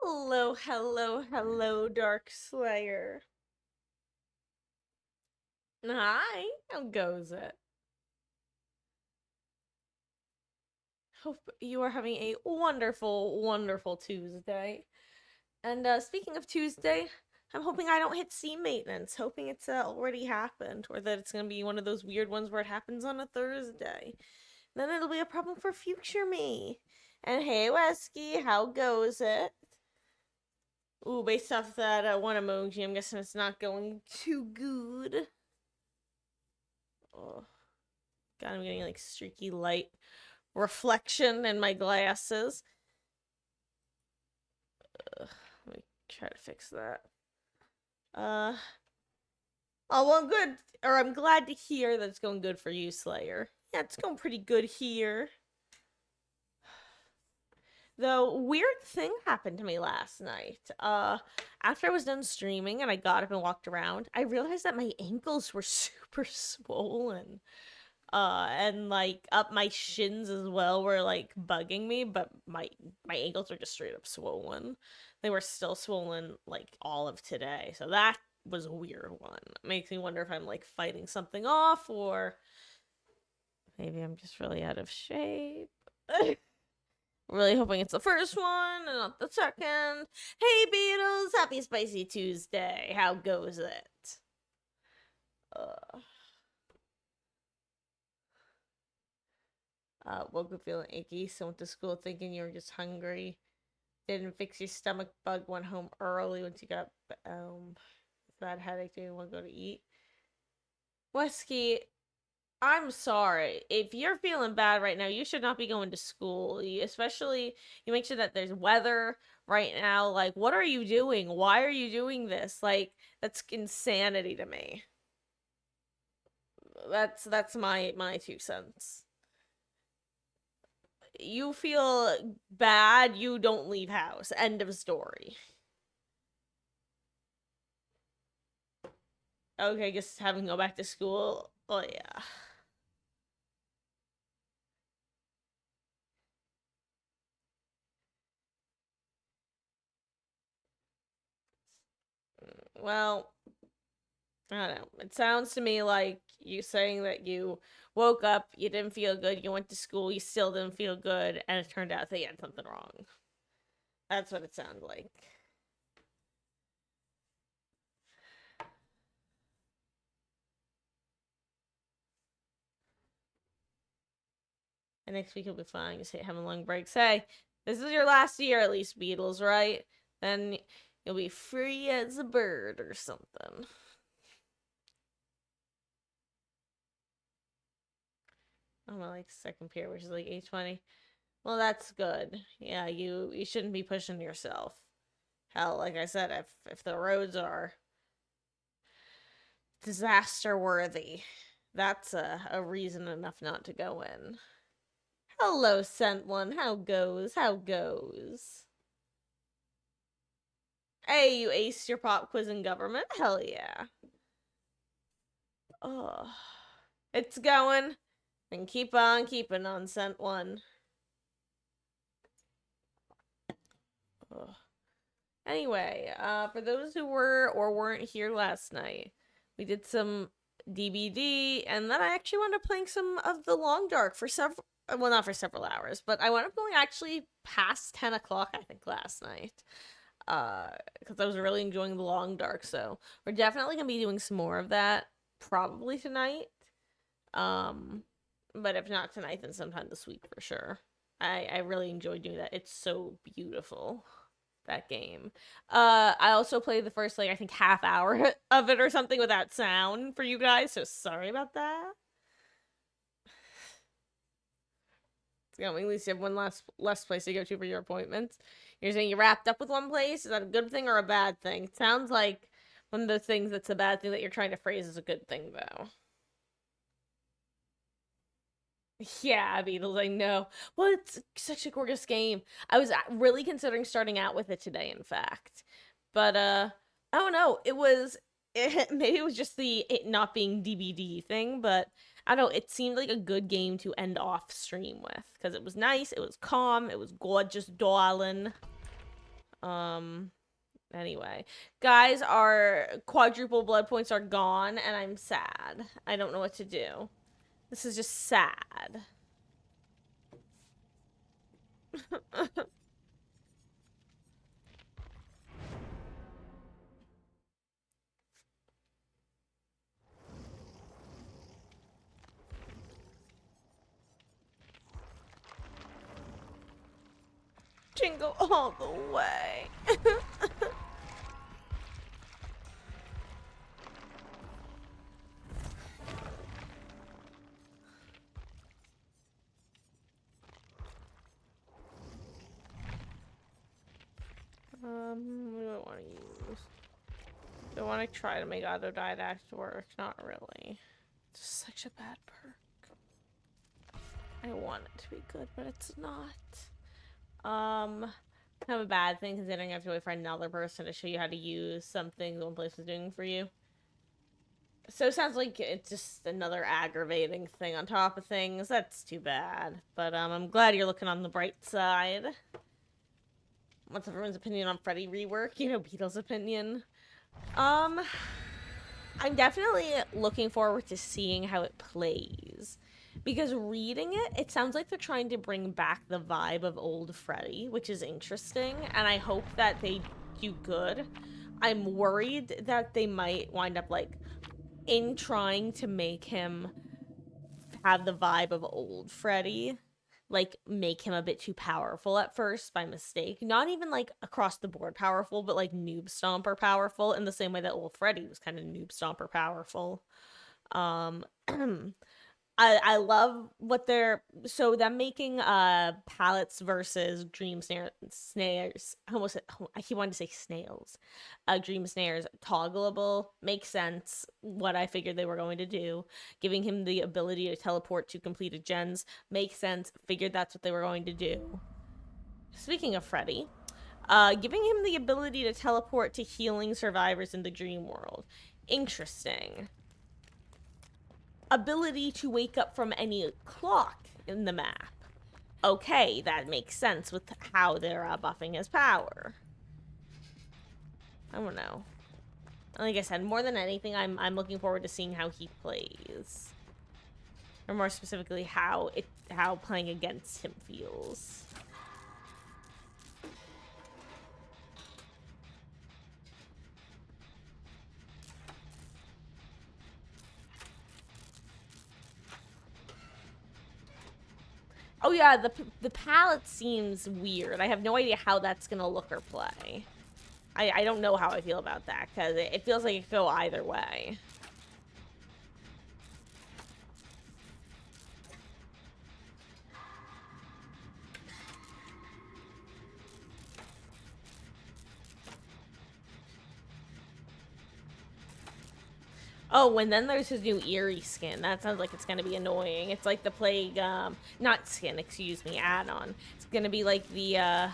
Hello, hello, hello, Dark Slayer. Hi, how goes it? Hope you are having a wonderful, wonderful Tuesday. And speaking of Tuesday, I'm hoping I don't hit C maintenance, hoping it's already happened, or that it's gonna be one of those weird ones where it happens on a Thursday. Then it'll be a problem for future me. And hey, Wesky, how goes it? Ooh, based off that one emoji, I'm guessing it's not going too good. Oh. God, I'm getting like streaky light reflection in my glasses. Let me try to fix that. Uh oh, well, good. Or I'm glad to hear that it's going good for you, Slayer. Yeah, it's going pretty good here. Though weird thing happened to me last night. After I was done streaming and I got up and walked around, I realized that my ankles were super swollen. And like up my shins as well were like bugging me, but my ankles are just straight up swollen. They were still swollen like all of today, so that was a weird one. It makes me wonder if I'm like fighting something off, or maybe I'm just really out of shape. Really hoping it's the first one and not the second. Hey Beatles, happy spicy Tuesday. How goes it? uh Woke up feeling achy, so went to school thinking you were just hungry. Didn't fix your stomach bug, went home early once you got bad headache, didn't want to go to eat. Wesky, I'm sorry. If you're feeling bad right now, you should not be going to school. Especially, you make sure that there's weather right now. Like, what are you doing? Why are you doing this? Like, that's insanity to me. That's my 2 cents. You feel bad, you don't leave house. End of story. Okay, I guess having to go back to school. Oh yeah. Well, I don't know. It sounds to me like you saying that you woke up, you didn't feel good, you went to school, you still didn't feel good, and it turned out they had something wrong. That's what it sounds like. And next week will be fine. Just having long breaks. Hey, this is your last year at least, Beatles, right? Then you'll be free as a bird or something. I'm like second period, which is like 8:20. Well, that's good. Yeah, you shouldn't be pushing yourself. Hell, like I said, if the roads are disaster worthy, that's a reason enough not to go in. Hello, sent one. How goes? How goes? Hey, you aced your pop quiz in government? Hell yeah. Oh, it's going. And keep on keeping on, sent one. Ugh. Anyway, for those who were or weren't here last night, we did some DBD, and then I actually wound up playing some of the Long Dark for several. Well, not for several hours, but I wound up going actually past 10 o'clock, I think, last night. Because I was really enjoying the Long Dark, so we're definitely gonna be doing some more of that probably tonight. Um, but if not tonight, then sometime this week for sure. I really enjoyed doing that. It's so beautiful, that game. I also played the first like I think half hour of it or something without sound for you guys, so sorry about that. At least you have one less place to go to for your appointments. You're saying you wrapped up with one place? Is that a good thing or a bad thing? It sounds like one of those things that's a bad thing that you're trying to phrase as a good thing, though. Yeah, Beatles, I know. Well, it's such a gorgeous game. I was really considering starting out with it today, in fact. But I don't know. Maybe it was just the it not being DBD thing, but I don't know, it seemed like a good game to end off stream with because it was nice, it was calm, it was gorgeous, darling. Anyway, guys, our quadruple blood points are gone, and I'm sad. I don't know what to do. This is just sad. Jingle all the way. What do I want to use? Do I want to try to make autodidact work? Not really. It's such a bad perk. I want it to be good, but it's not. Kind of a bad thing considering I have to wait for another person to show you how to use something the one place is doing for you. So it sounds like it's just another aggravating thing on top of things. That's too bad. But I'm glad you're looking on the bright side. What's everyone's opinion on Freddy rework? You know, Beetle's opinion. I'm definitely looking forward to seeing how it plays. Because reading it, it sounds like they're trying to bring back the vibe of old Freddy, which is interesting, and I hope that they do good. I'm worried that they might wind up, like, in trying to make him have the vibe of old Freddy, like, make him a bit too powerful at first by mistake. Not even, like, across the board powerful, but, like, noob stomper powerful in the same way that old Freddy was kind of noob stomper powerful. I love what they're so them making pallets versus dream snares. I keep wanting to say snails. Dream snares toggleable makes sense. What I figured they were going to do, giving him the ability to teleport to completed gens makes sense. Figured that's what they were going to do. Speaking of Freddy, giving him the ability to teleport to healing survivors in the dream world. Interesting. Ability to wake up from any clock in the map. Okay, that makes sense with how they're buffing his power. I don't know. Like I said, more than anything, I'm looking forward to seeing how he plays, or more specifically, how playing against him feels. Oh yeah, the palette seems weird. I have no idea how that's gonna look or play. I don't know how I feel about that, because it feels like it could go either way. Oh, and then there's his new eerie skin. That sounds like it's gonna be annoying. It's like the plague, not skin, excuse me, add-on. It's gonna be like the,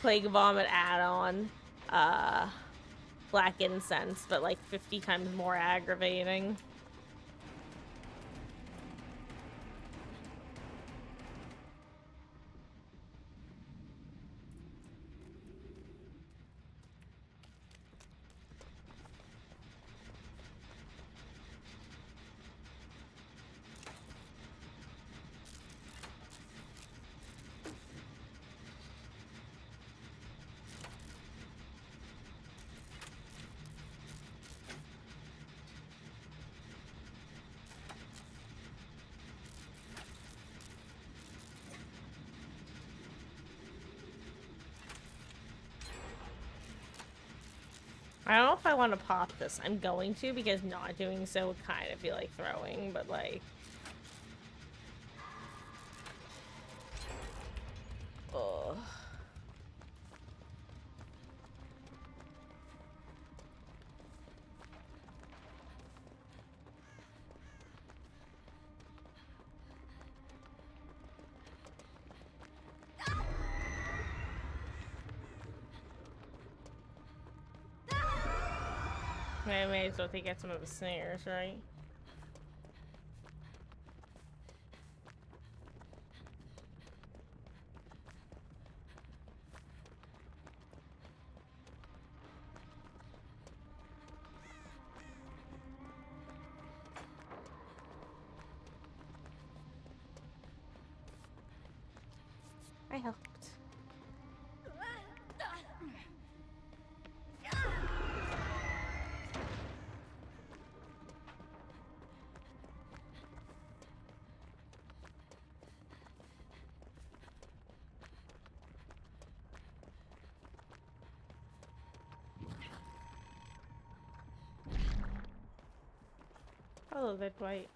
plague vomit add-on, black incense, but like 50 times more aggravating. I don't know if I want to pop this. I'm going to, because not doing so would kind of feel like throwing, but like... Ugh. I may as well take out some of the snares, right? I helped. Hello there, Dwight.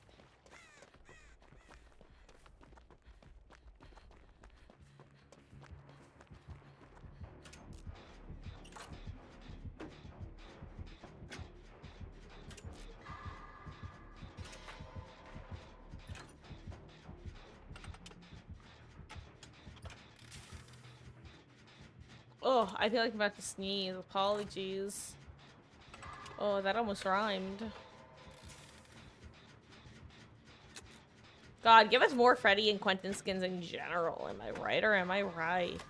Oh, I feel like I'm about to sneeze. Apologies. Oh, that almost rhymed. God, give us more Freddy and Quentin skins in general. Am I right or am I right?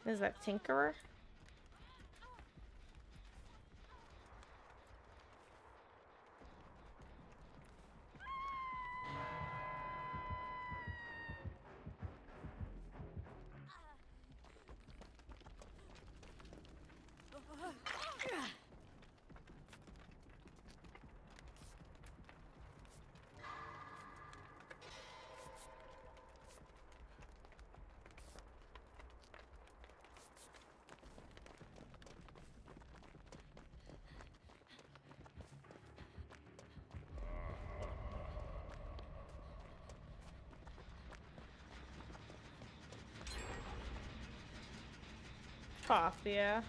Is that Tinkerer? Pop, yeah.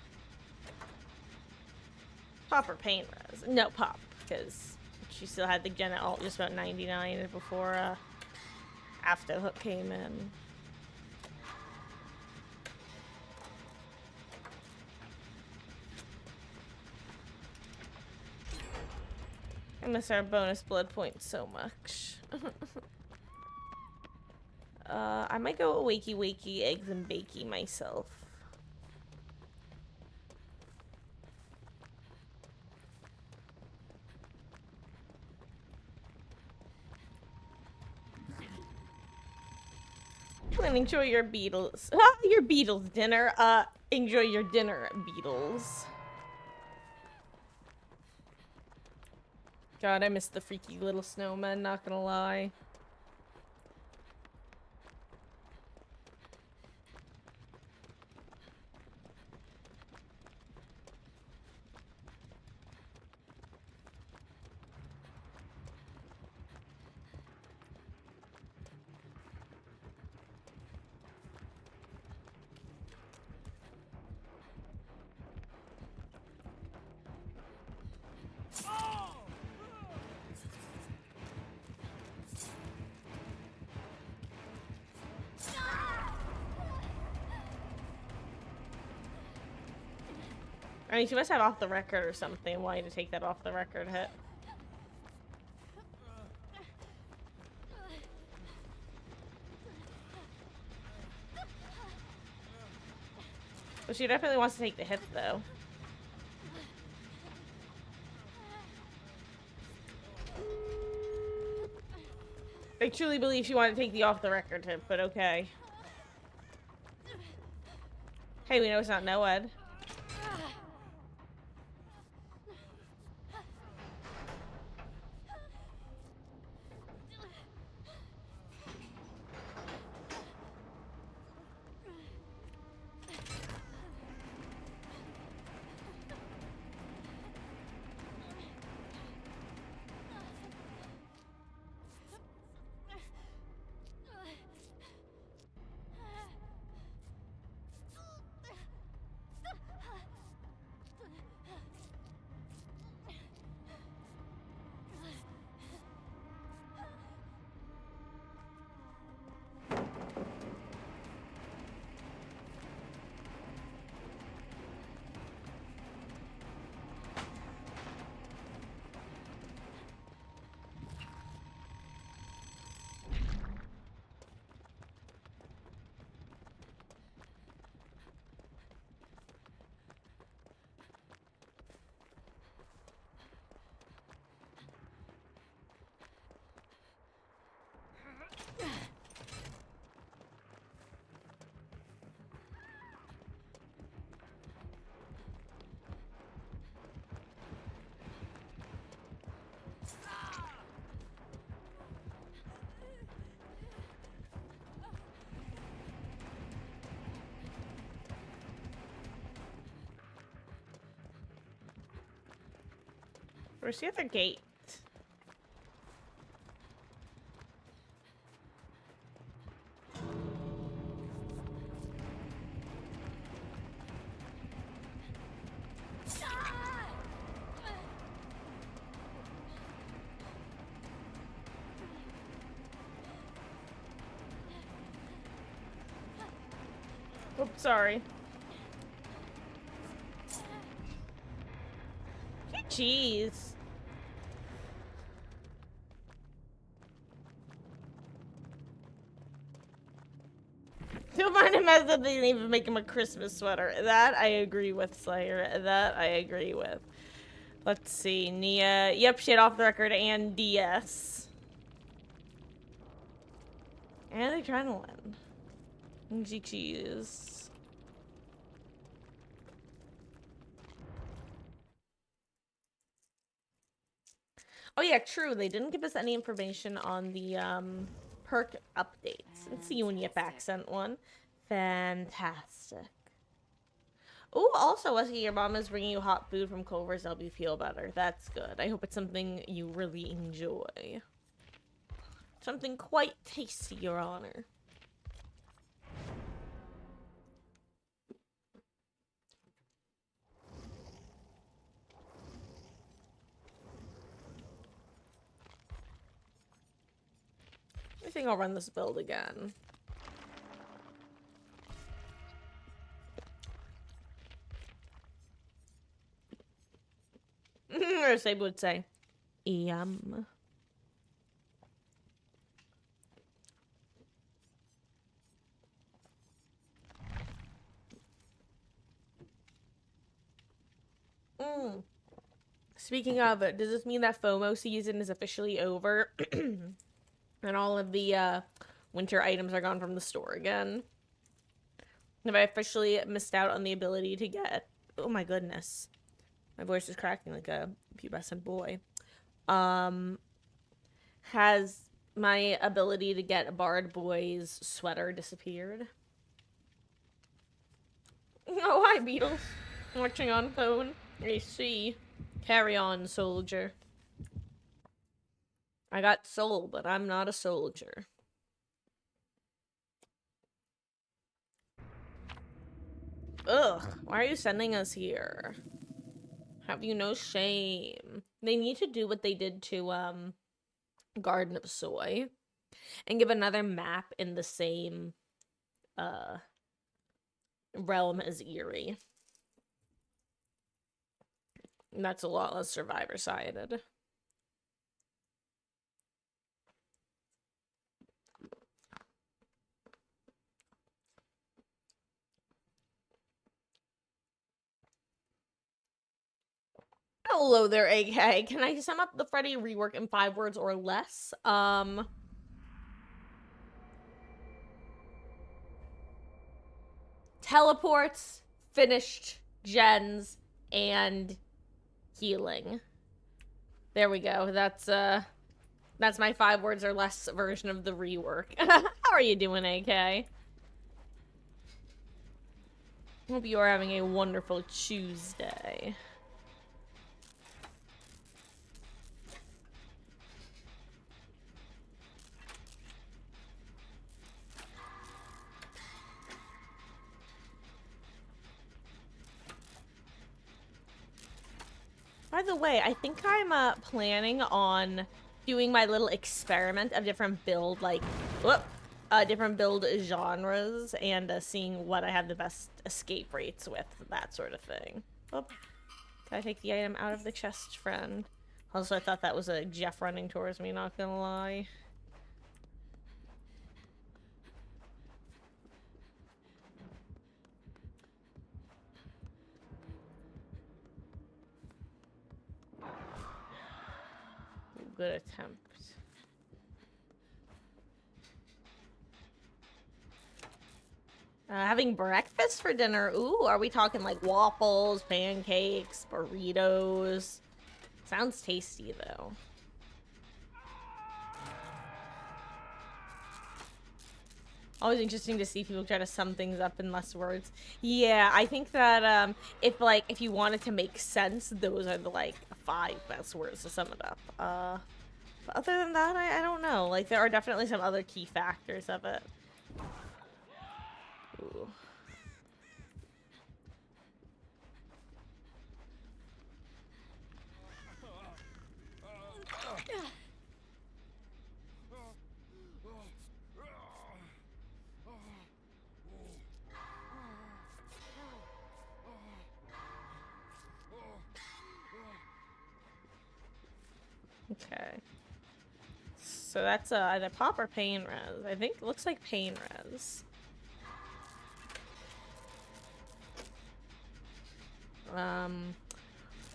Pop or paint res. No, Pop, because she still had the Gen alt just about 99 before, after Hook came in. I miss our bonus blood points so much. I might go wakey wakey eggs and bakey myself. And enjoy your beetles. Your beetles dinner. Enjoy your dinner, beetles. God, I miss the freaky little snowmen, not gonna lie. I mean, she must have off the record or something. Wanting to take that off the record hit. But she definitely wants to take the hit, though. I truly believe she wanted to take the off the record hit, but okay. Hey, we know it's not Noed. Where's the other gate? Oops, sorry. Jeez. Don't mind him as if they didn't even make him a Christmas sweater. That I agree with, Slayer. That I agree with. Let's see. Nia. Yep, shit off the record and DS. And adrenaline. Cheese. Oh yeah, true. They didn't give us any information on the perk updates. Let's see when you get back sent one. Fantastic. Oh, also, I see your mom is bringing you hot food from Culver's. Help you feel better. That's good. I hope it's something you really enjoy. Something quite tasty, Your Honor. I think I'll run this build again. Or Sabe would say, yum. Speaking of it, does this mean that FOMO season is officially over? And all of the winter items are gone from the store again? Have I officially missed out on the ability to get... Oh my goodness. My voice is cracking like a pubescent boy. Has my ability to get a Bard Boy's sweater disappeared? Oh, hi, Beatles. Watching on phone. I see. Carry on, soldier. I got soul, but I'm not a soldier. Ugh, why are you sending us here? Have you no shame? They need to do what they did to, Garden of Soy. And give another map in the same, realm as Eerie. That's a lot less survivor-sided. Hello there, AK. Can I sum up the Freddy rework in 5 words or less? Teleports, finished gens, and healing. There we go. That's my 5 words or less version of the rework. How are you doing, AK? Hope you are having a wonderful Tuesday. By the way, I think I'm planning on doing my little experiment of different build, different build genres and seeing what I have the best escape rates with, that sort of thing. Oh, can I take the item out of the chest, friend? Also, I thought that was a Jeff running towards me, not gonna lie. Good attempt. Having breakfast for dinner. Ooh, are we talking like waffles, pancakes, burritos? Sounds tasty, though. Always interesting to see people try to sum things up in less words. Yeah, I think that if you wanted to make sense, those are the like 5 best words to sum it up. But other than that, I don't know. Like there are definitely some other key factors of it. Ooh. Okay. So that's either pop or pain res. I think it looks like pain res.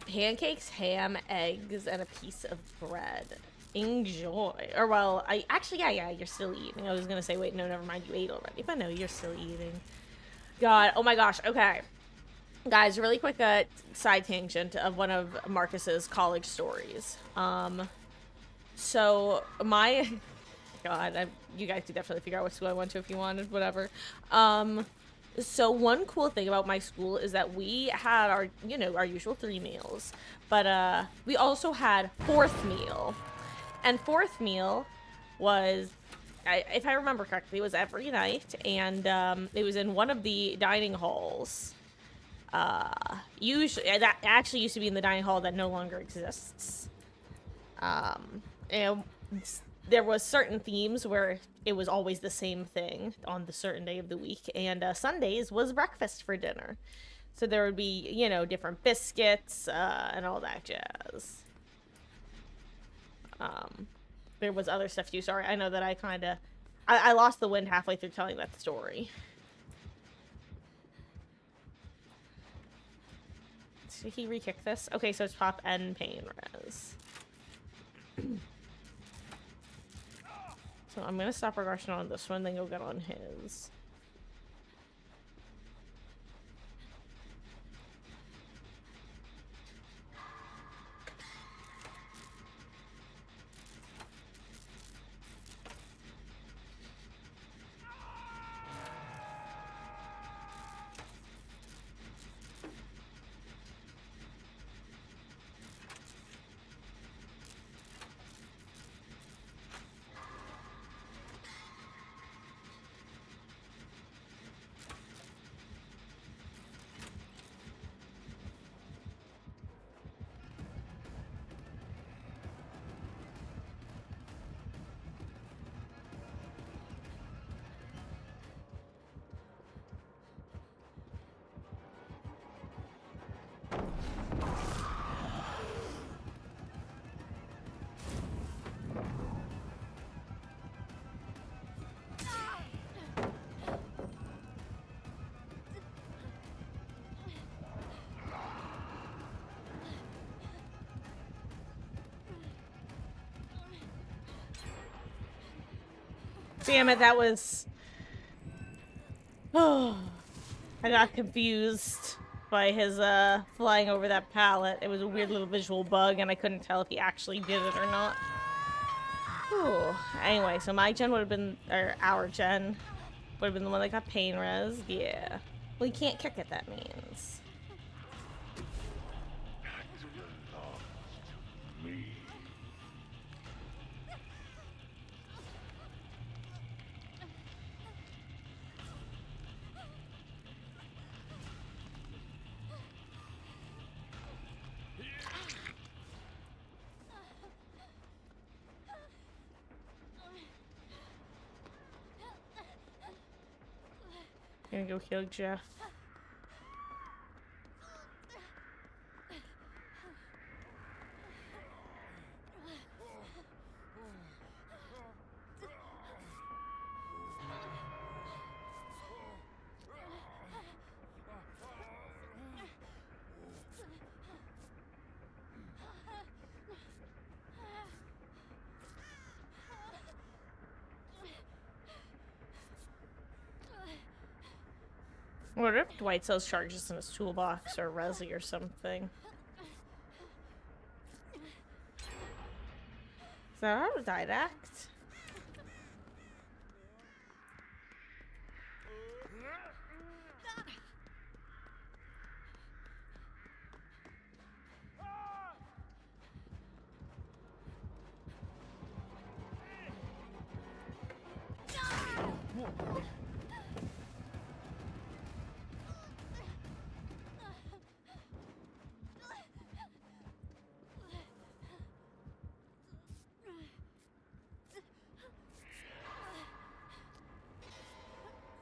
Pancakes, ham, eggs, and a piece of bread. Enjoy. Or well, yeah, you're still eating. I was gonna say, wait, no, never mind, you ate already. But no, you're still eating. God, oh my gosh, okay. Guys, really quick side tangent of one of Marcus's college stories. So my God, you guys could definitely figure out what school I went to if you wanted, whatever. So one cool thing about my school is that we had our, our usual 3 meals, but we also had 4th meal, and 4th meal was, if I remember correctly, it was every night, and it was in one of the dining halls. Usually that actually used to be in the dining hall that no longer exists. And there was certain themes where it was always the same thing on the certain day of the week, and Sundays was breakfast for dinner. So there would be, different biscuits and all that jazz. There was other stuff too. Sorry, I know that I lost the wind halfway through telling that story. Did he re-kick this? Okay, so it's pop and pain res. So I'm gonna stop regression on this one, then go get on his. Damn it, that was... Oh, I got confused by his flying over that pallet. It was a weird little visual bug, and I couldn't tell if he actually did it or not. Ooh. Anyway, so my gen would have been, or our gen would have been the one that got pain res. Yeah. Well, you can't kick it, that means. Gonna go kill Jeff. What if Dwight sells charges in his toolbox or Resi or something? Is that autodidact?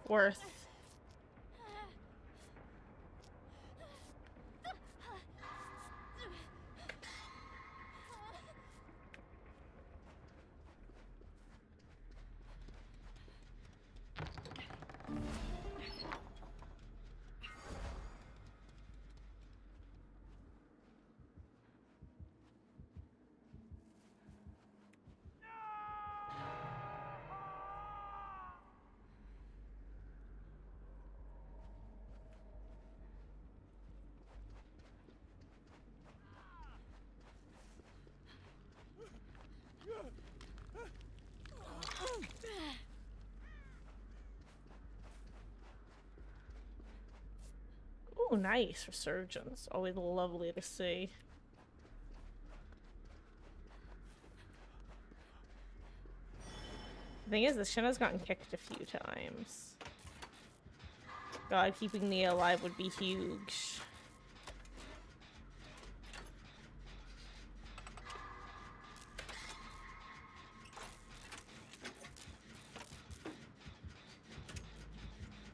Worth. Ooh, nice resurgence. Always lovely to see. The thing is, the shin has gotten kicked a few times. God, keeping Nia alive would be huge.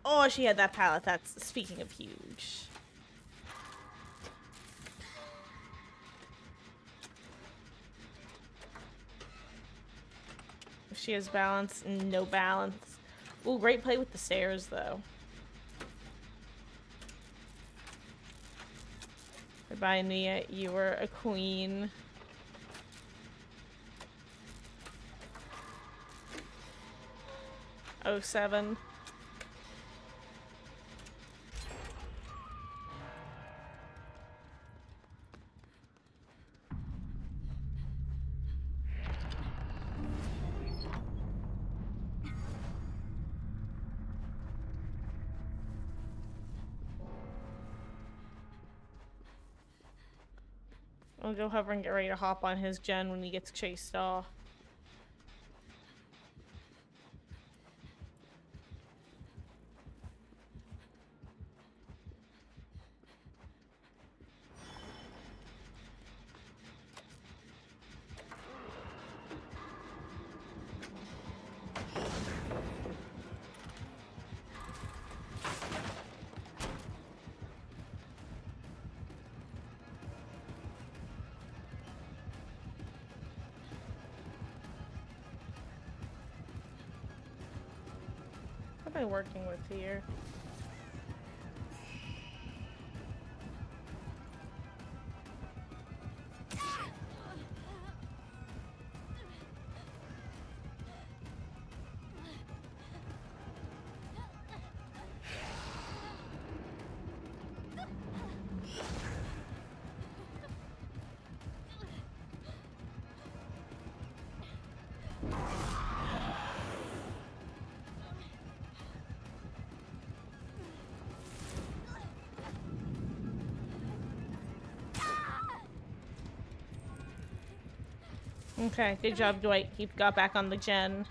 Oh, she had that pallet. That's speaking of huge. She has balance and no balance. Ooh, great play with the stairs, though. Goodbye, Nia. You were a queen. Oh, 07. I'll go hover and get ready to hop on his gen when he gets chased off. What am I working with here? Okay, good job, Dwight. You got back on the gen.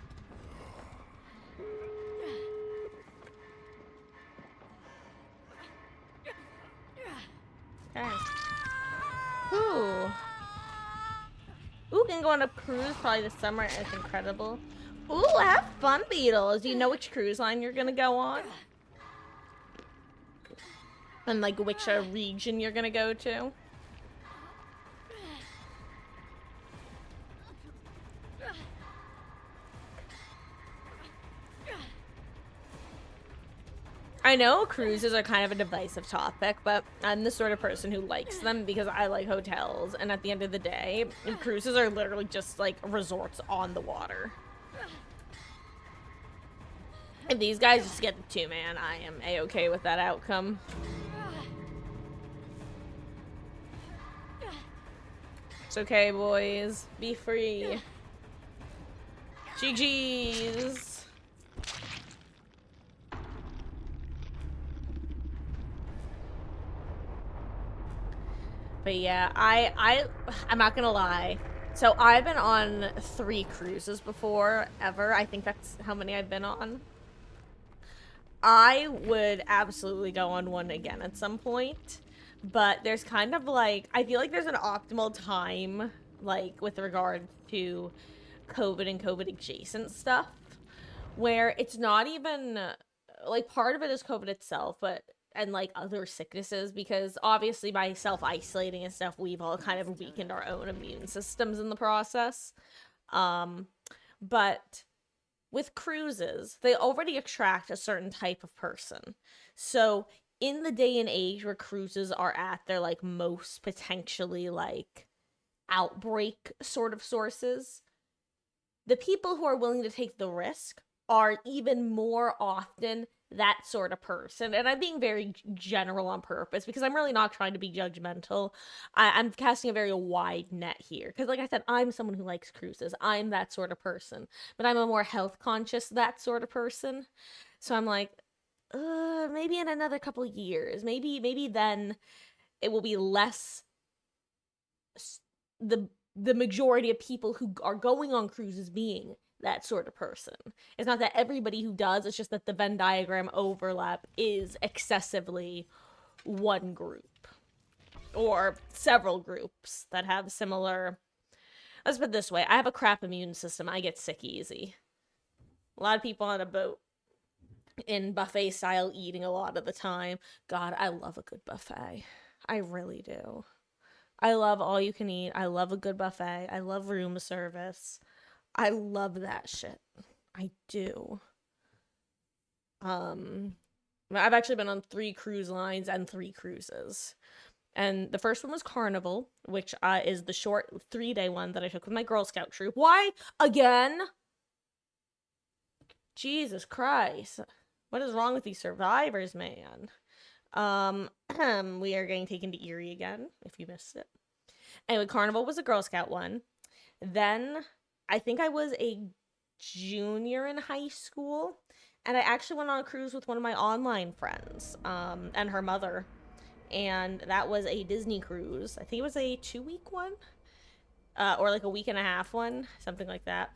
Okay. Ooh. Ooh, can go on a cruise probably this summer. It's incredible. Ooh, have fun, Beatles. Do you know which cruise line you're gonna go on? And like which region you're gonna go to? I know cruises are kind of a divisive topic, but I'm the sort of person who likes them because I like hotels, and at the end of the day, cruises are literally just like resorts on the water. If these guys just get the 2-man, I am a-okay with that outcome. It's okay, boys. Be free. GG's. But yeah, I'm not gonna lie. So I've been on 3 cruises before, ever. I think that's how many I've been on. I would absolutely go on one again at some point, but there's kind of like, I feel like there's an optimal time, like with regard to COVID and COVID adjacent stuff, where it's not even like part of it is COVID itself, but and like other sicknesses, because obviously by self isolating and stuff, we've all kind of weakened our own immune systems in the process. Um, but with cruises, they already attract a certain type of person. So in the day and age where cruises are at their like most potentially like outbreak sort of sources, the people who are willing to take the risk are even more often that sort of person. And I'm being very general on purpose because I'm really not trying to be judgmental. I'm casting a very wide net here because, like I said, I'm someone who likes cruises. I'm that sort of person, but I'm a more health conscious that sort of person. So I'm like, maybe in another couple years, maybe then it will be less the the majority of people who are going on cruises being that sort of person. It's not that everybody who does, it's just that the Venn diagram overlap is excessively one group or several groups that have similar. Let's put it this way, I have a crap immune system. I get sick easy. A lot of people on a boat in buffet style eating a lot of the time. God, I love a good buffet. I really do. I love all you can eat. I love a good buffet. I love room service. I love that shit. I do. I've actually been on 3 cruise lines and 3 cruises. And the first one was Carnival, which is the short 3-day one that I took with my Girl Scout troop. Why? Again? Jesus Christ. What is wrong with these survivors, man? We are getting taken to Erie again, if you missed it. Anyway, Carnival was a Girl Scout one. Then I think I was a junior in high school, and I actually went on a cruise with one of my online friends, and her mother, and that was a Disney cruise. I think it was a 2-week one, or like a week and a half one, something like that.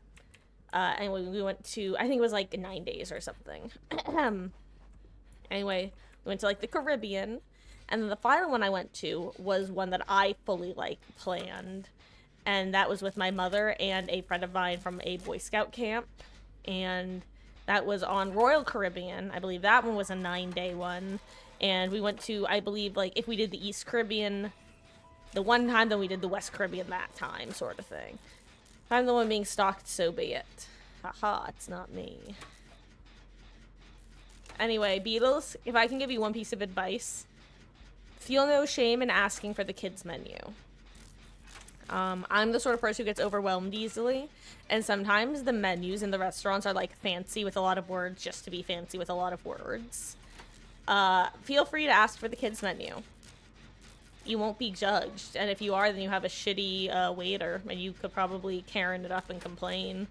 Anyway, we went to, I think it was like 9 days or something. Anyway, we went to like the Caribbean, and then the final one I went to was one that I fully like planned, and that was with my mother and a friend of mine from a Boy Scout camp, and that was on Royal Caribbean. I believe that one was a 9-day one, and we went to, I believe, like if we did the East Caribbean the one time, then we did the West Caribbean that time, sort of thing. If I'm the one being stalked, so be it. Haha, it's not me. Anyway, Beatles, if I can give you one piece of advice, feel no shame in asking for the kids' menu. I'm the sort of person who gets overwhelmed easily, and sometimes the menus in the restaurants are like fancy with a lot of words just to be fancy with a lot of words. Feel free to ask for the kids' menu. You won't be judged, and if you are, then you have a shitty waiter, and you could probably Karen it up and complain,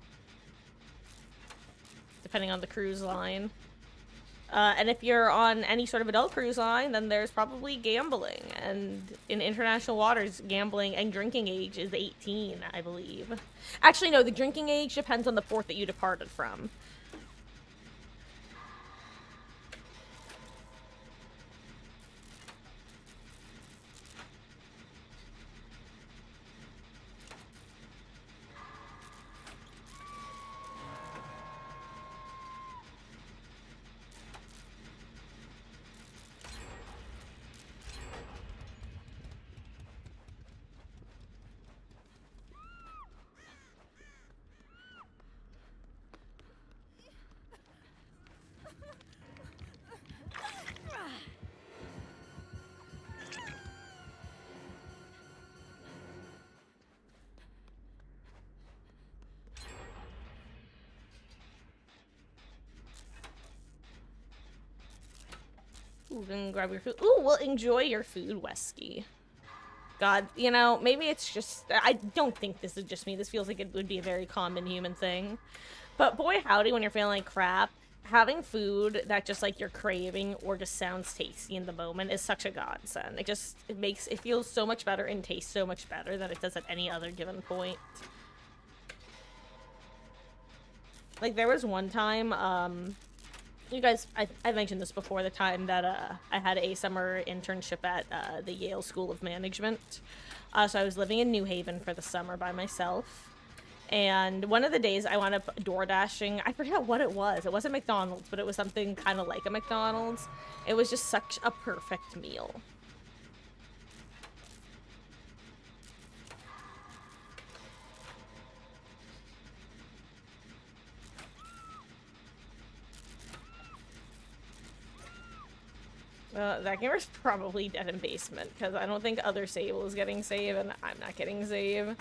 depending on the cruise line. And if you're on any sort of adult cruise line, then there's probably gambling. And in international waters, gambling and drinking age is 18, I believe. Actually, no, the drinking age depends on the port that you departed from. Ooh, then grab your food. Ooh, well, enjoy your food, Wesky. God, you know, maybe it's just... I don't think this is just me. This feels like it would be a very common human thing. But boy howdy, when you're feeling like crap, having food that just, like, you're craving or just sounds tasty in the moment is such a godsend. It feels so much better and tastes so much better than it does at any other given point. Like, there was one time, You guys, I mentioned this before, the time that I had a summer internship at the Yale School of Management. So I was living in New Haven for the summer by myself. And one of the days I wound up door dashing. I forget what it was. It wasn't McDonald's, but it was something kind of like a McDonald's. It was just such a perfect meal. That gamer's probably dead in basement, because I don't think other Sable is getting save, and I'm not getting save.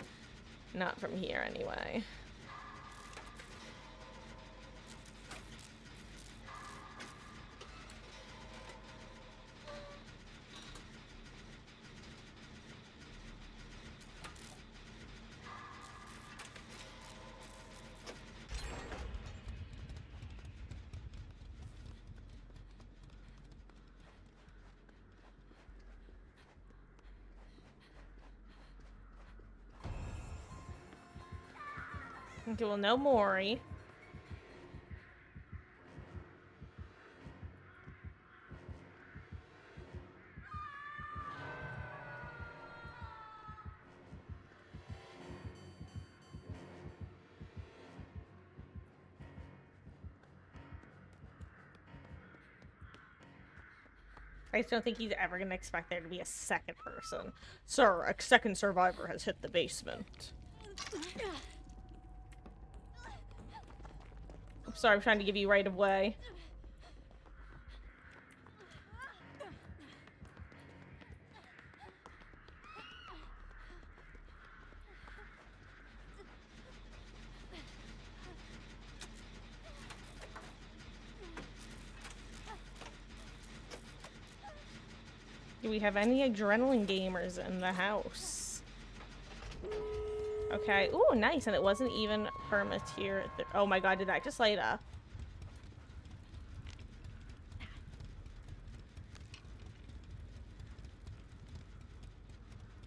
Not from here, anyway. Okay, well, no Mori. I just don't think he's ever gonna expect there to be a second person. Sir, a second survivor has hit the basement. I'm sorry, I'm trying to give you right of way. Do we have any adrenaline gamers in the house? Okay. Ooh, nice. And it wasn't even permit here. Oh my god, did that just light up?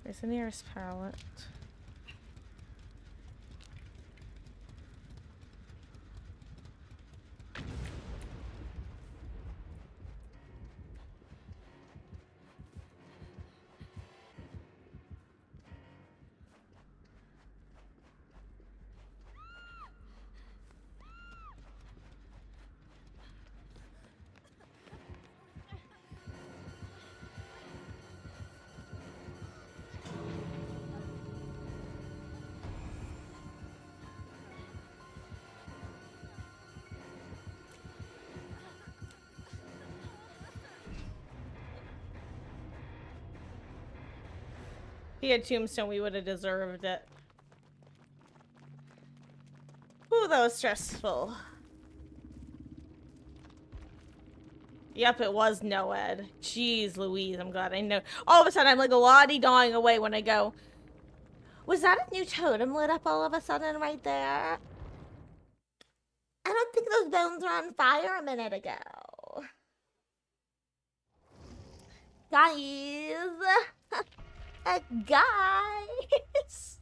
Where's the nearest pallet? If he had Tombstone, we would have deserved it. Ooh, that was stressful. Yep, it was Noed. Jeez Louise, I'm glad I know. All of a sudden, I'm like a la-di-dawing away when I go, was that a new totem lit up all of a sudden right there? I don't think those bones were on fire a minute ago. Guys! Guys!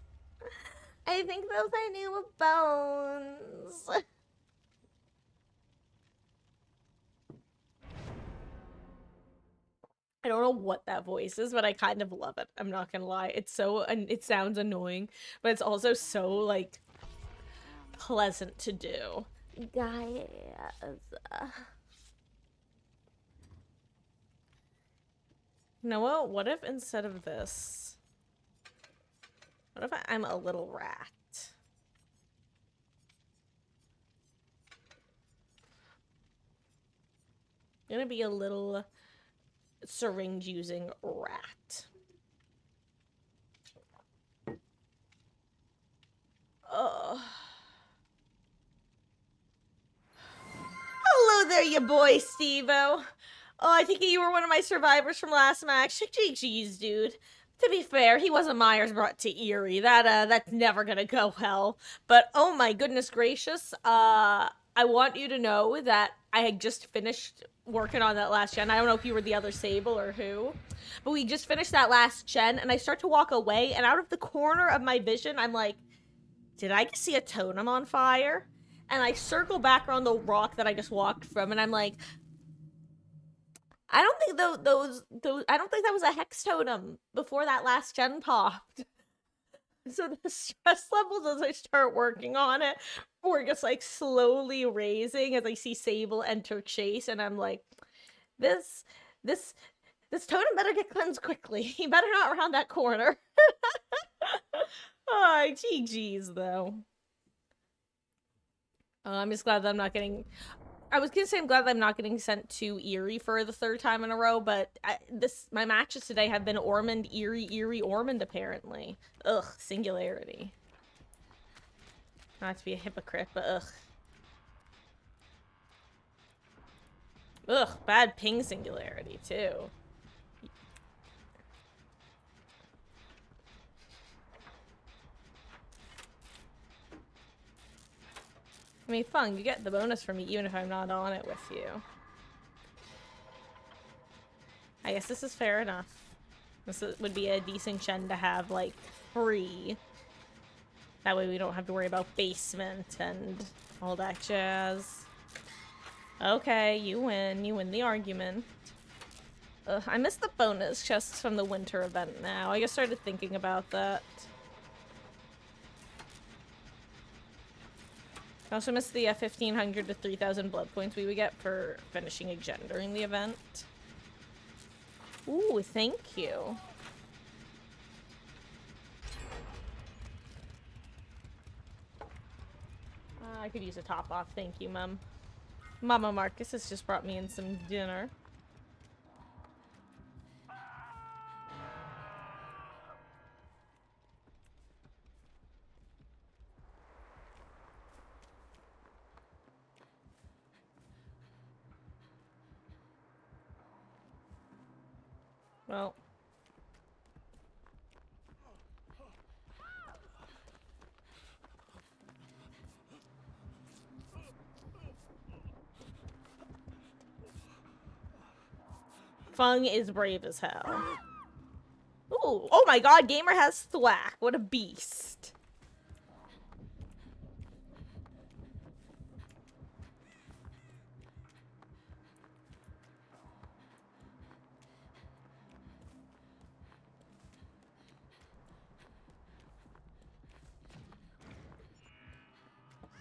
I think those are new bones. I don't know what that voice is, but I kind of love it. I'm not gonna lie. It's so, and it sounds annoying, but it's also so, like, pleasant to do. Guys. Noah, what if instead of this, what if I'm a little rat? I'm gonna be a little syringe using rat. Ugh. Hello there, you boy, Steve-O. Oh, I think you were one of my survivors from last match. Jeez, dude. To be fair, he wasn't Myers brought to Erie. That's never gonna go well. But oh my goodness gracious, I want you to know that I had just finished working on that last gen. I don't know if you were the other Sable or who, but we just finished that last gen, and I start to walk away, and out of the corner of my vision, I'm like, did I see a totem on fire? and I circle back around the rock that I just walked from, and I'm like, I don't think those I don't think that was a hex totem before that last gen popped. So the stress levels as I start working on it were just like slowly raising as I see Sable enter Chase, and I'm like, this this this totem better get cleansed quickly. He better not round that corner. Oh, GG's though. I'm just glad that I'm not getting. I was gonna say I'm glad that I'm not getting sent to Erie for the third time in a row, but my matches today have been Ormond, Erie, Ormond apparently. Ugh, singularity. Not to be a hypocrite, but ugh. Ugh, bad ping singularity too. I mean, fun, you get the bonus from me even if I'm not on it with you. I guess this is fair enough. This would be a decent gen to have, like, free. That way we don't have to worry about basement and all that jazz. Okay, you win. You win the argument. Ugh, I missed the bonus chests from the winter event now. I just started thinking about that. I also missed the 1,500 to 3,000 blood points we would get for finishing a gen during the event. Ooh, thank you. I could use a top off, thank you, Mom. Mama Marcus has just brought me in some dinner. Well. Fung is brave as hell. Ooh, oh my god, Gamer has thwack. What a beast.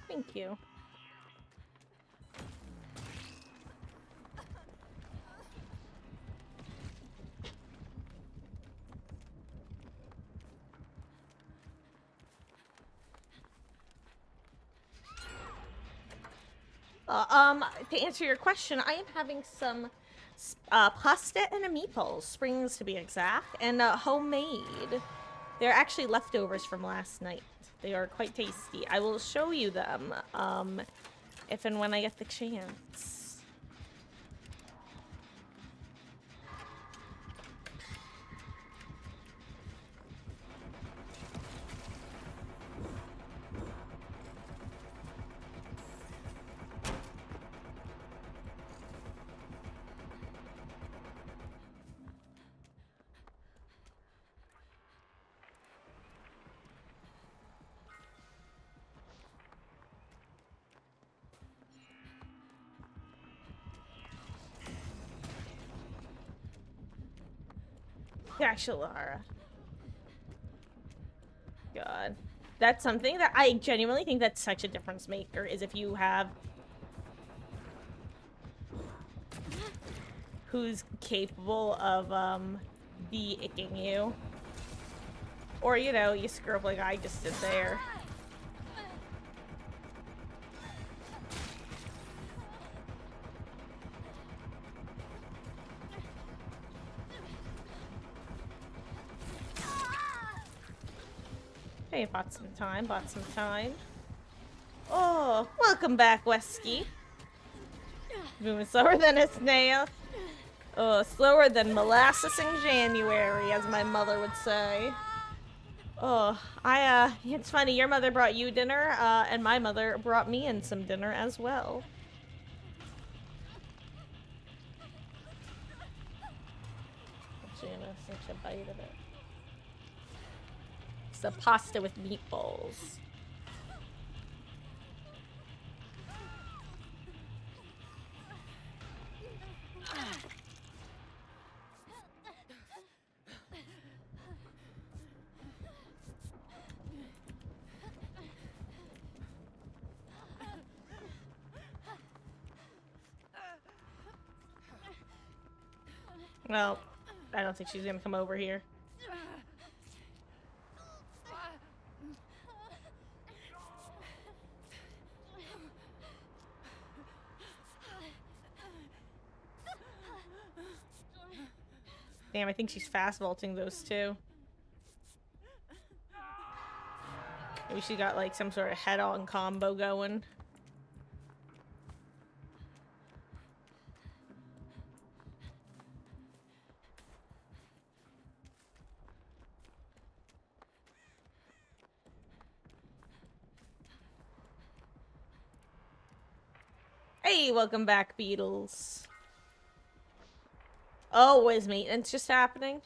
Thank you. To answer your question, I am having some pasta and meatballs, springs to be exact, and homemade. They're actually leftovers from last night. They are quite tasty. I will show you them if and when I get the chance. Gosh, Alara. God. That's something that I genuinely think that's such a difference maker, is if you have who's capable of de-icking you. Or, you know, you screw up like I just did there. Hey, bought some time, bought some time. Oh, welcome back, Wesky. Moving slower than a snail. Oh, slower than molasses in January, as my mother would say. Oh, it's funny, your mother brought you dinner, and my mother brought me in some dinner as well. Actually, I'm gonna take a bite of it. It's a pasta with meatballs. Well, I don't think she's gonna come over here. Damn, I think she's fast vaulting those two. Maybe she got like some sort of head-on combo going. Hey, welcome back, Beatles. Oh, is maintenance just happening?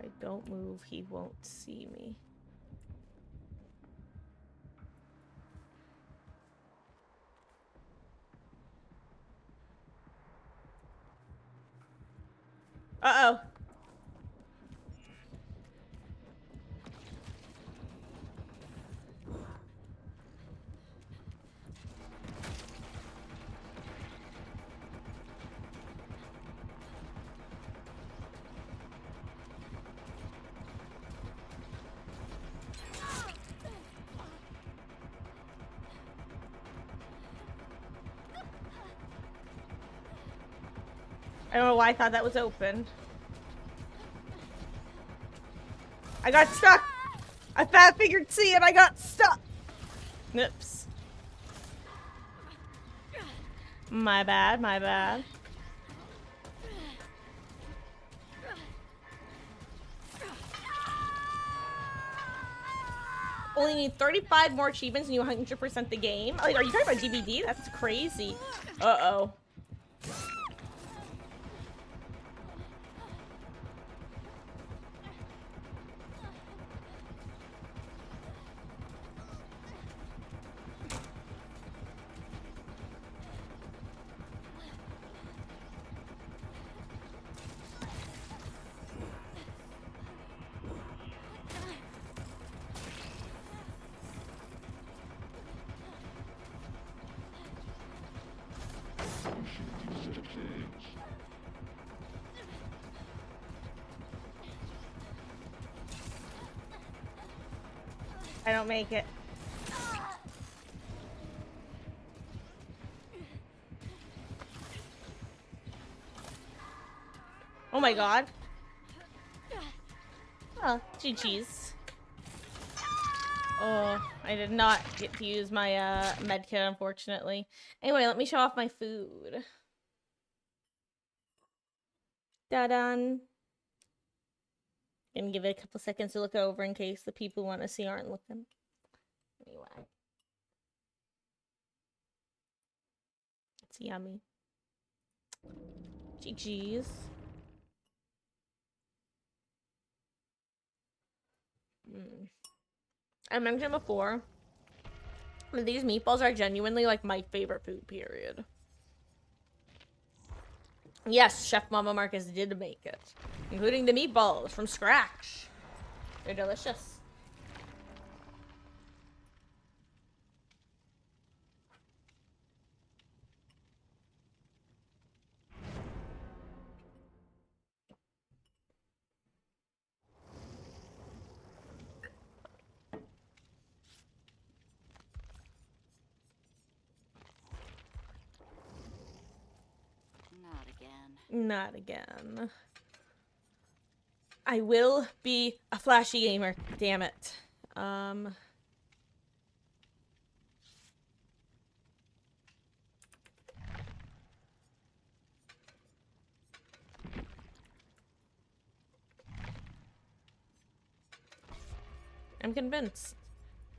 If I don't move, he won't see me. Uh-oh. I don't know why I thought that was open. I got stuck! I fat figured C and I got stuck! Oops. My bad, my bad. Only need 35 more achievements and you 100% the game? Like, are you talking about DVD? That's crazy. Uh-oh. I don't make it. Oh my god. Oh, GG's. Oh, I did not get to use my medkit, unfortunately. Anyway, let me show off my food. Da-dun. Gonna give it a couple seconds to look over in case the people who want to see aren't looking. Anyway. It's yummy. GG's. I mentioned before that these meatballs are genuinely like my favorite food, period. Yes, Chef Mama Marcus did make it, including the meatballs from scratch. They're delicious. Not again. I will be a flashy gamer. Damn it. I'm convinced.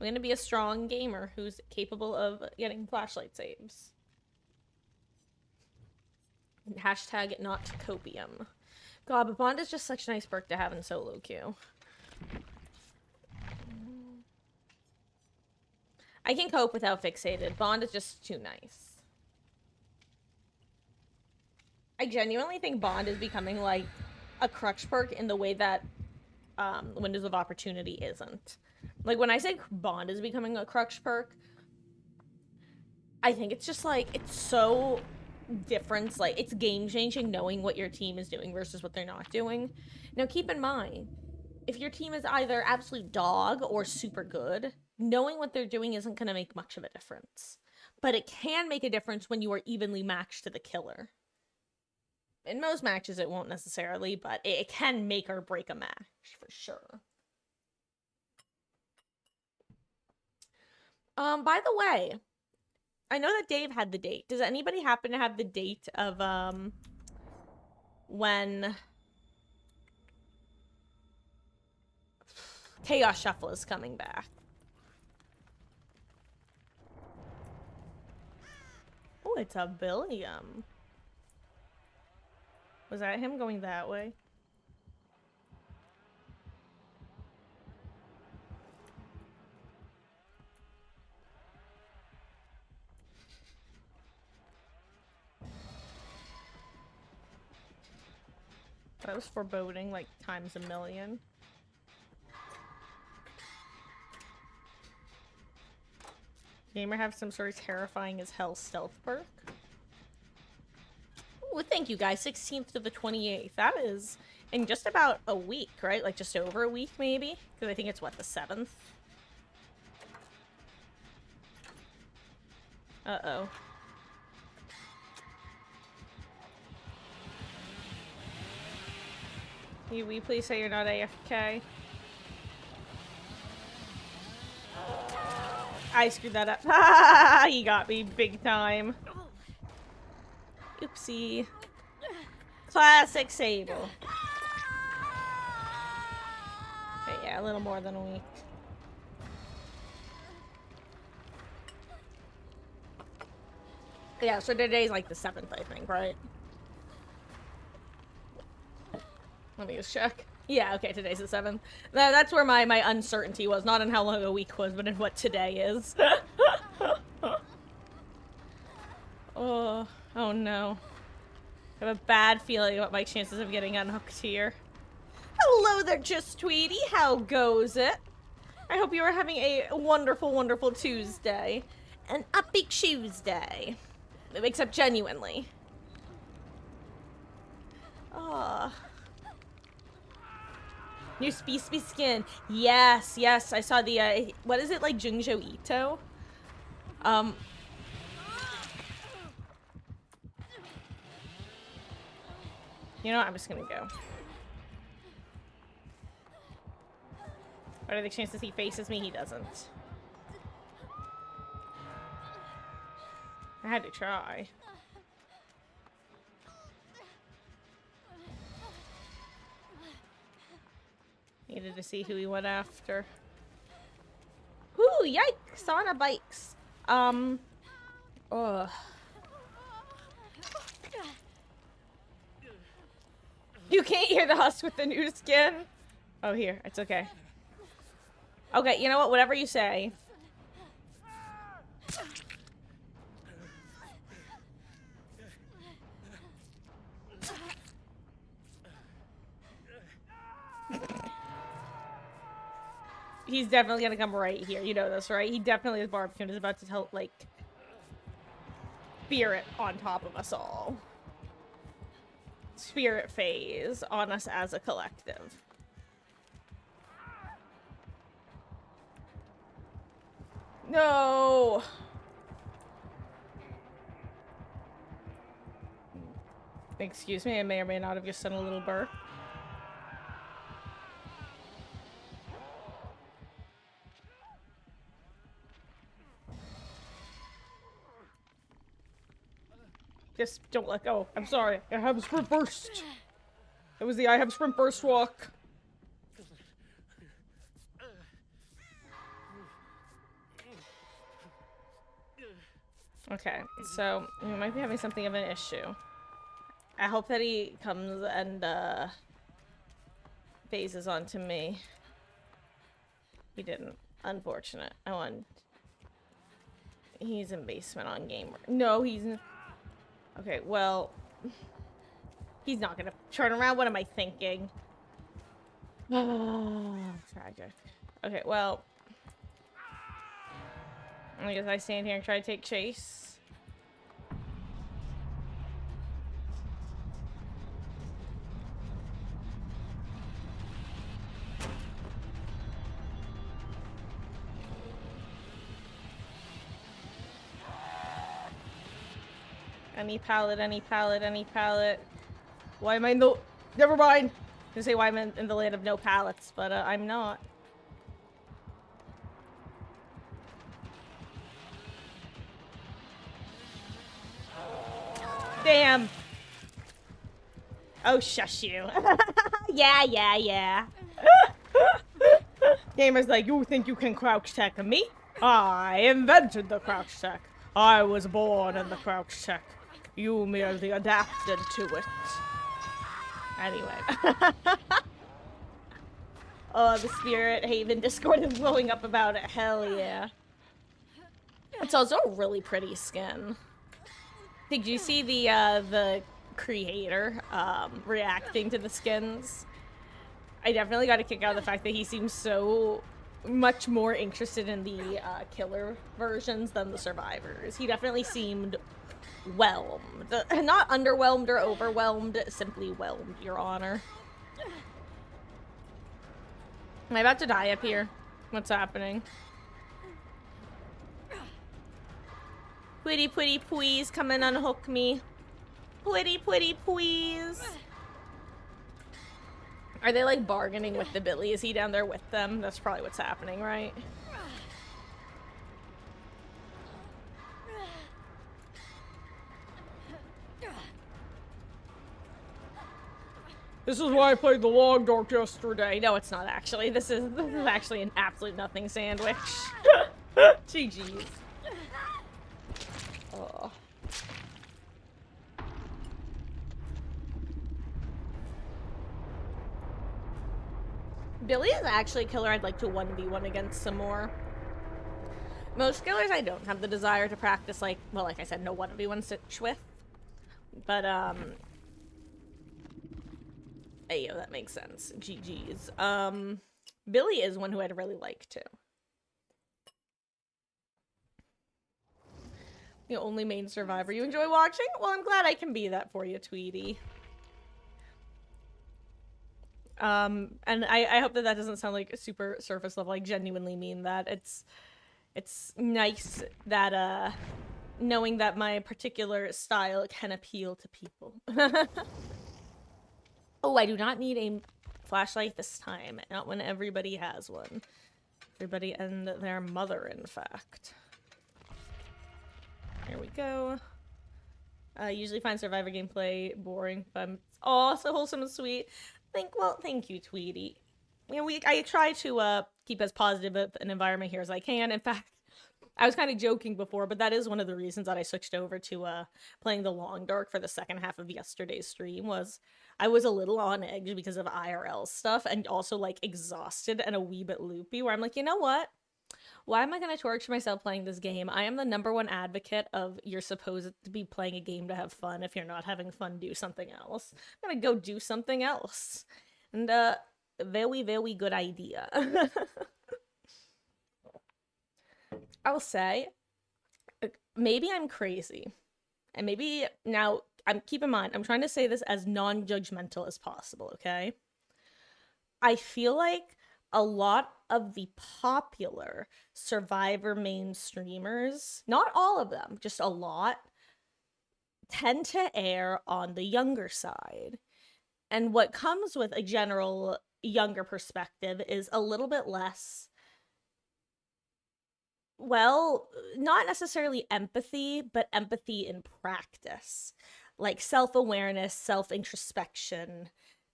I'm gonna be a strong gamer who's capable of getting flashlight saves. Hashtag not copium. God, but Bond is just such a nice perk to have in solo queue. I can cope without fixated. Bond is just too nice. I genuinely think Bond is becoming like a crutch perk in the way that Windows of Opportunity isn't. Like when I say Bond is becoming a crutch perk, I think it's just like it's so different. Like it's game changing knowing what your team is doing versus what they're not doing. Now keep in mind, if your team is either absolute dog or super good, knowing what they're doing isn't going to make much of a difference. But it can make a difference when you are evenly matched to the killer. In most matches, it won't necessarily, but it can make or break a match for sure. By the way, I know that Dave had the date. Does anybody happen to have the date of when Chaos Shuffle is coming back? Oh, it's a Billiam. Was that him going that way? That was foreboding, like, times a million. Gamer have some sort of terrifying as hell stealth perk. Ooh, thank you guys. 16th to the 28th. That is in just about a week, right? Like just over a week, maybe? Because I think it's, what, the 7th? Uh-oh. Will you please say you're not AFK? I screwed that up. He got me big time. Oopsie. Classic Sable. Okay, yeah, a little more than a week. Yeah, so today's like the 7th, I think, right? Let me just check. Yeah, okay, today's the 7th. That's where my uncertainty was. Not in how long a week was, but in what today is. Oh no. I have a bad feeling about my chances of getting unhooked here. Hello there, Just Tweety. How goes it? I hope you are having a wonderful, wonderful Tuesday. An upbeat Tuesday. Except genuinely. Ah. New Speed skin. Yes, yes. I saw the, what is it, like Junjo Ito? You know what? I'm just gonna go. What are the chances he faces me? He doesn't. I had to try. Needed to see who he went after. Whoo, yikes, on a bikes. Ugh. You can't hear the husk with the new skin? Oh, here, it's okay. Okay, you know what, whatever you say. He's definitely gonna come right here. You know this, right? He definitely is barbecue and is about to tell, like, spirit on top of us all. Spirit phase on us as a collective. No! Excuse me, I may or may not have just done a little burp. Just don't let go. I'm sorry. I have sprint burst. It was the I have sprint burst walk. Okay, so we might be having something of an issue. I hope that he comes and phases onto me. He didn't. Unfortunate. I want. He's in basement on gamer. No, he's. Okay, well. He's not gonna turn around. What am I thinking? Oh, tragic. Okay, well. I guess I stand here and try to take chase. Any pallet, any pallet, any pallet. Why am I in the... Never mind! I was gonna say why I'm in the land of no pallets, but I'm not. Damn! Oh, shush you. Yeah. Gamer's like, you think you can crouch tech me? I invented the crouch tech. I was born in the crouch tech. You merely adapted to it. Anyway. Oh, the Spirit Haven Discord is blowing up about it. Hell yeah. It's also a really pretty skin. Did you see the creator reacting to the skins? I definitely got a kick out of the fact that he seems so much more interested in the killer versions than the survivors. He definitely seemed whelmed. Not underwhelmed or overwhelmed, simply whelmed, Your Honor. Am I about to die up here? What's happening? Pretty please, come and unhook me. Pretty please. Are they like bargaining with the Billy? Is he down there with them? That's probably what's happening, right? This is why I played the long dark yesterday. No, it's not actually. This is actually an absolute nothing sandwich. GG's. Oh. Billy is actually a killer I'd like to 1v1 against some more. Most killers I don't have the desire to practice, like, well, like I said, no 1v1 stitch with. But, hey, yo, that makes sense. GG's. Billy is one who I'd really like to. The only main survivor you enjoy watching? Well, I'm glad I can be that for you, Tweety. And I hope that that doesn't sound like super surface level. I genuinely mean that. It's nice that, knowing that my particular style can appeal to people. Oh, I do not need a flashlight this time. Not when everybody has one. Everybody and their mother, in fact. Here we go. I usually find Survivor gameplay boring, but I'm so wholesome and sweet. Thank you, Tweety. You know, I try to keep as positive of an environment here as I can. In fact, I was kind of joking before, but that is one of the reasons that I switched over to playing the Long Dark for the second half of yesterday's stream. Was I was a little on edge because of IRL stuff and also like exhausted and a wee bit loopy, where I'm like, you know what? Why am I going to torture myself playing this game? I am the #1 advocate of you're supposed to be playing a game to have fun. If you're not having fun, do something else. I'm going to go do something else. And, very, very good idea. I'll say, maybe I'm crazy. And maybe, now, keep in mind, I'm trying to say this as non-judgmental as possible, okay? I feel like a lot of the popular Survivor main streamers, not all of them, just a lot, tend to err on the younger side. And what comes with a general younger perspective is a little bit less, well, not necessarily empathy, but empathy in practice. Like self-awareness, self-introspection,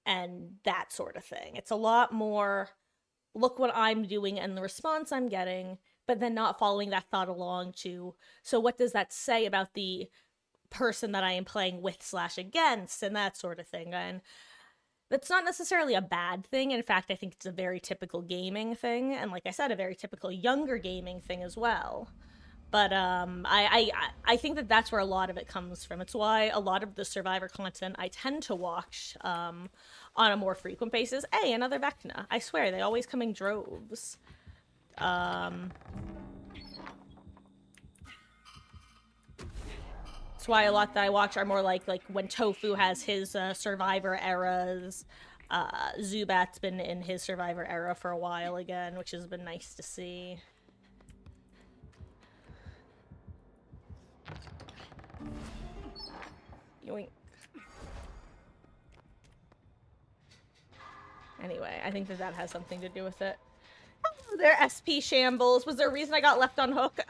and that sort of thing. It's a lot more, look what I'm doing and the response I'm getting, but then not following that thought along to, so what does that say about the person that I am playing with / against, and that sort of thing. And that's not necessarily a bad thing. In fact, I think it's a very typical gaming thing, and like I said, a very typical younger gaming thing as well. But I think that that's where a lot of it comes from. It's why a lot of the Survivor content I tend to watch on a more frequent basis. Hey, another Vecna. I swear, they always come in droves. That's why a lot that I watch are more like when Tofu has his Survivor eras. Zubat's been in his Survivor era for a while again, which has been nice to see. Yoink. Anyway, I think that that has something to do with it. Oh, their SP shambles. Was there a reason I got left on hook?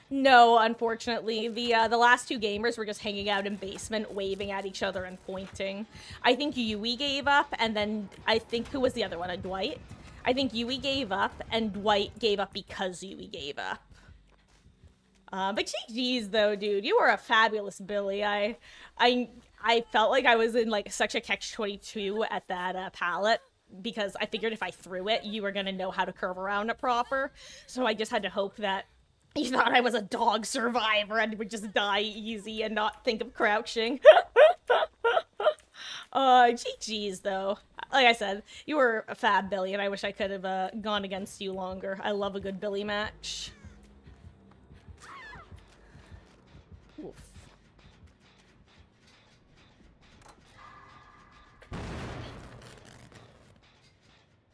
No, unfortunately. The last two gamers were just hanging out in basement, waving at each other and pointing. I think Yui gave up, and then I think who was the other one? Dwight? I think Yui gave up, and Dwight gave up because Yui gave up. But GG's though, dude. You were a fabulous Billy. I felt like I was in like such a catch-22 at that pallet because I figured if I threw it, you were gonna know how to curve around it proper. So I just had to hope that you thought I was a dog survivor and would just die easy and not think of crouching. GG's though. Like I said, you were a fab Billy, and I wish I could have gone against you longer. I love a good Billy match. Oof.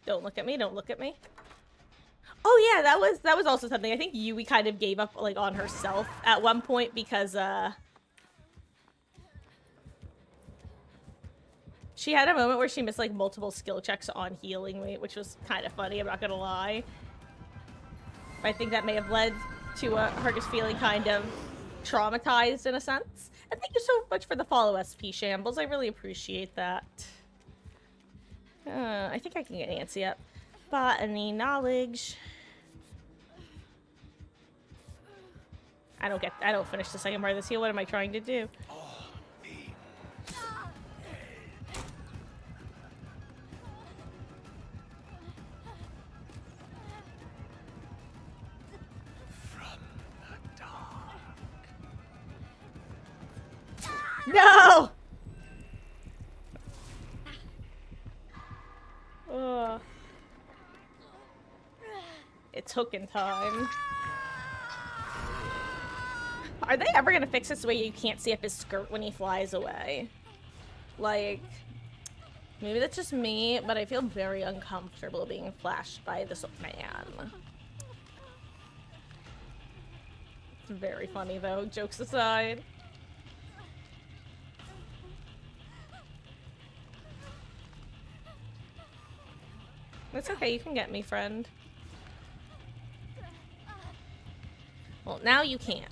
Don't look at me, don't look at me. Oh yeah, that was also something. I think Yui kind of gave up like on herself at one point because she had a moment where she missed like multiple skill checks on healing me, which was kind of funny, I'm not gonna lie. I think that may have led to her just feeling kind of traumatized in a sense. And thank you so much for the follow, SP Shambles. I really appreciate that. I think I can get Nancy up. Botany knowledge. I don't finish the second part of this heal. What am I trying to do? No! Ugh. It's hooking time. Are they ever gonna fix this way you can't see up his skirt when he flies away? Like, maybe that's just me, but I feel very uncomfortable being flashed by this man. It's very funny though, jokes aside. It's okay, you can get me, friend. Well, now you can't.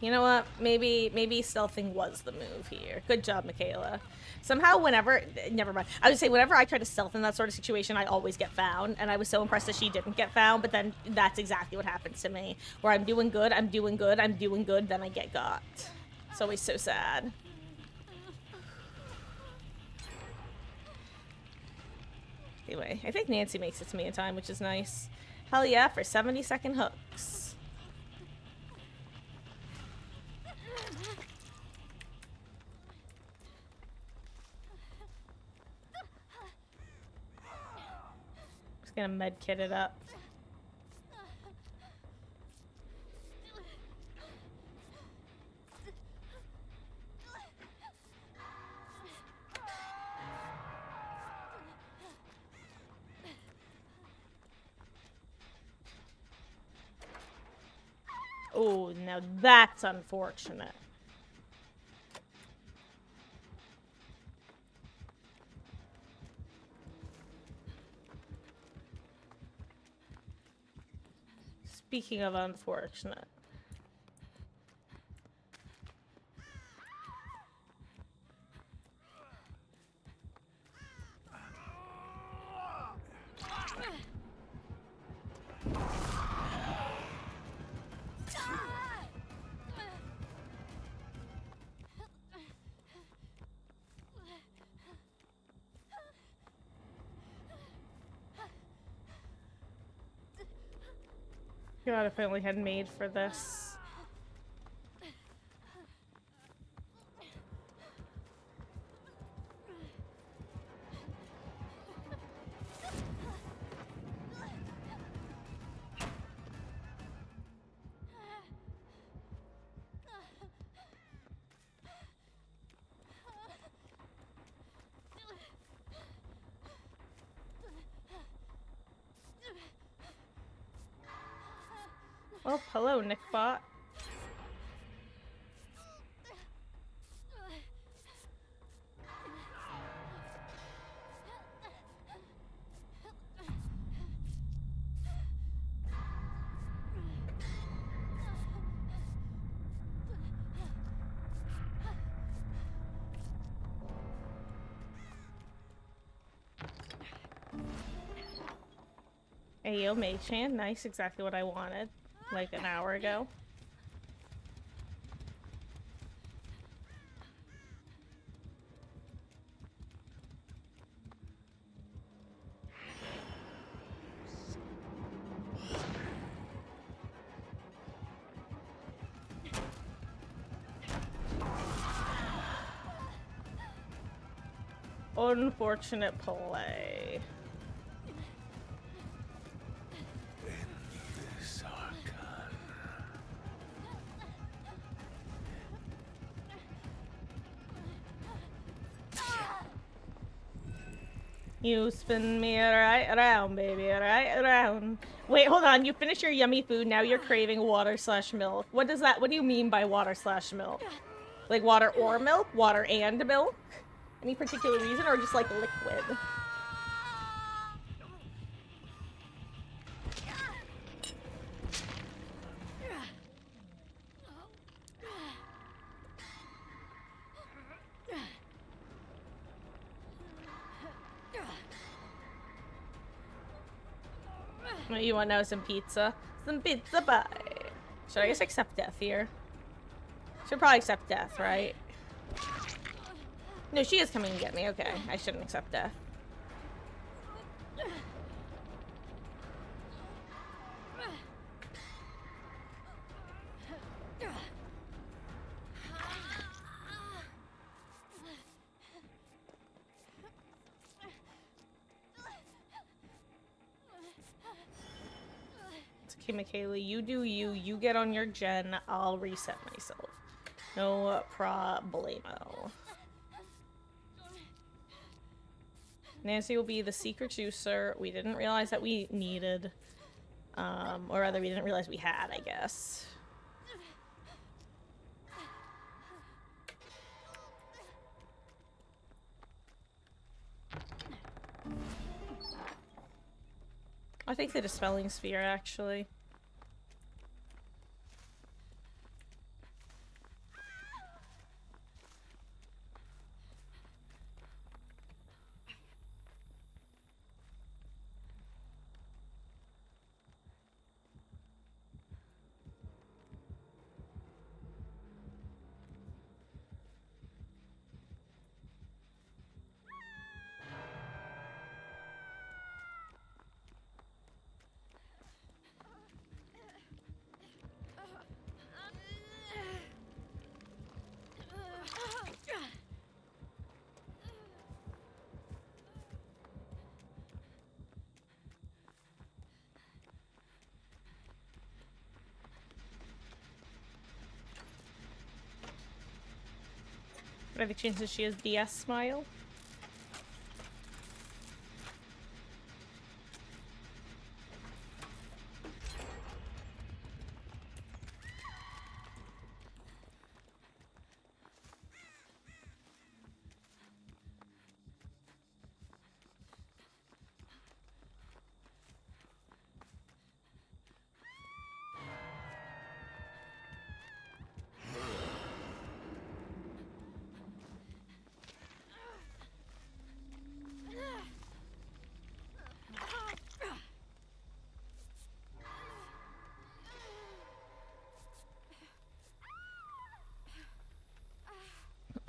You know what? Maybe stealthing was the move here. Good job, Michaela. Somehow, never mind. I would say whenever I try to stealth in that sort of situation, I always get found, and I was so impressed that she didn't get found, but then that's exactly what happens to me. Where I'm doing good, then I get got. It's always so sad. Anyway, I think Nancy makes it to me in time, which is nice. Hell yeah, for 70-second hooks. Just gonna med kit it up. Oh, now that's unfortunate. Speaking of unfortunate. God, if I only had made for this. Oh, hello, Nickbot. Hey, yo, Mei-chan. Nice, exactly what I wanted. Like an hour ago. Unfortunate play. You spin me right around, baby, right around. Wait, hold on. You finished your yummy food. Now you're craving water/milk. What does that? What do you mean by water/milk? Like water or milk? Water and milk? Any particular reason, or just like liquid? You want to know some pizza? Some pizza pie. Should I just accept death here? Should probably accept death, right? No, she is coming to get me. Okay, I shouldn't accept death. Okay, Michaela, you do you. You get on your gen. I'll reset myself. No problemo. Nancy will be the secret juicer. We didn't realize that we needed. Or rather, we didn't realize we had, I guess. I think the dispelling sphere, actually. What are the chances she has DS smile?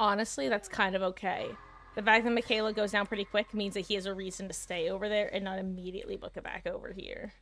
Honestly, that's kind of okay. The fact that Michaela goes down pretty quick means that he has a reason to stay over there and not immediately book it back over here.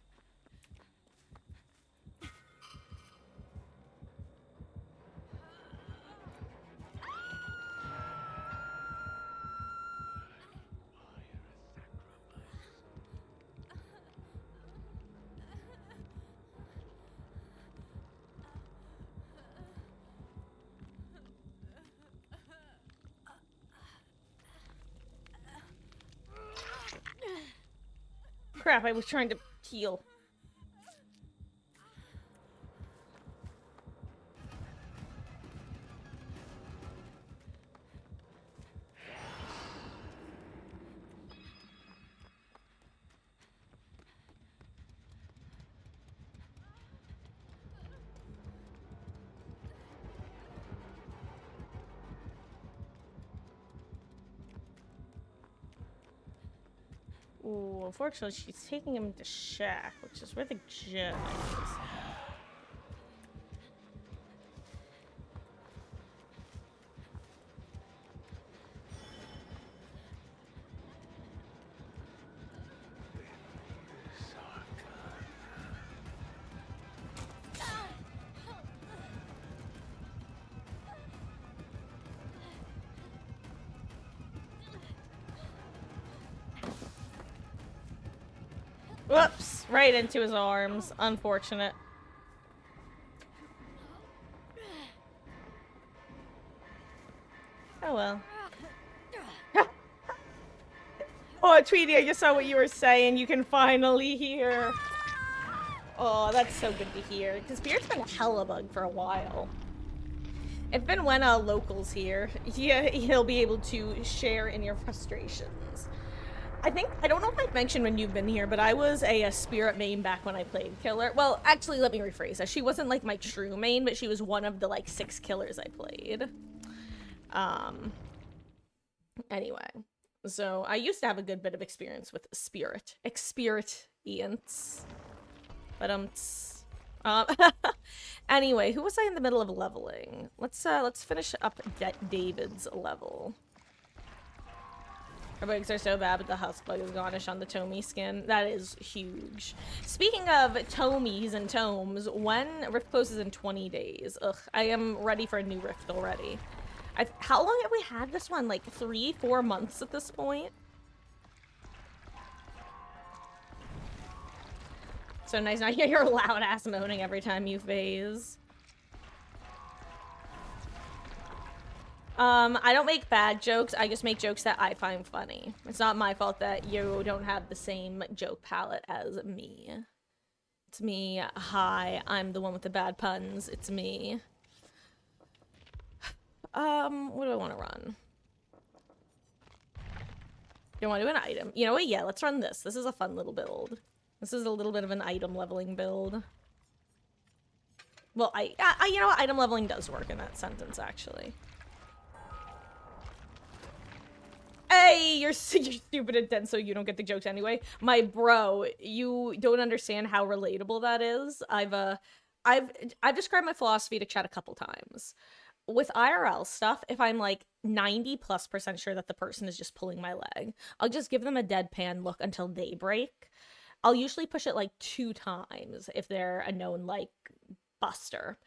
crap, I was trying to heal. Ooh, unfortunately, she's taking him to Shack, which is where the gym is. Whoops! Right into his arms. Unfortunate. Oh well. Oh, Tweety, I just saw what you were saying. You can finally hear. Oh, that's so good to hear. Because Beard's been a hella bug for a while. If and when local's here, he'll be able to share in your frustrations. I don't know if I've mentioned when you've been here, but I was a spirit main back when I played killer. Well, actually, let me rephrase that. She wasn't like my true main, but she was one of the like 6 killers I played. Anyway, so I used to have a good bit of experience with experience. But anyway, who was I in the middle of leveling? Let's finish up David's level. Our bugs are so bad, but the husk bug is garnish on the Tommy skin. That is huge. Speaking of Tomies and Tomes, when Rift closes in 20 days. Ugh, I am ready for a new Rift already. How long have we had this one? Like 3-4 months at this point? So nice not hear your loud ass moaning every time you phase. I don't make bad jokes, I just make jokes that I find funny. It's not my fault that you don't have the same joke palette as me. It's me. Hi, I'm the one with the bad puns. It's me. What do I want to run? You want to do an item? You know what? Yeah, let's run this. This is a fun little build. This is a little bit of an item leveling build. Well, you know what? Item leveling does work in that sentence, actually. Hey, you're stupid and dense, so you don't get the jokes anyway. My bro, you don't understand how relatable that is. I've described my philosophy to chat a couple times. With IRL stuff, if I'm like 90+% sure that the person is just pulling my leg, I'll just give them a deadpan look until they break. I'll usually push it like 2 times if they're a known like buster.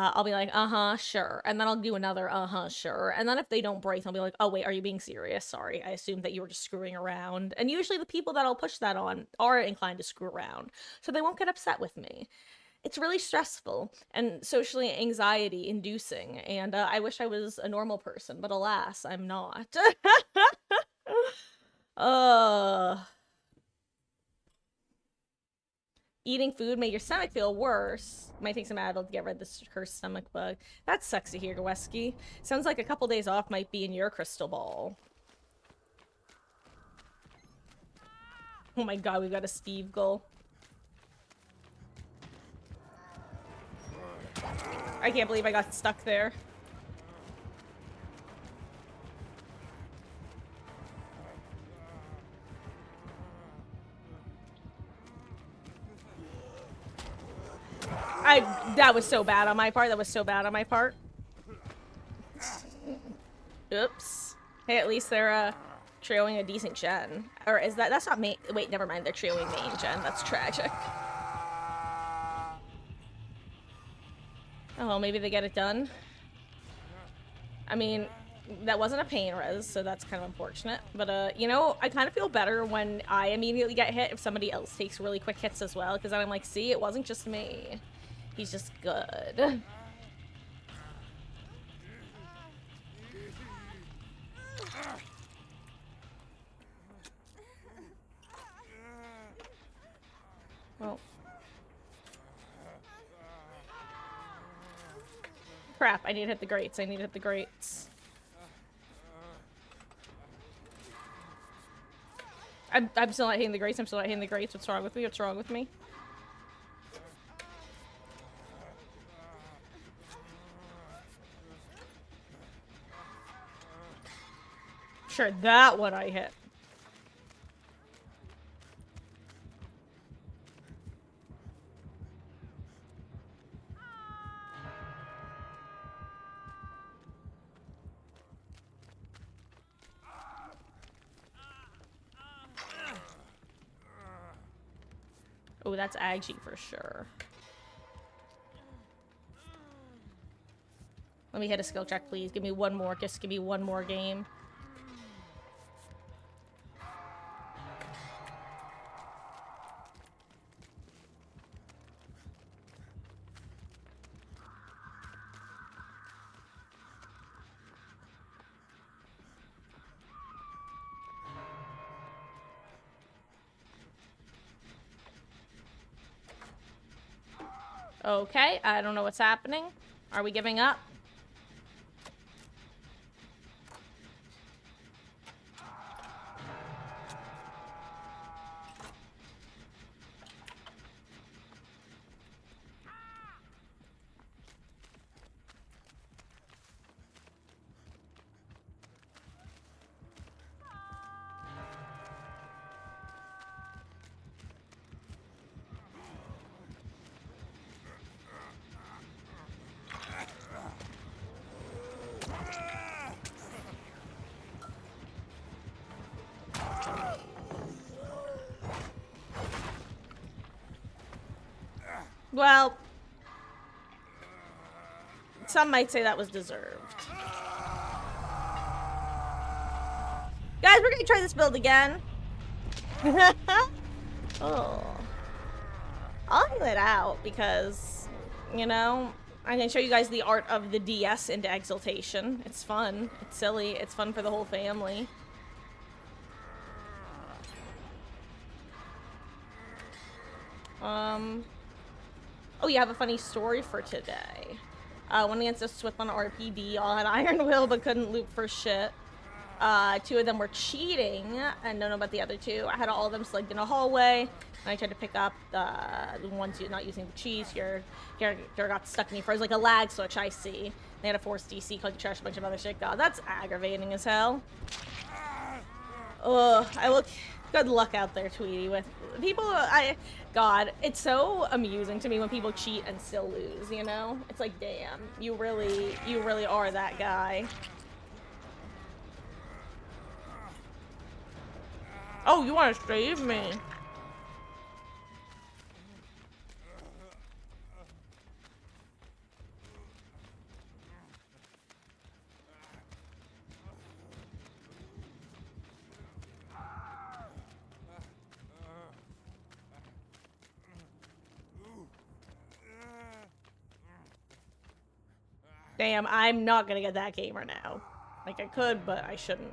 I'll be like, sure. And then I'll do another, sure. And then if they don't break, I'll be like, oh, wait, are you being serious? Sorry, I assumed that you were just screwing around. And usually the people that I'll push that on are inclined to screw around, so they won't get upset with me. It's really stressful and socially anxiety-inducing, and I wish I was a normal person, but alas, I'm not. Eating food made your stomach feel worse. Might take some Advil to get rid of this cursed stomach bug. That sucks to hear, Gawesky. Sounds like a couple days off might be in your crystal ball. Oh my god, we've got a Steve goal. I can't believe I got stuck there. That was so bad on my part. That was so bad on my part. Oops. Hey, at least they're, trioing a decent gen. Or is that's not main- wait, never mind. They're trioing main gen. That's tragic. Oh, well, maybe they get it done. I mean, that wasn't a pain res, so that's kind of unfortunate. But, you know, I kind of feel better when I immediately get hit if somebody else takes really quick hits as well, because then I'm like, see, it wasn't just me. He's just good. Crap, I need to hit the grates. I need to hit the grates. I'm still not hitting the grates. I'm still not hitting the grates. What's wrong with me? What's wrong with me? Sure, that one I hit. Oh, that's Aggie for sure. Let me hit a skill check, please. Give me one more. Just give me one more game. Okay, I don't know what's happening. Are we giving up? Well, some might say that was deserved. Guys, we're gonna try this build again. Oh. I'll heal it out because, you know, I'm gonna show you guys the art of the DS into Exaltation. It's fun. It's silly. It's fun for the whole family. Oh, you have a funny story for today. Went against a Swift on RPD, all had Iron Will but couldn't loop for shit. Two of them were cheating, and don't know about the other two. I had all of them slugged in a hallway, and I tried to pick up the ones not using the cheese. Your character got stuck in me. Froze like a lag switch, I see. They had a force DC, called you trash, a bunch of other shit. God, that's aggravating as hell. Ugh, good luck out there, Tweety, with people. God, it's so amusing to me when people cheat and still lose, you know? It's like, damn, you really are that guy. Oh, you want to save me? Damn, I'm not gonna get that gamer now. Like, I could, but I shouldn't.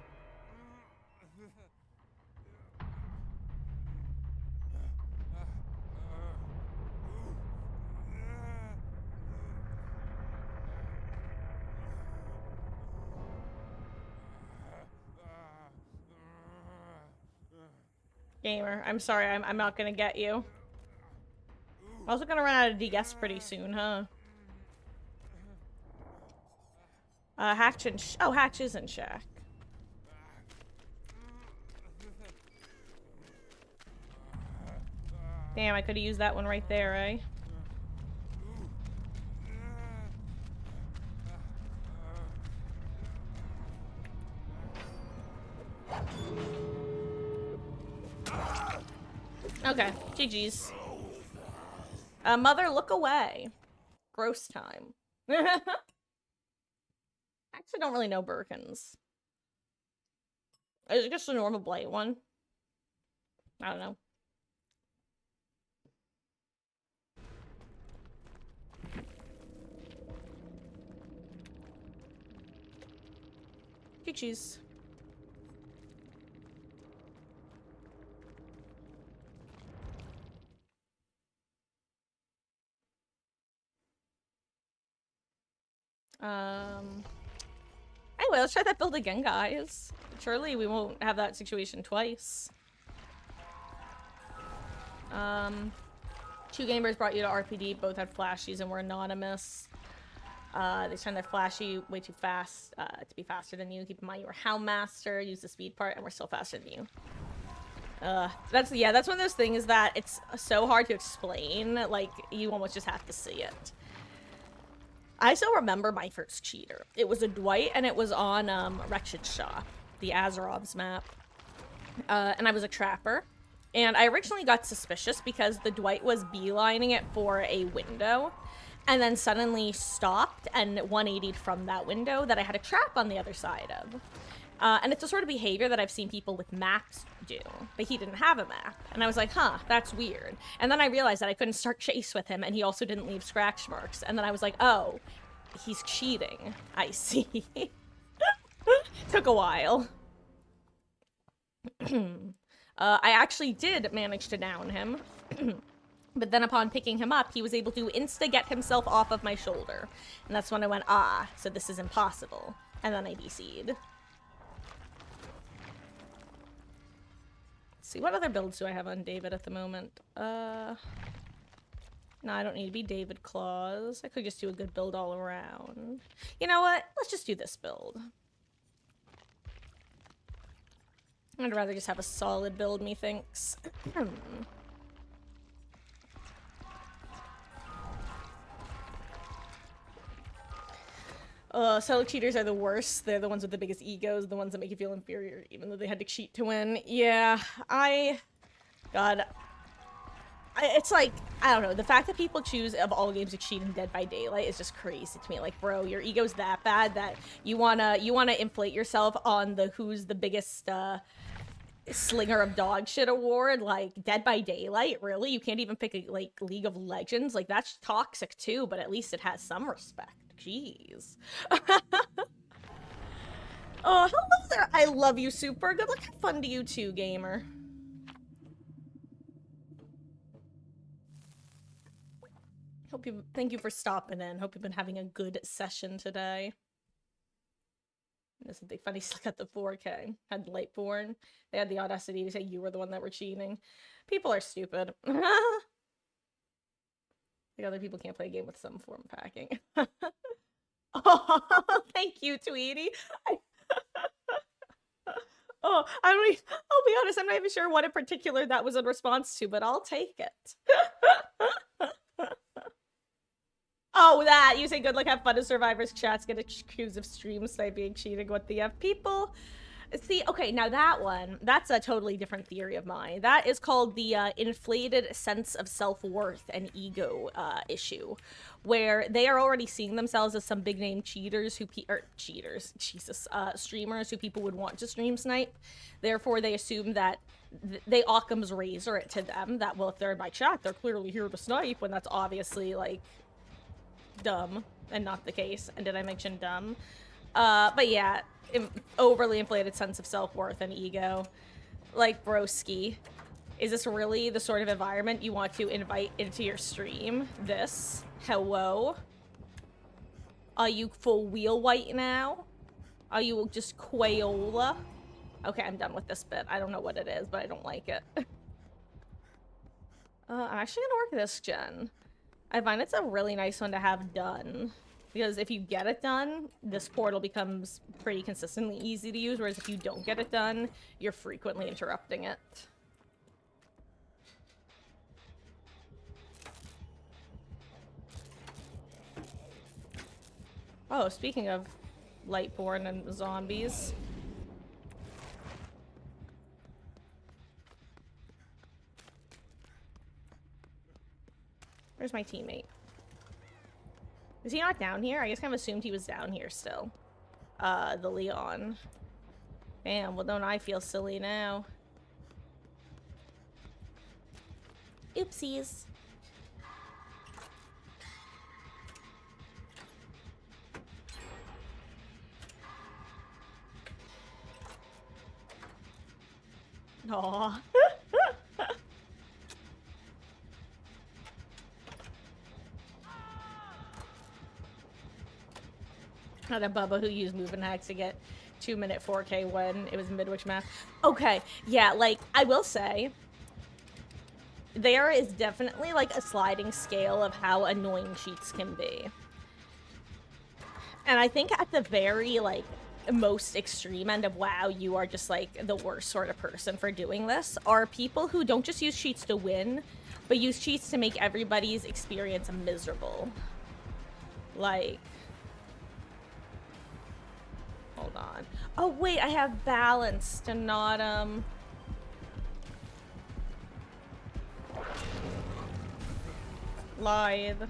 Gamer, I'm sorry, I'm not gonna get you. I'm also gonna run out of DS pretty soon, huh? Hatch and Hatch is in Shack. Damn, I could have used that one right there, eh? Okay, GG's. Mother, look away. Gross time. I actually don't really know Birkins. Is it just a normal blight one? I don't know. GG's. Anyway, let's try that build again, guys. Surely we won't have that situation twice. Two gamers brought you to RPD. Both had flashies and were anonymous. They turned their flashy way too fast to be faster than you. Keep in mind you were Houndmaster, use the speed part, and we're still faster than you. That's one of those things that it's so hard to explain. Like, you almost just have to see it. I still remember my first cheater. It was a Dwight, and it was on Wretched Shop, the Azerov's map. And I was a trapper. And I originally got suspicious because the Dwight was beelining it for a window, and then suddenly stopped and 180'd from that window that I had a trap on the other side of. And it's the sort of behavior that I've seen people with maps do, but he didn't have a map. And I was like, huh, that's weird. And then I realized that I couldn't start chase with him, and he also didn't leave scratch marks. And then I was like, oh, he's cheating. I see. Took a while. I actually did manage to down him. But then upon picking him up, he was able to insta-get himself off of my shoulder. And that's when I went, ah, so this is impossible. And then I DC'd. Let's see, what other builds do I have on David at the moment? No, I don't need to be David Claus. I could just do a good build all around. You know what? Let's just do this build. I'd rather just have a solid build, methinks. Solo cheaters are the worst. They're the ones with the biggest egos, the ones that make you feel inferior, even though they had to cheat to win. Yeah, it's like, I don't know, the fact that people choose of all games to cheat in Dead by Daylight is just crazy to me. Like, bro, your ego's that bad that you wanna inflate yourself on the who's the biggest, slinger of dog shit award. Like, Dead by Daylight, really? You can't even pick a, like, League of Legends? Like, that's toxic too, but at least it has some respect. Jeez. Oh, hello there. I love you, Super. Good luck. Have fun to you too, gamer. Thank you for stopping in. Hope you've been having a good session today. There's something funny stuck at the 4K. Had Lightborn. They had the audacity to say you were the one that were cheating. People are stupid. Like, other people can't play a game with some form of hacking. Oh, thank you, Tweety. Oh, I'll be honest, I'm not even sure what in particular that was in response to, but I'll take it. Oh, that! You say good luck, have fun in Survivor's chats, get accused of stream sniping, cheating, what the F. People... See, okay, now that one, that's a totally different theory of mine. That is called the inflated sense of self-worth and ego issue, where they are already seeing themselves as some big-name cheaters who streamers who people would want to stream snipe. Therefore, they assume that they Occam's razor it to them that, well, if they're in my chat, they're clearly here to snipe, when that's obviously, like, dumb and not the case. And did I mention dumb? But yeah, overly inflated sense of self-worth and ego. Like, broski, is this really the sort of environment you want to invite into your stream? This? Hello? Are you full wheel white now? Are you just Quayola? Okay, I'm done with this bit. I don't know what it is, but I don't like it. I'm actually gonna work this gen. I find it's a really nice one to have done. Because if you get it done, this portal becomes pretty consistently easy to use, whereas if you don't get it done, you're frequently interrupting it. Oh, speaking of Lightborn and zombies. Where's my teammate? Is he not down here? I guess I kind of assumed he was down here still. The Leon. Damn, well, don't I feel silly now? Oopsies. Aww. Had a Bubba who used moving hacks to get 2-minute 4K when it was Midwich map. Okay, yeah, like, I will say, there is definitely, like, a sliding scale of how annoying cheats can be. And I think at the very, like, most extreme end of WoW, you are just, like, the worst sort of person for doing this, are people who don't just use cheats to win, but use cheats to make everybody's experience miserable. Like... Hold on. Oh, wait, I have balance to not, lithe.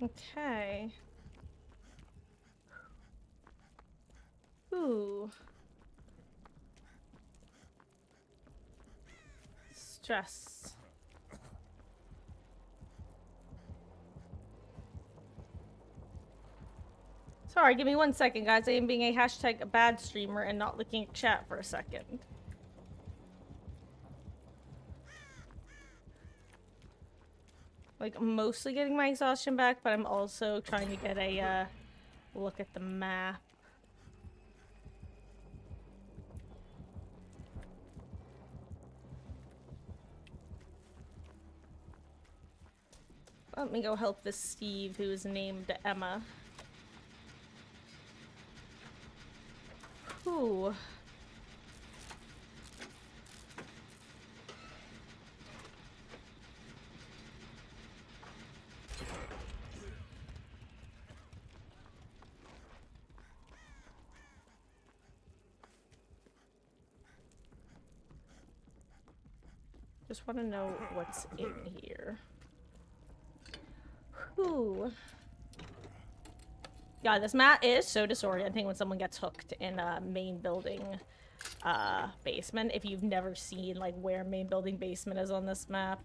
Okay. Ooh. Stress. Sorry, give me 1 second, guys. I am being a hashtag bad streamer and not looking at chat for a second. Like, mostly getting my exhaustion back, but I'm also trying to get a, look at the map. Let me go help this Steve, who is named Emma. Ooh. Just want to know what's in here. Ooh. Yeah, this map is so disorienting when someone gets hooked in a main building basement. If you've never seen like where main building basement is on this map.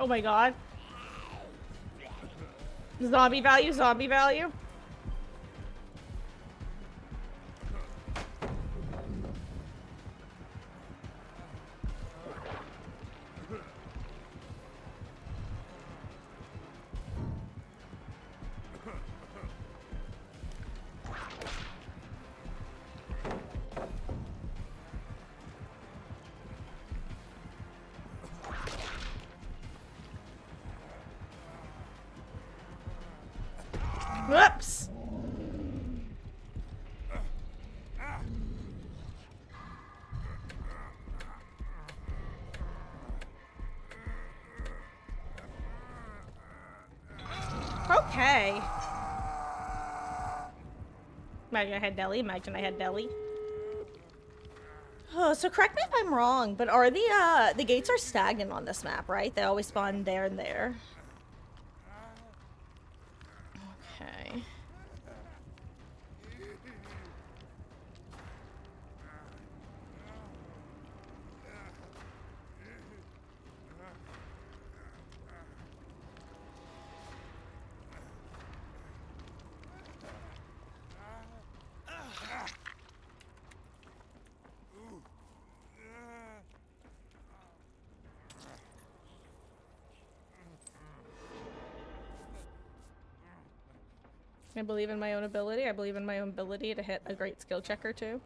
Oh my god. Zombie value, zombie value. Whoops. Okay. Imagine I had deli. Imagine I had deli. Oh, so correct me if I'm wrong, but are the gates are stagnant on this map, right? They always spawn there and there. Okay. I believe in my own ability. I believe in my own ability to hit a great skill checker too.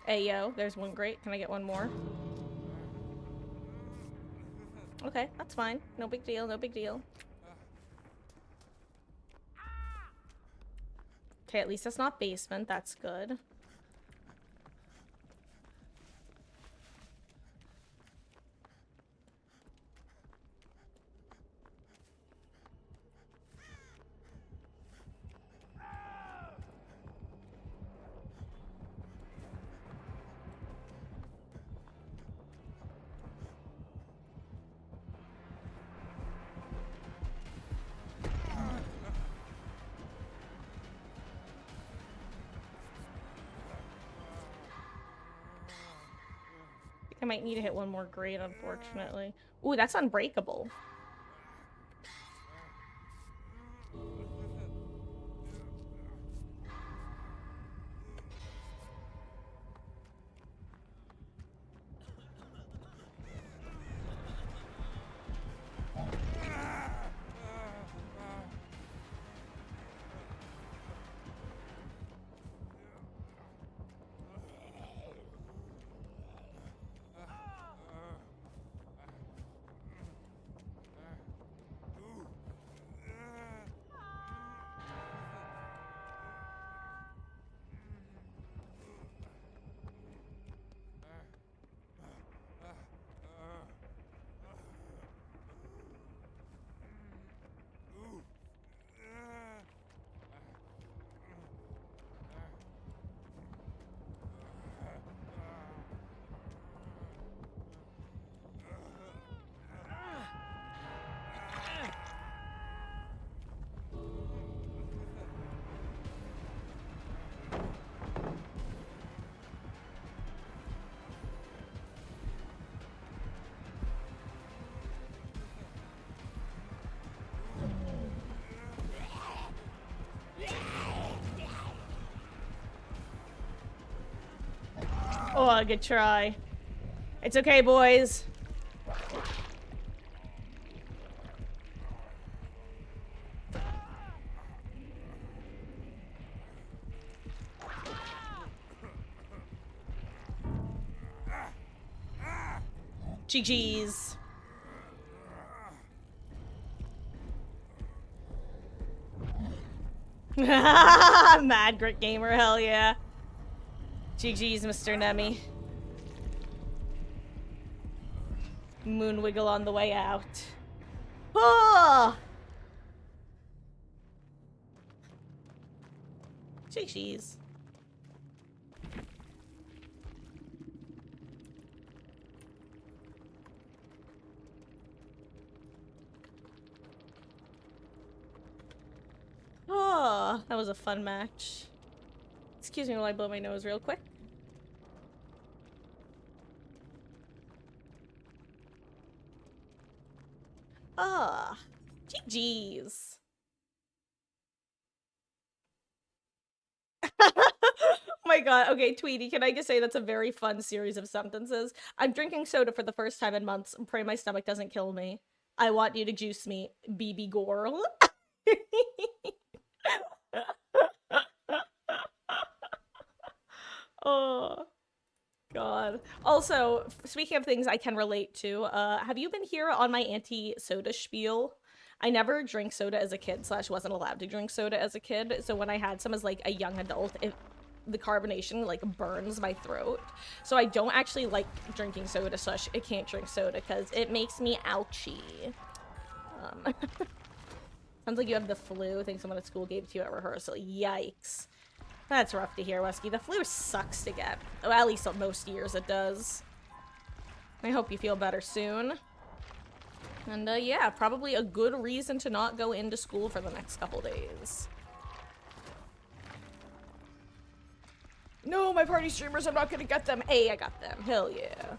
Ayo, there's one great. Can I get one more? Okay, that's fine. No big deal, no big deal. Okay, at least it's not basement. That's good. I might need to hit one more grade, unfortunately. Ooh, that's unbreakable. Oh, good try. It's okay, boys. GG's. Mad Grit Gamer, hell yeah. GG's, Mr. Nemi. Moon wiggle on the way out. Oh! GG's. Oh, that was a fun match. Excuse me while I blow my nose real quick. Ah, GG's. Oh my god, okay, Tweety, can I just say that's a very fun series of sentences? I'm drinking soda for the first time in months and pray my stomach doesn't kill me. I want you to juice me, BB Gorl. Oh, God. Also, speaking of things I can relate to, have you been here on my anti-soda spiel? I never drank soda as a kid, / wasn't allowed to drink soda as a kid, so when I had some as, like, a young adult, the carbonation, like, burns my throat. So I don't actually like drinking soda, / I can't drink soda, because it makes me ouchy. Sounds like you have the flu. I think someone at school gave it to you at rehearsal. Yikes. That's rough to hear, Wesky. The flu sucks to get. Well, at least most years it does. I hope you feel better soon. And, yeah, probably a good reason to not go into school for the next couple days. No, my party streamers, I'm not gonna get them. Hey, I got them. Hell yeah.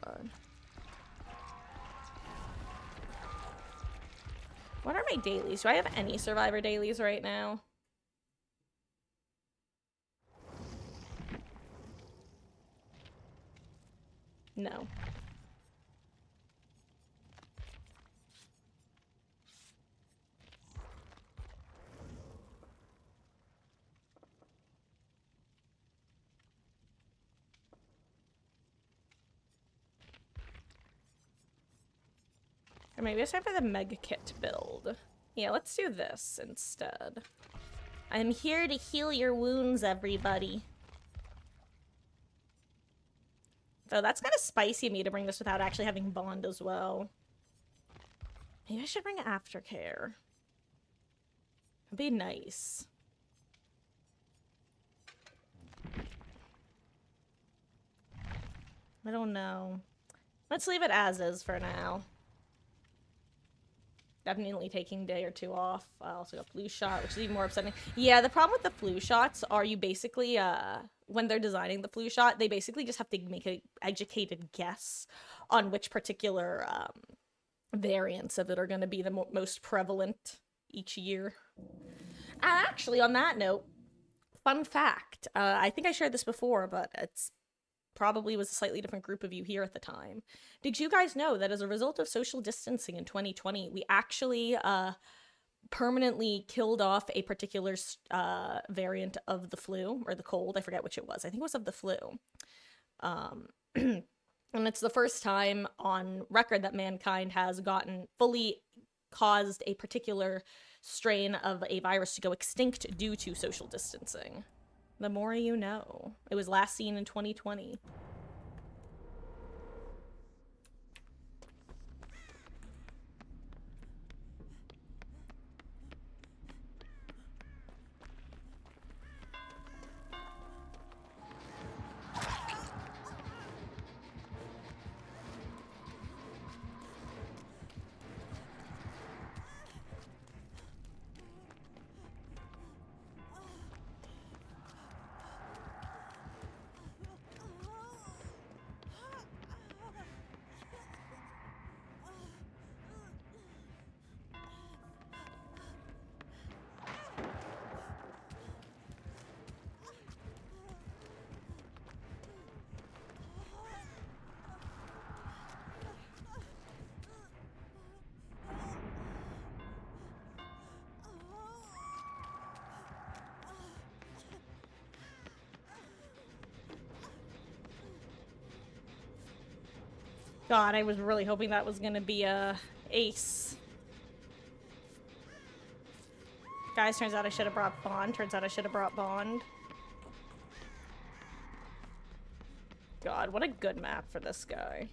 God. What are my dailies? Do I have any Survivor dailies right now? No. Or maybe it's time for the Mega Kit build. Yeah, let's do this instead. I'm here to heal your wounds, everybody. So that's kind of spicy of me to bring this without actually having Bond as well. Maybe I should bring Aftercare. That'd be nice. I don't know. Let's leave it as is for now. Definitely taking a day or two off. I also got flu shot, which is even more upsetting. Yeah, the problem with the flu shots are you basically, when they're designing the flu shot, they basically just have to make an educated guess on which particular variants of it are going to be the most prevalent each year. Actually, on that note, fun fact. I think I shared this before, but it's probably was a slightly different group of you here at the time. Did you guys know that as a result of social distancing in 2020, we actually permanently killed off a particular variant of the flu, or the cold? I forget which it was. I think it was of the flu. And it's the first time on record that mankind has gotten fully caused a particular strain of a virus to go extinct due to social distancing. The more you know. It was last seen in 2020. God, I was really hoping that was gonna be a ace. Guys, turns out I should have brought Bond. Turns out I should have brought Bond. God, what a good map for this guy.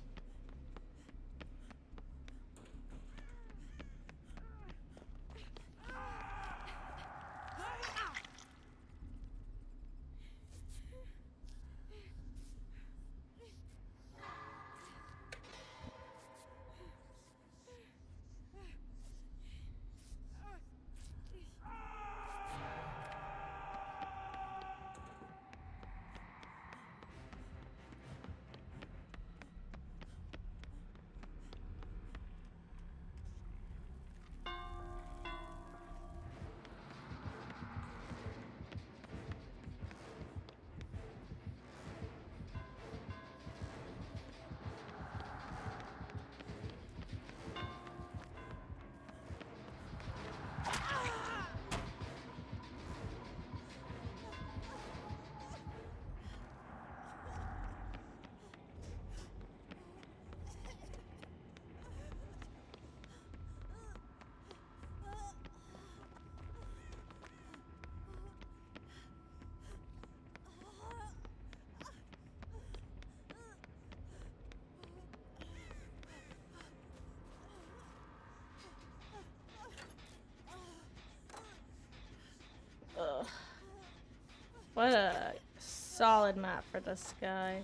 What a solid map for this guy.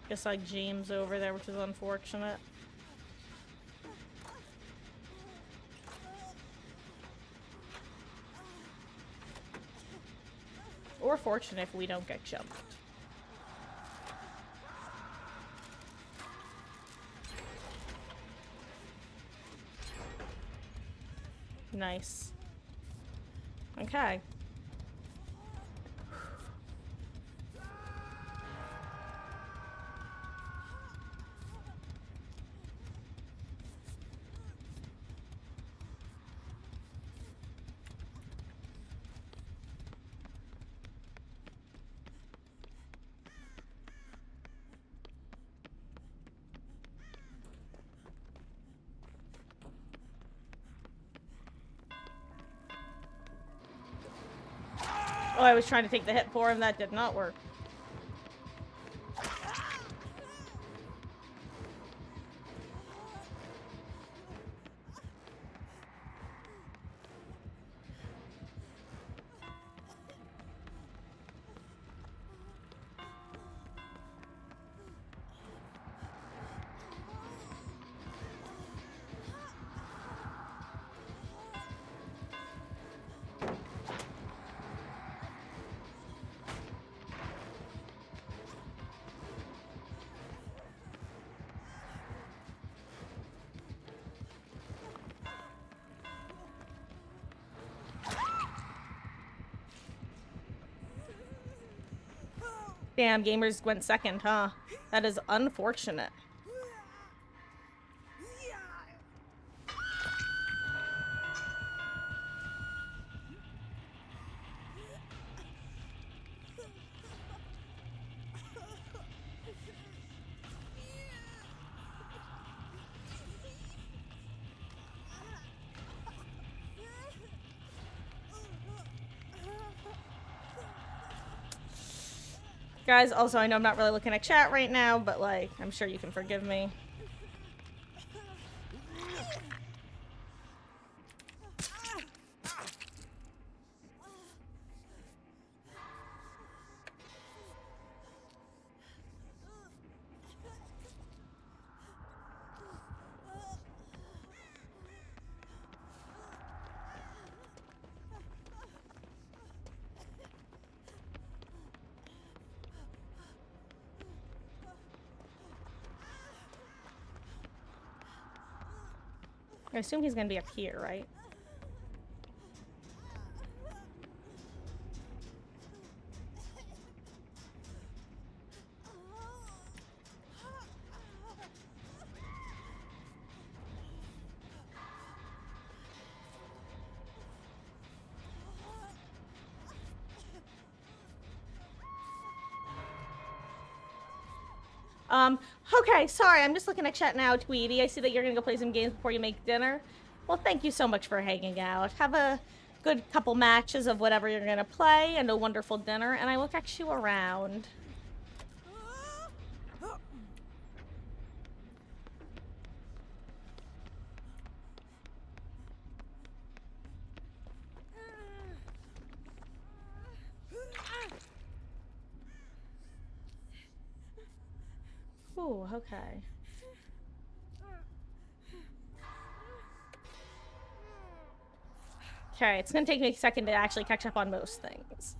Guess like James over there, which is unfortunate. Or fortunate if we don't get jumped. Nice. Okay. Oh, I was trying to take the hit for him. That did not work. Damn, gamers went second, huh? That is unfortunate. Guys, also, I know I'm not really looking at chat right now, but, like, I'm sure you can forgive me. I assume he's gonna be up here, right? Okay, sorry, I'm just looking at chat now, Tweety. I see that you're gonna go play some games before you make dinner. Well, thank you so much for hanging out. Have a good couple matches of whatever you're gonna play and a wonderful dinner, and I will catch you around. Ooh, okay. Okay, it's gonna take me a second to actually catch up on most things.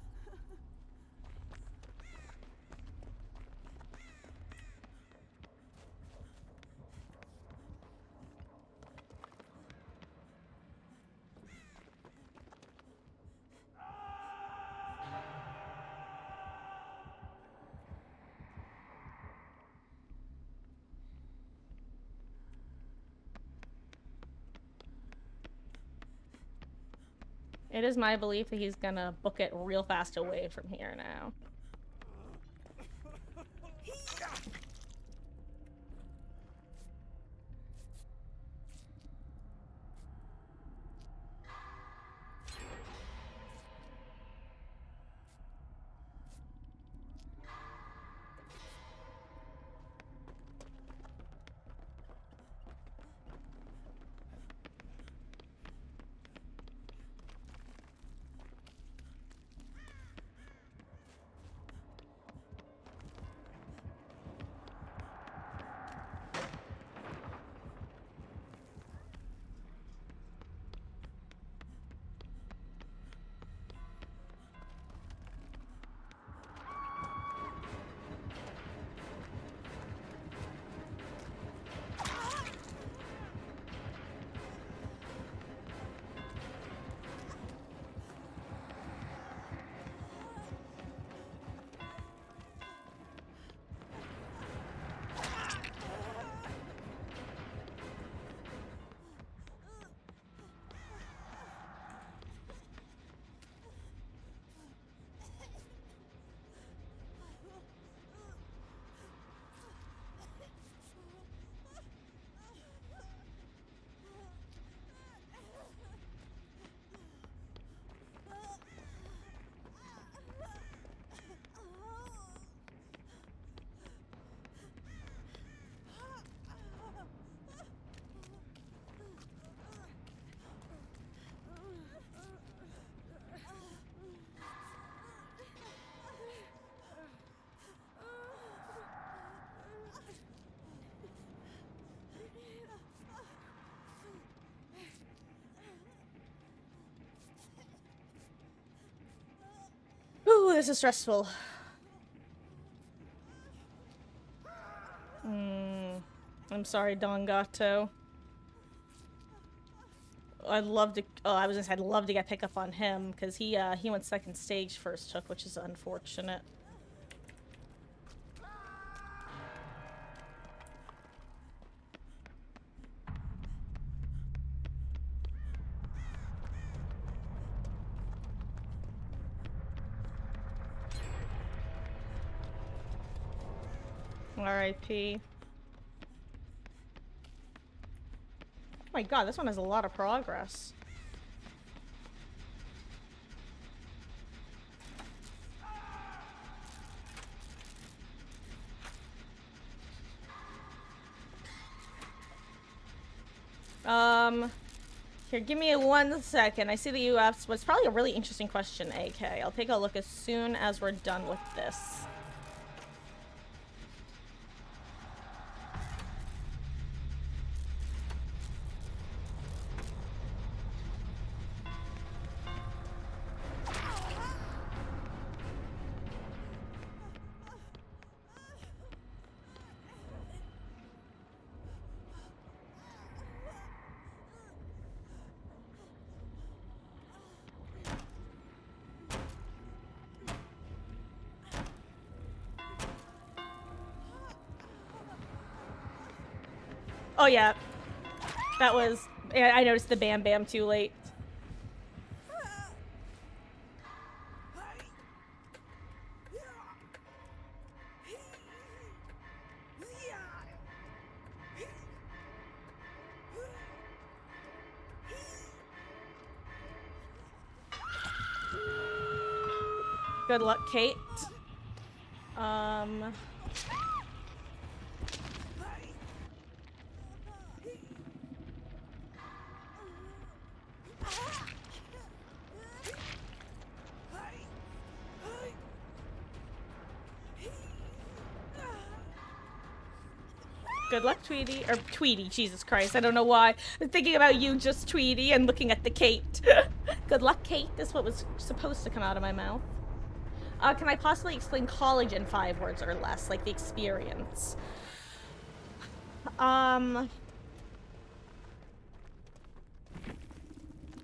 It is my belief that he's gonna book it real fast away from here now. Ooh, this is stressful. I'm sorry, Don Gato. I'd love to. Oh, I was gonna say I'd love to get pick up on him because he went second stage first took, which is unfortunate. R.I.P. Oh my god, this one has a lot of progress. Here, give me 1 second. I see that you asked what's probably a really interesting question, AK. I'll take a look as soon as we're done with this. Oh yeah, that was. Yeah, I noticed the bam bam too late. Good luck, Kate. Good luck, Tweety. Or Tweety, Jesus Christ. I don't know why. I'm thinking about you, just Tweety, and looking at the Kate. Good luck, Kate. That's what was supposed to come out of my mouth. Can I possibly explain college in 5 words or less? Like the experience.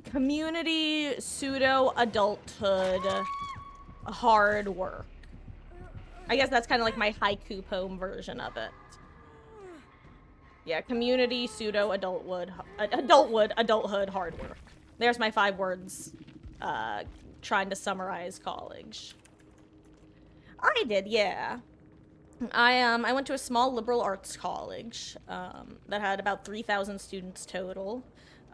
Community, pseudo-adulthood, hard work. I guess that's kind of like my haiku poem version of it. Yeah, community, pseudo-adulthood, adulthood, hard work. There's my 5 words. trying to summarize college. I did, yeah. I went to a small liberal arts college that had about 3,000 students total.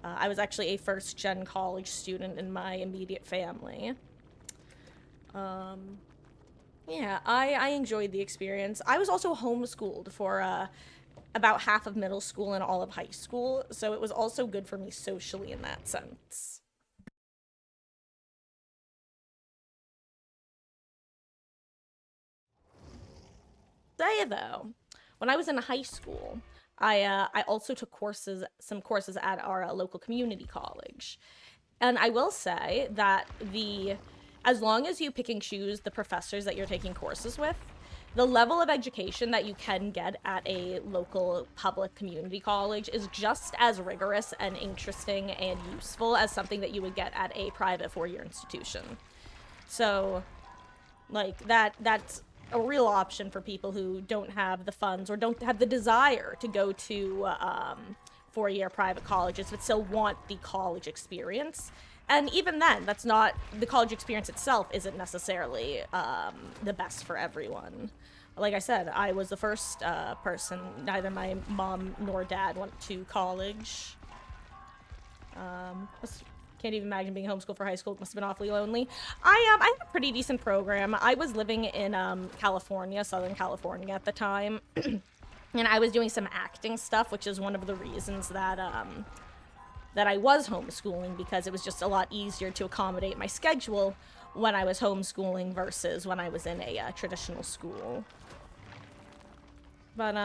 I was actually a first gen college student in my immediate family. Yeah, I enjoyed the experience. I was also homeschooled for about half of middle school and all of high school, so it was also good for me socially in that sense. Say though, when I was in high school, I also took some courses at our local community college, and I will say that the as long as you pick and choose the professors that you're taking courses with, the level of education that you can get at a local public community college is just as rigorous and interesting and useful as something that you would get at a private four-year institution. So, like that's a real option for people who don't have the funds or don't have the desire to go to four-year private colleges but still want the college experience. And even then, that's not the college experience itself isn't necessarily the best for everyone. Like I said, I was the first person. Neither my mom nor dad went to college. Can't even imagine being homeschooled for high school. It must have been awfully lonely. I had a pretty decent program. I was living in California, Southern California at the time, and I was doing some acting stuff, which is one of the reasons that that I was homeschooling, because it was just a lot easier to accommodate my schedule when I was homeschooling versus when I was in a traditional school. But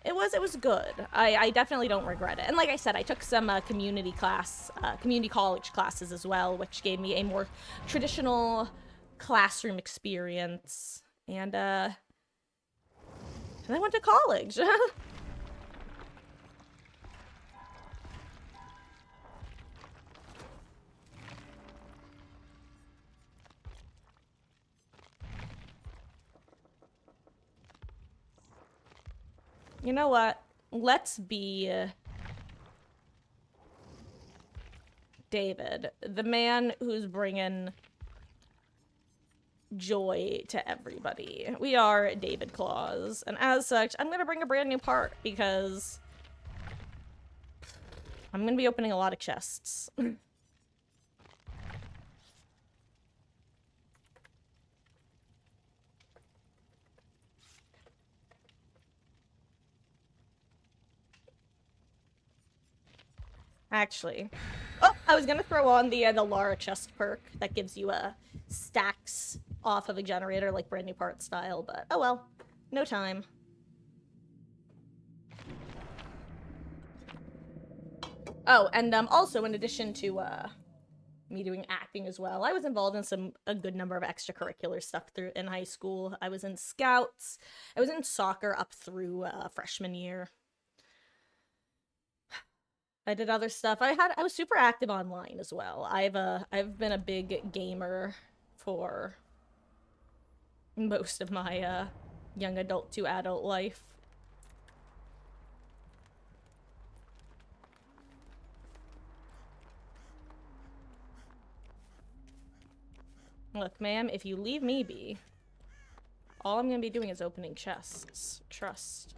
it was good. I definitely don't regret it. And like I said, I took some community college classes as well, which gave me a more traditional classroom experience. And I went to college. You know what? Let's be David, the man who's bringing joy to everybody. We are David Claus, and as such, I'm gonna bring a brand new part because I'm gonna be opening a lot of chests. Actually, oh, I was gonna throw on the Lara chest perk that gives you stacks off of a generator like brand new part style, but oh well, no time. Oh, and also in addition to me doing acting as well, I was involved in a good number of extracurricular stuff through in high school. I was in scouts, I was in soccer up through freshman year. I did other stuff. I was super active online as well. I've been a big gamer for most of my young adult to adult life. Look, ma'am, if you leave me be, all I'm gonna be doing is opening chests. Trust.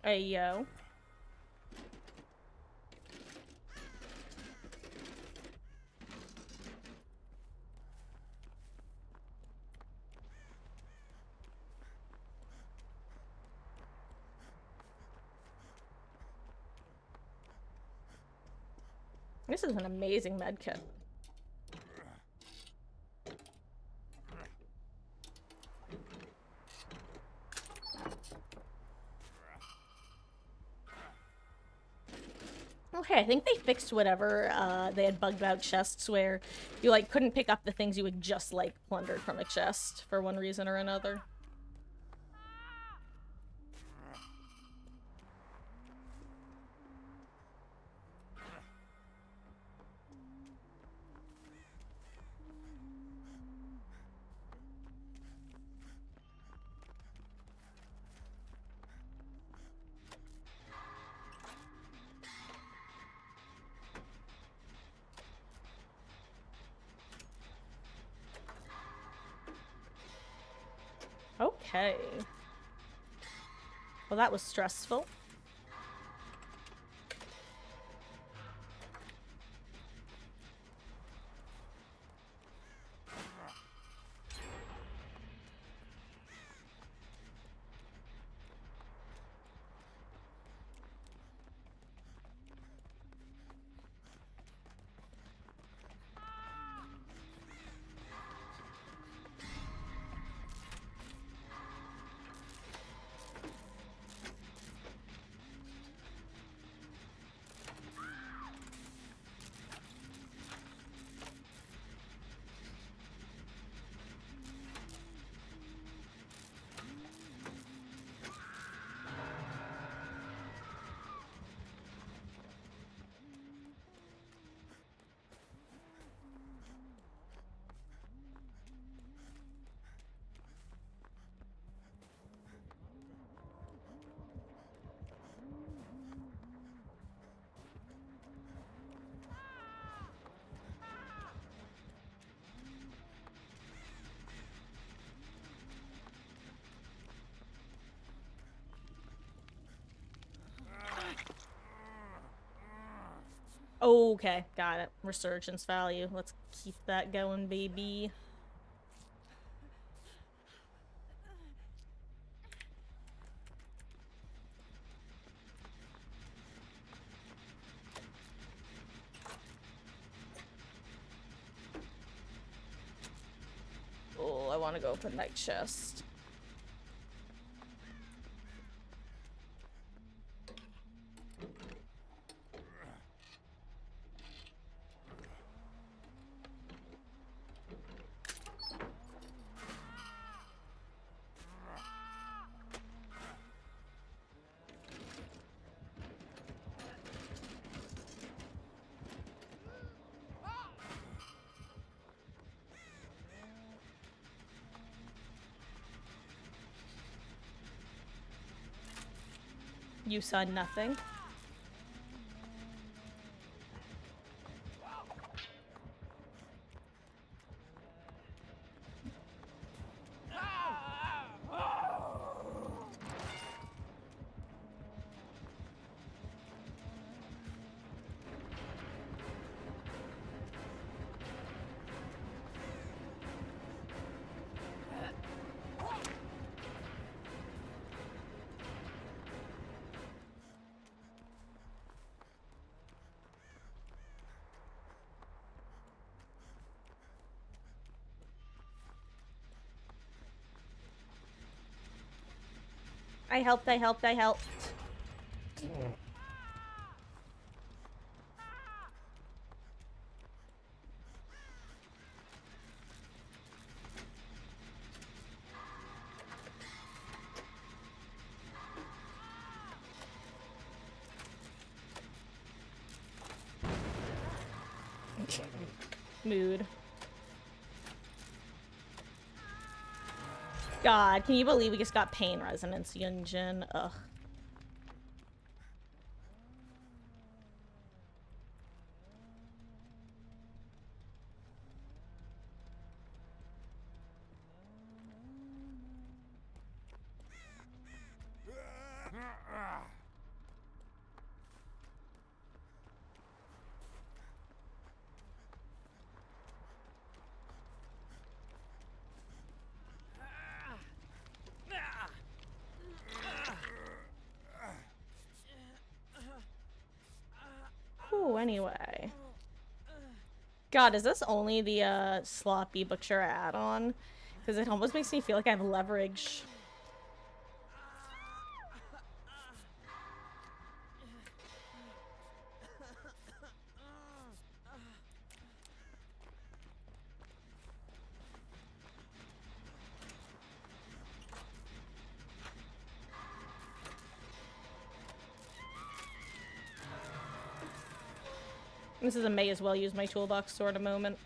Hey, yo. This is an amazing medkit. Okay, I think they fixed whatever they had bugged about chests where you like couldn't pick up the things you would just like plundered from a chest for one reason or another. Okay. Well, that was stressful. Okay, got it. Resurgence value. Let's keep that going, baby. Oh, I want to go open that chest. You saw nothing. I helped, I helped, I helped. Mood. God, can you believe we just got pain resonance, Yunjin? Ugh. Ooh, anyway. God, is this only the sloppy butcher add-on? Because it almost makes me feel like I have leverage. This is a may as well use my toolbox sort of moment.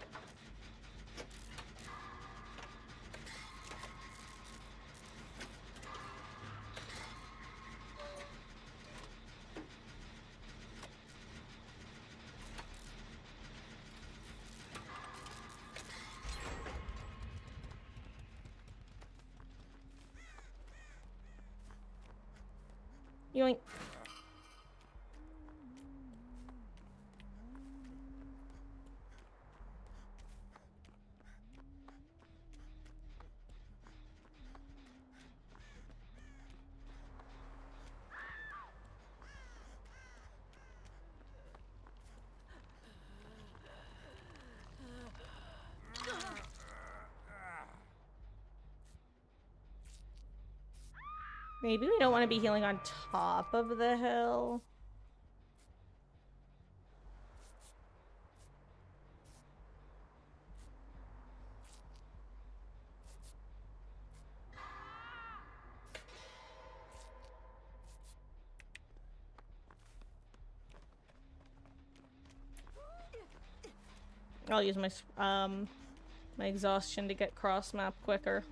Yoink. Maybe we don't want to be healing on top of the hill. I'll use my exhaustion to get cross map quicker.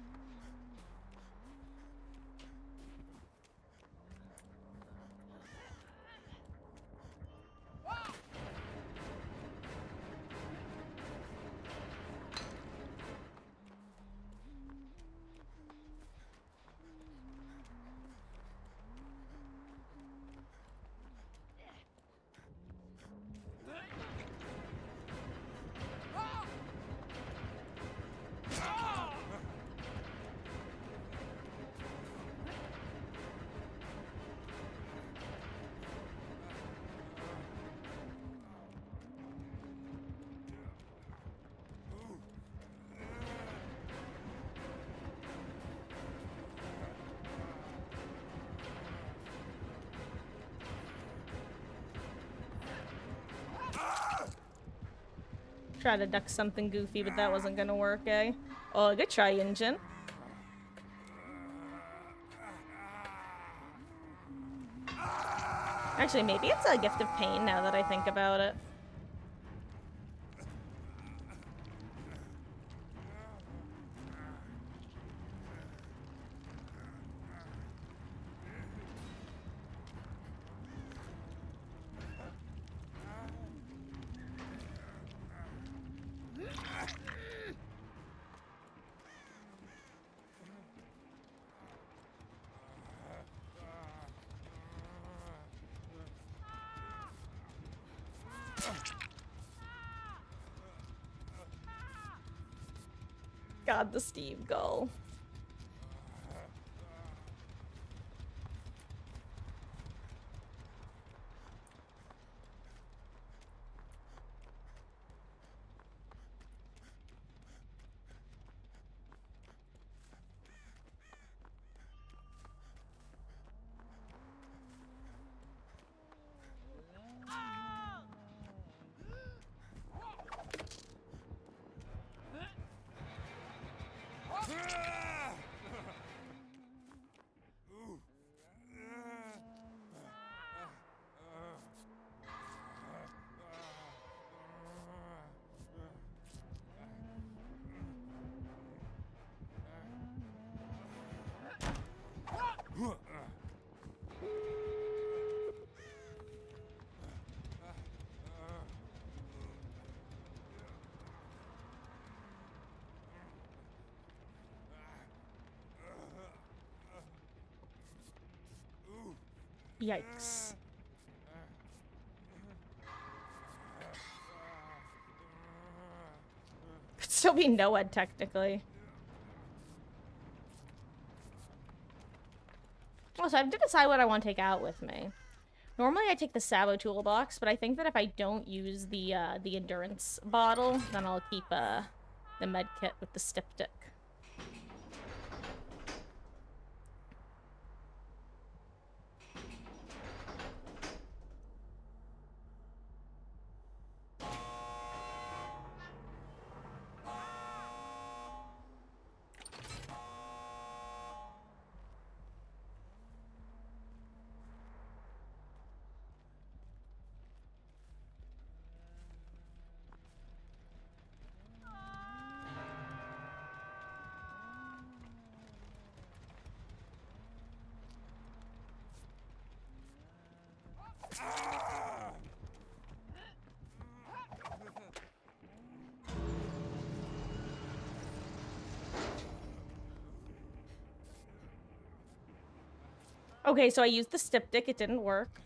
Try to duck something goofy, but that wasn't gonna work, eh? Oh, good try, Injun. Actually, maybe it's a gift of pain now that I think about it. God, the Steve goal. Yikes. Could still be Noed, technically. Also, I have to decide what I want to take out with me. Normally I take the Sabo toolbox, but I think that if I don't use the endurance bottle, then I'll keep the med kit with the styptic. Okay, so I used the styptic. It didn't work.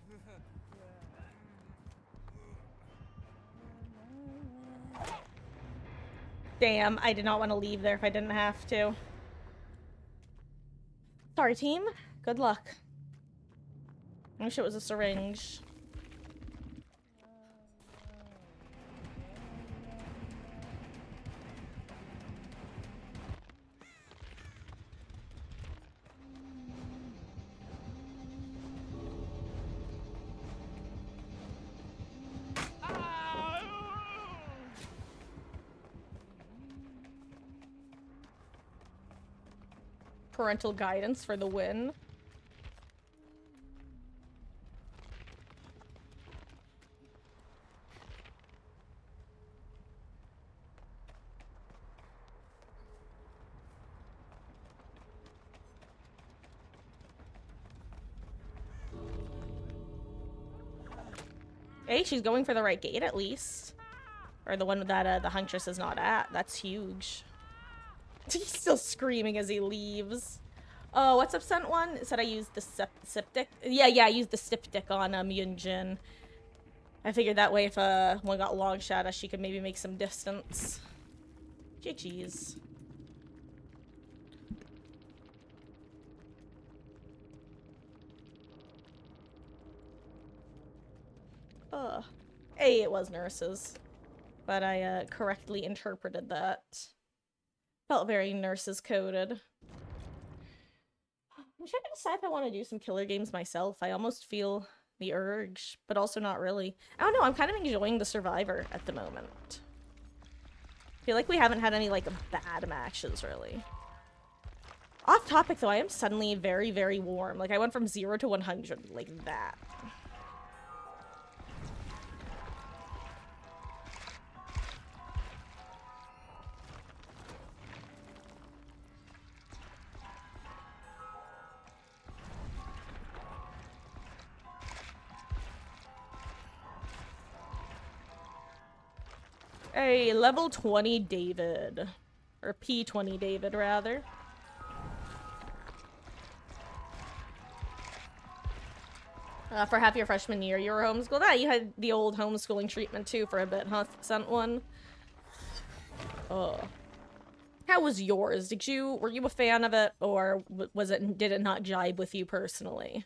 Damn, I did not want to leave there if I didn't have to. Sorry, team. Good luck. I wish it was a syringe. Parental guidance for the win. Hey, she's going for the right gate at least. Or the one that the huntress is not at. That's huge. He's still screaming as he leaves. Oh, what's up, sent one? It said I used the styptic. Yeah, I used the styptic on Yunjin. I figured that way if one got long shot, she could maybe make some distance. GG's. Hey, it was nurses. But I correctly interpreted that. Felt very nurses coded. I'm trying to decide if I want to do some killer games myself. I almost feel the urge, but also not really. I don't know, I'm kind of enjoying the Survivor at the moment. I feel like we haven't had any, like, bad matches, really. Off topic, though, I am suddenly very, very warm. Like, I went from 0 to 100, like that. Hey, level 20 David. Or P20 David, rather. For half your freshman year, you were homeschooled. Ah, you had the old homeschooling treatment too for a bit, huh? Sent one. Oh. How was yours? Were you a fan of it, or did it not jibe with you personally?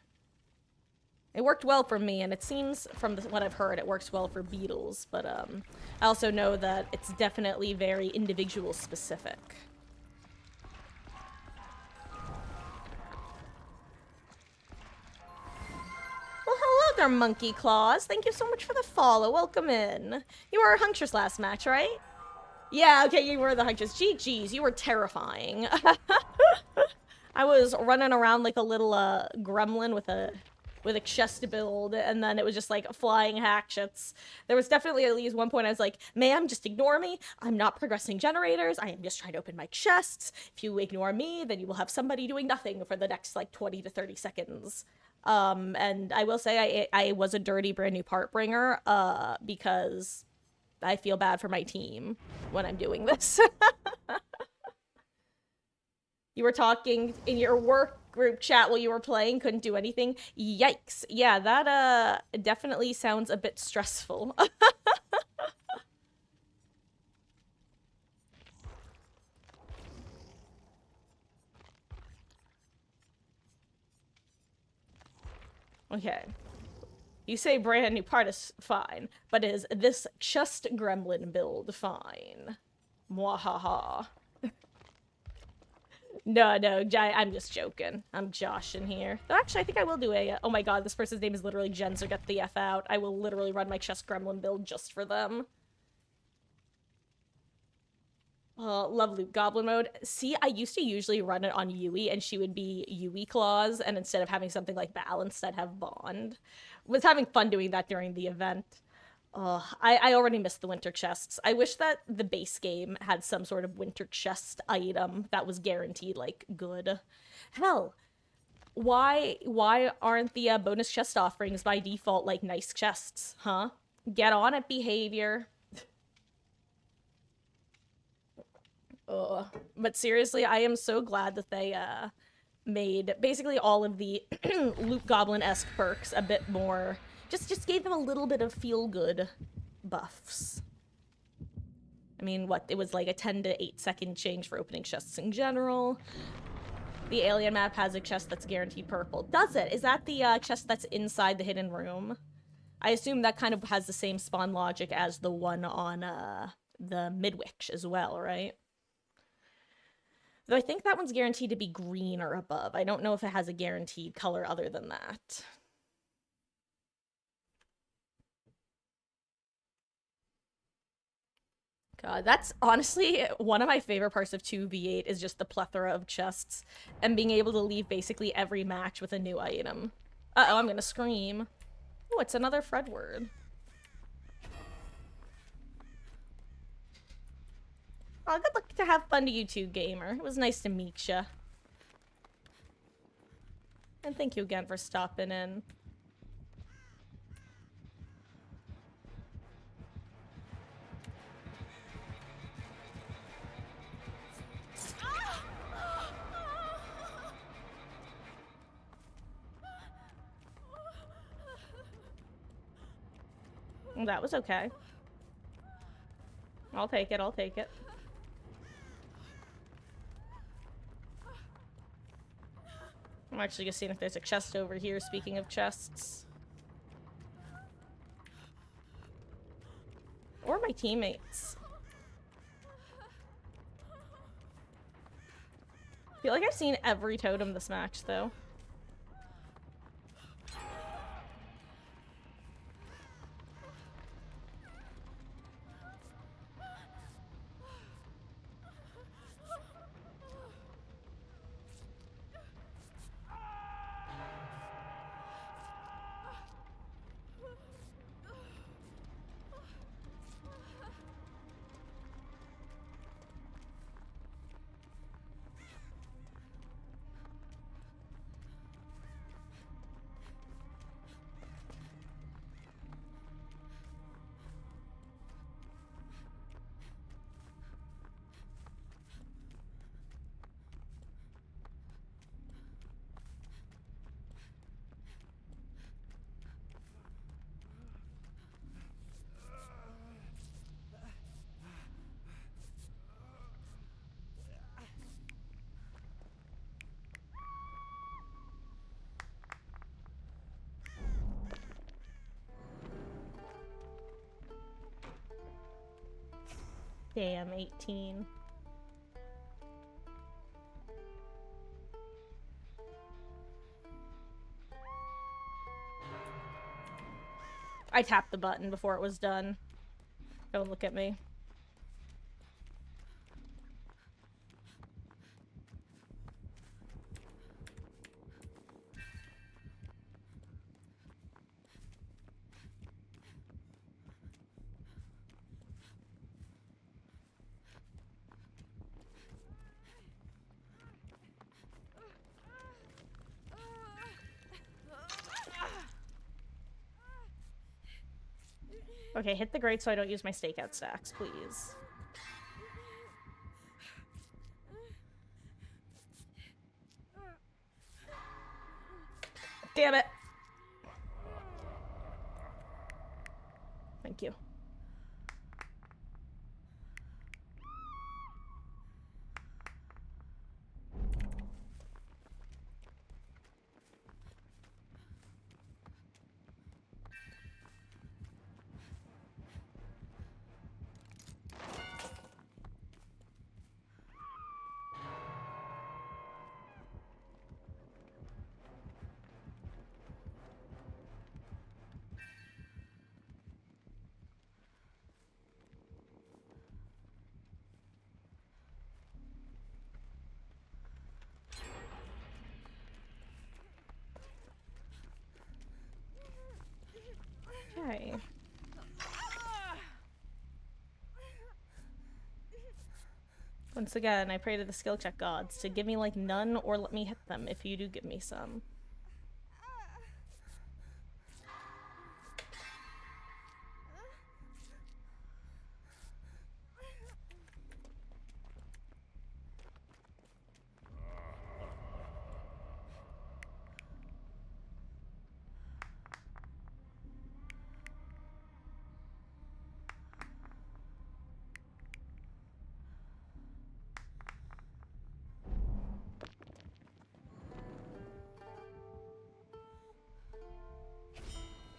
It worked well for me, and it seems, from what I've heard, it works well for beetles, but, I also know that it's definitely very individual specific. Well, hello there, Monkey Claws. Thank you so much for the follow. Welcome in. You were a huntress last match, right? Yeah, okay, you were the huntress. GG's, you were terrifying. I was running around like a little, gremlin with a chest build, and then it was just like flying hatchets. There was definitely at least one point I was like, ma'am, just ignore me. I'm not progressing generators. I am just trying to open my chests. If you ignore me, then you will have somebody doing nothing for the next like 20 to 30 seconds. And I will say I was a dirty brand new part bringer, because I feel bad for my team when I'm doing this. You were talking in your work group chat while you were playing, couldn't do anything. Yikes. Yeah, that definitely sounds a bit stressful. Okay. You say brand new part is fine, but is this just gremlin build fine? Mwahaha. No, I'm just joking. I'm joshing here. Though actually, I think I will do a, oh my god, this person's name is literally Jen, so get the F out. I will literally run my chest gremlin build just for them. Love loot goblin mode. See, I used to usually run it on Yui, and she would be Yui claws, and instead of having something like balanced, I'd have bond. Was having fun doing that during the event. I already missed the winter chests. I wish that the base game had some sort of winter chest item that was guaranteed, like, good. Hell, why aren't the bonus chest offerings by default, like, nice chests, huh? Get on it, behavior. But seriously, I am so glad that they made basically all of the Loot Goblin-esque perks a bit more. Just gave them a little bit of feel-good buffs. I mean, what? It was like a 10 to 8 second change for opening chests in general. The alien map has a chest that's guaranteed purple. Does it? Is that the chest that's inside the hidden room? I assume that kind of has the same spawn logic as the one on the Midwich as well, right? Though I think that one's guaranteed to be green or above. I don't know if it has a guaranteed color other than that. God, that's honestly one of my favorite parts of 2v8 is just the plethora of chests and being able to leave basically every match with a new item. Uh-oh, I'm gonna scream. Oh, it's another Fred word. Oh, good luck to have fun to you too, gamer. It was nice to meet ya. And thank you again for stopping in. That was okay. I'll take it, I'll take it. I'm actually just seeing if there's a chest over here, speaking of chests. Or my teammates. I feel like I've seen every totem this match, though. Damn, 18. I tapped the button before it was done. Don't look at me. Okay, hit the grate so I don't use my stakeout stacks, please. Damn it! Thank you. Okay. Once again, I pray to the skill check gods to give me, like, none or let me hit them if you do give me some.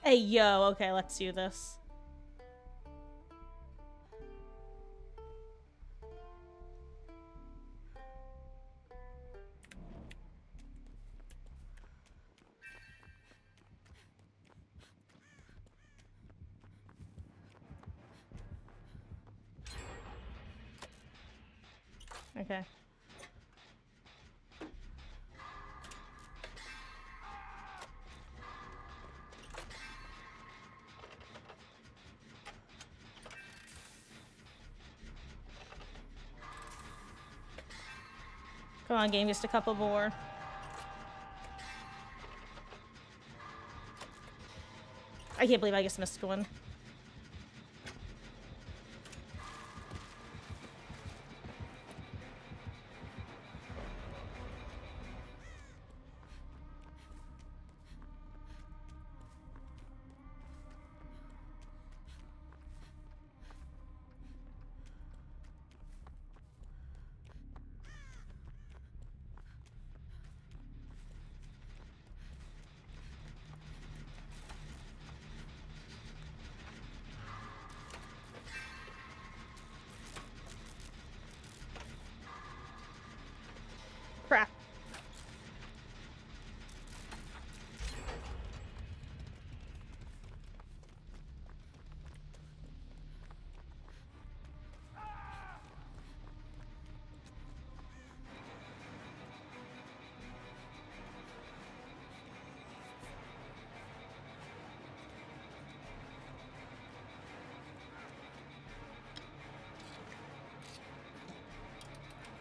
Hey, yo. Okay, let's do this. Okay. Come on, game, just a couple more. I can't believe I just missed one. Crap.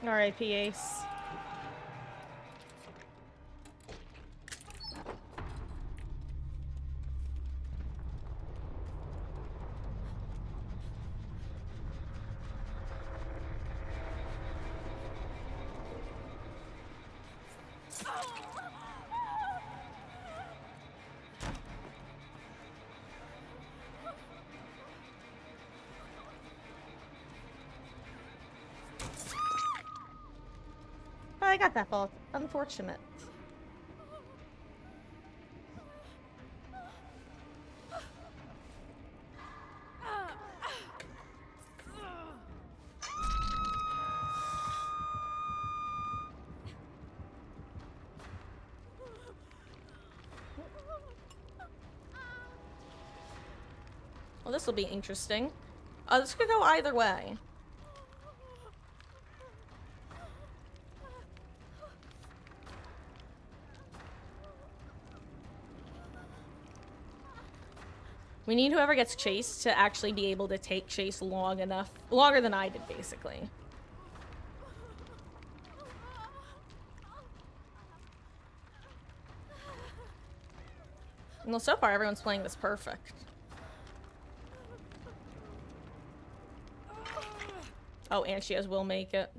R.I.P. Ace. I got that fault. Unfortunate. Well, this will be interesting. This could go either way. We need whoever gets chased to actually be able to take chase long enough. Longer than I did, basically. Well, so far everyone's playing this perfect. Oh, and she will make it.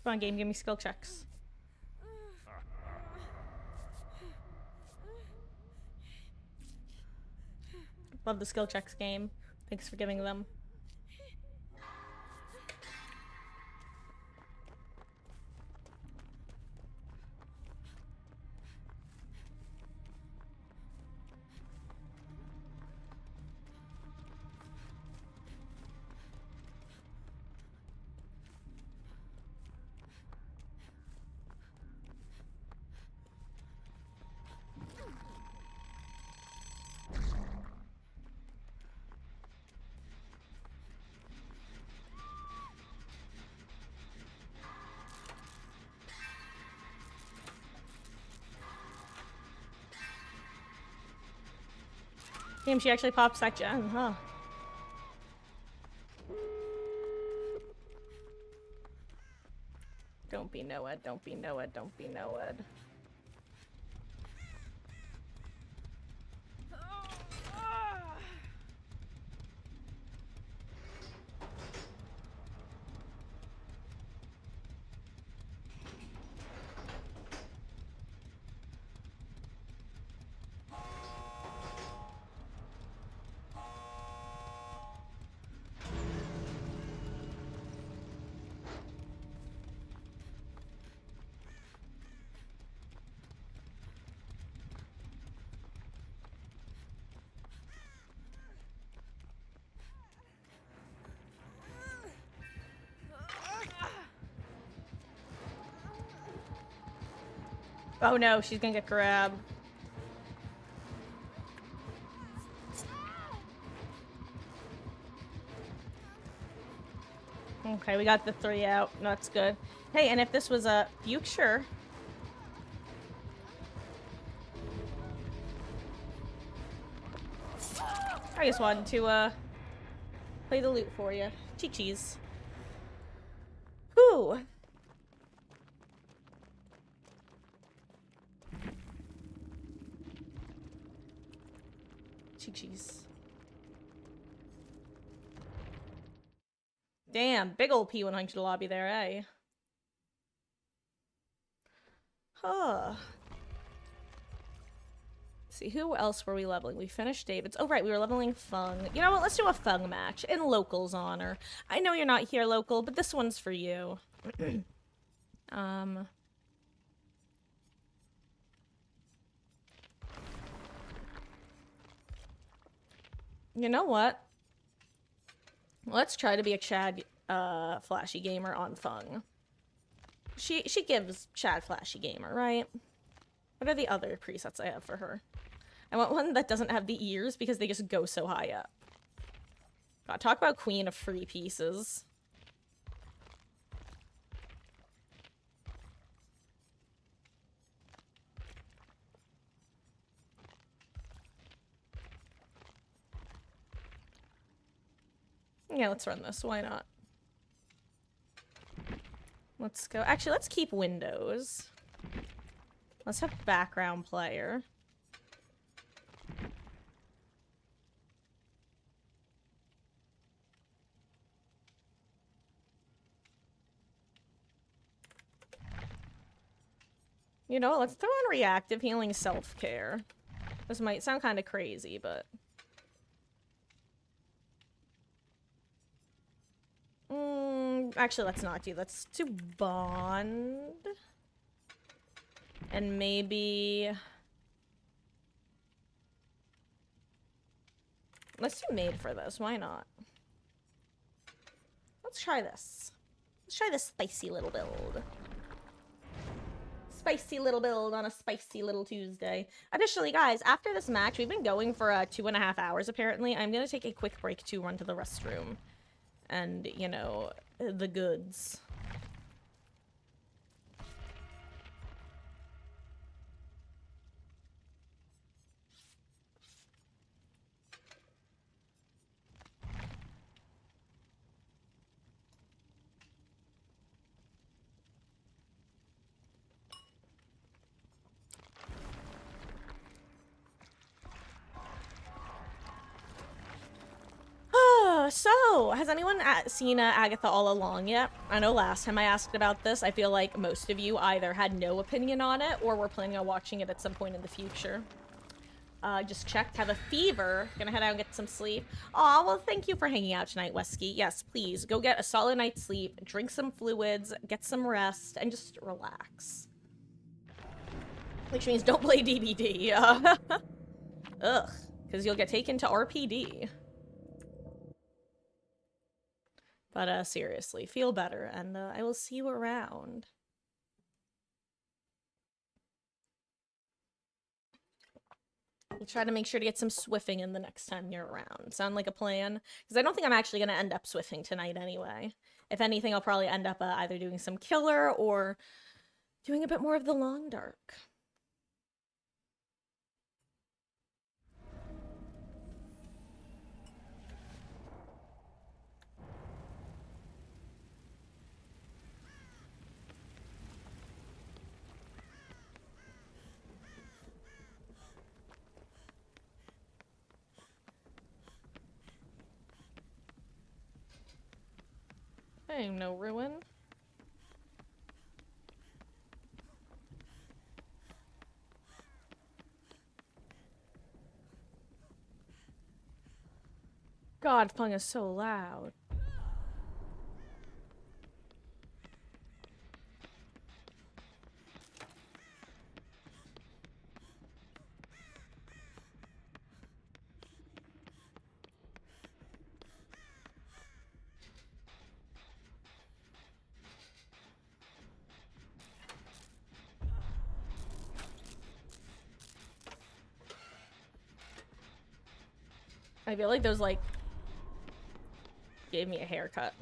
Come on, game, give me skill checks. Love the skill checks game. Thanks for giving them. Damn, she actually pops that gen, huh? Don't be Noah, don't be Noah, don't be Noah. Oh no, she's gonna get grabbed. Okay, we got the 3 out. That's good. Hey, and if this was a future... I just wanted to, play the loot for you. Chi-chis. Whew. Chi-chis. Damn, big ol' P100 lobby there, eh? Huh. Let's see, who else were we leveling? We finished David's. Oh, right, we were leveling Fung. You know what? Let's do a Fung match in Local's honor. I know you're not here, Local, but this one's for you. You know what? Let's try to be a Chad Flashy Gamer on Fung. She gives Chad Flashy Gamer, right? What are the other presets I have for her? I want one that doesn't have the ears because they just go so high up. God, talk about Queen of free pieces. Yeah, let's run this. Why not? Let's go. Actually, let's keep Windows. Let's have background player. You know, let's throw on reactive healing self-care. This might sound kind of crazy, but... actually, let's not do. Let's do Bond. And maybe... Let's do Made for this. Why not? Let's try this. Let's try this spicy little build. Spicy little build on a spicy little Tuesday. Additionally, guys, after this match, we've been going for 2.5 hours, apparently. I'm gonna take a quick break to run to the restroom. And, you know, the goods. So, has anyone seen Agatha All Along yet? I know last time I asked about this, I feel like most of you either had no opinion on it or were planning on watching it at some point in the future. Just checked, have a fever, gonna head out and get some sleep. Aw, well, thank you for hanging out tonight, Wesky. Yes, please, go get a solid night's sleep, drink some fluids, get some rest, and just relax. Which means don't play DBD. Ugh, because you'll get taken to RPD. But, seriously, feel better, and, I will see you around. We'll try to make sure to get some swiffing in the next time you're around. Sound like a plan? Because I don't think I'm actually going to end up swiffing tonight anyway. If anything, I'll probably end up either doing some killer or doing a bit more of the long dark. Okay, no ruin. God, Fung is so loud. I feel like those, like, gave me a haircut.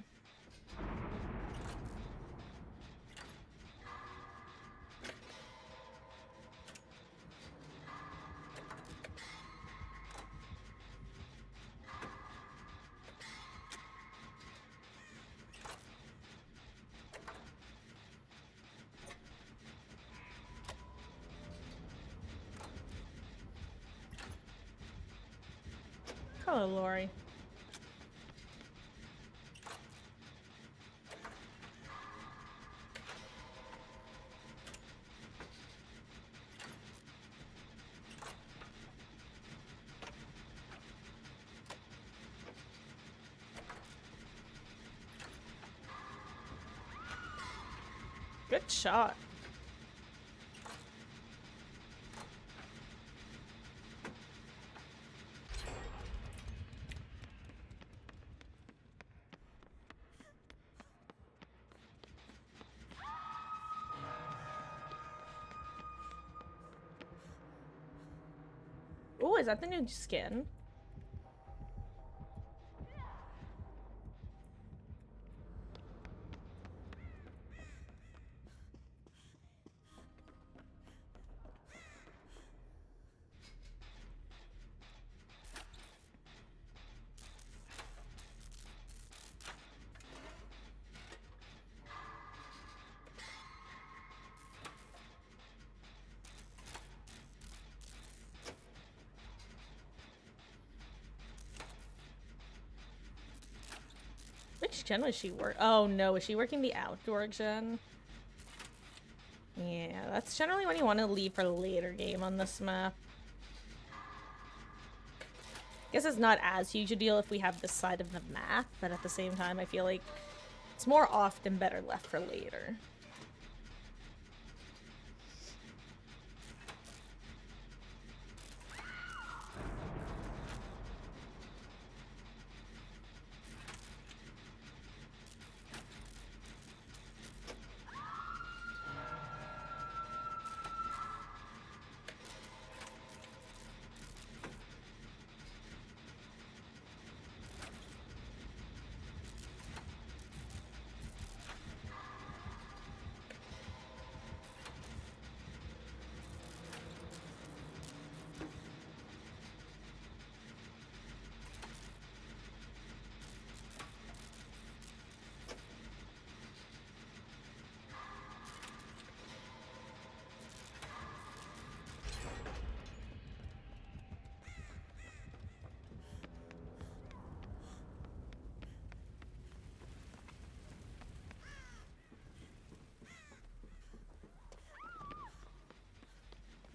Hello, Lori. Good shot. Oh, is that the new skin? Which gen was she work? Oh no, is she working the outdoor gen? Yeah, that's generally when you want to leave for the later game on this map. Guess it's not as huge a deal if we have this side of the map, but at the same time, I feel like it's more often better left for later.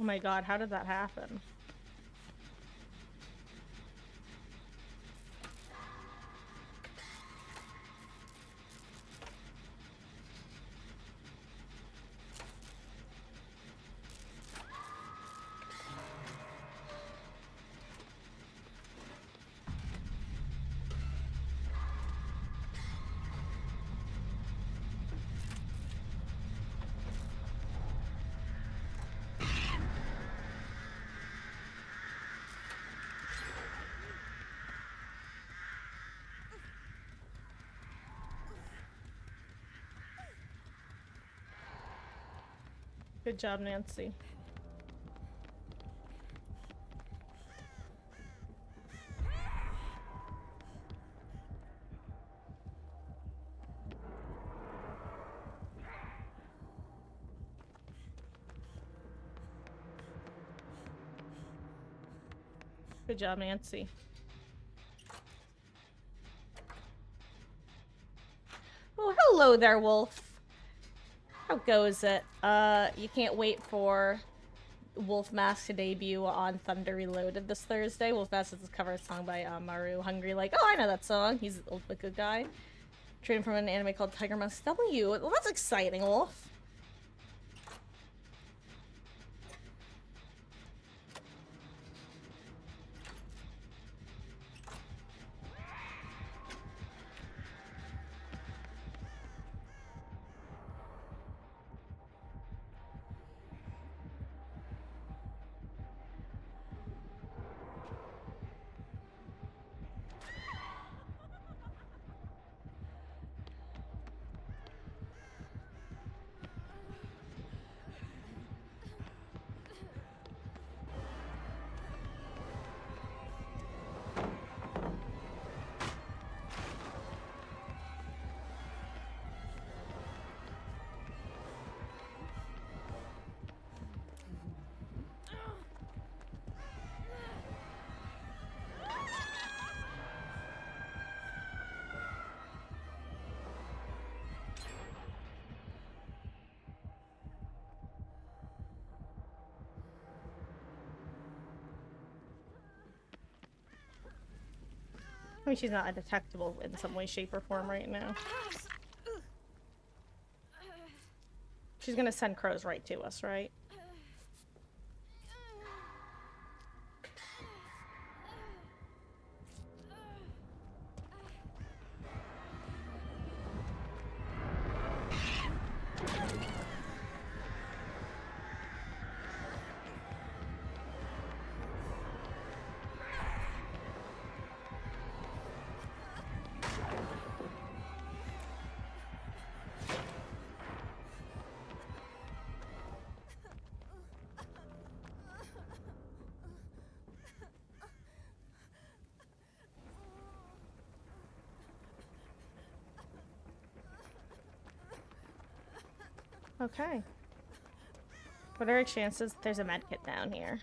Oh my god, how did that happen? Good job, Nancy. Good job, Nancy. Oh, Hello there, Wolf. How goes it? You can't wait for Wolf Mask to debut on Thunder Reloaded this Thursday. Wolf Mask is a cover song by Maru Hungry. Like, oh, I know that song. He's a good guy. Trained from an anime called Tiger Mask W. Well, that's exciting, Wolf. I mean, she's not undetectable in some way, shape, or form right now. She's gonna send crows right to us, right? Okay. What are our chances there's a medkit down here?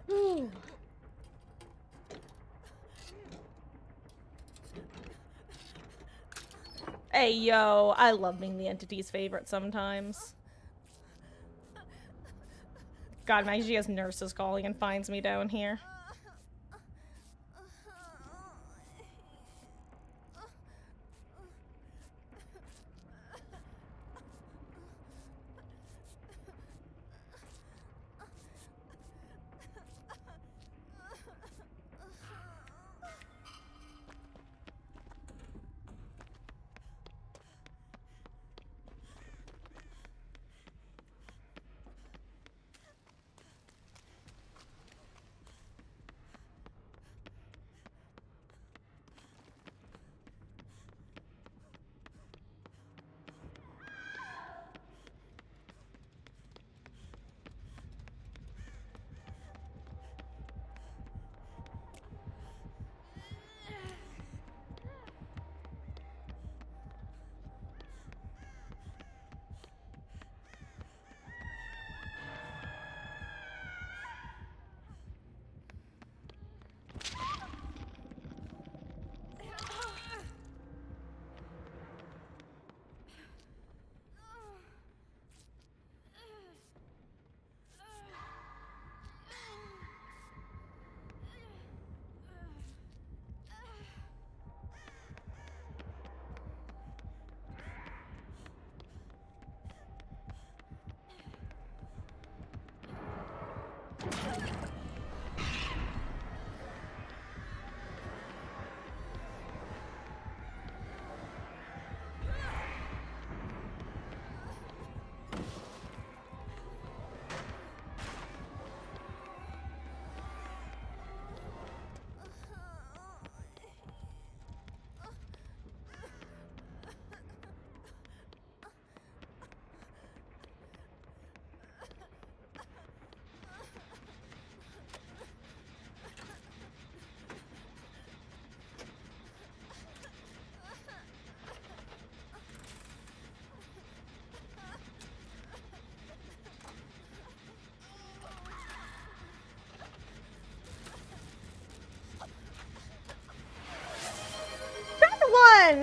Ooh. Hey, yo, I love being the entity's favorite sometimes. God, imagine she has nurses calling and finds me down here.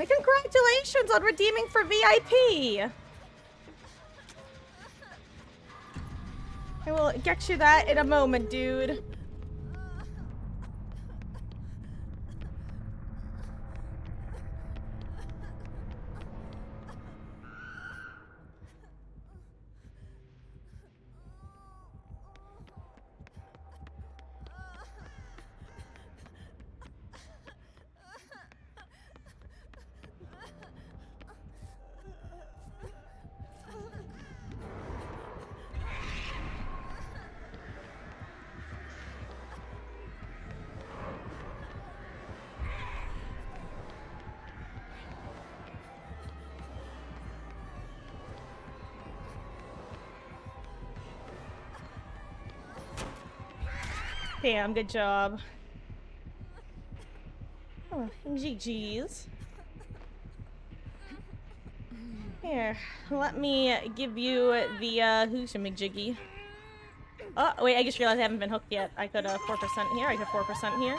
on! Congratulations on redeeming for VIP! I will get you that in a moment, dude. Damn, good job. Oh, GG's. Here, let me give you the, Hoosha McJiggy. Oh, wait, I just realized I haven't been hooked yet. I could, 4% here, I could 4% here.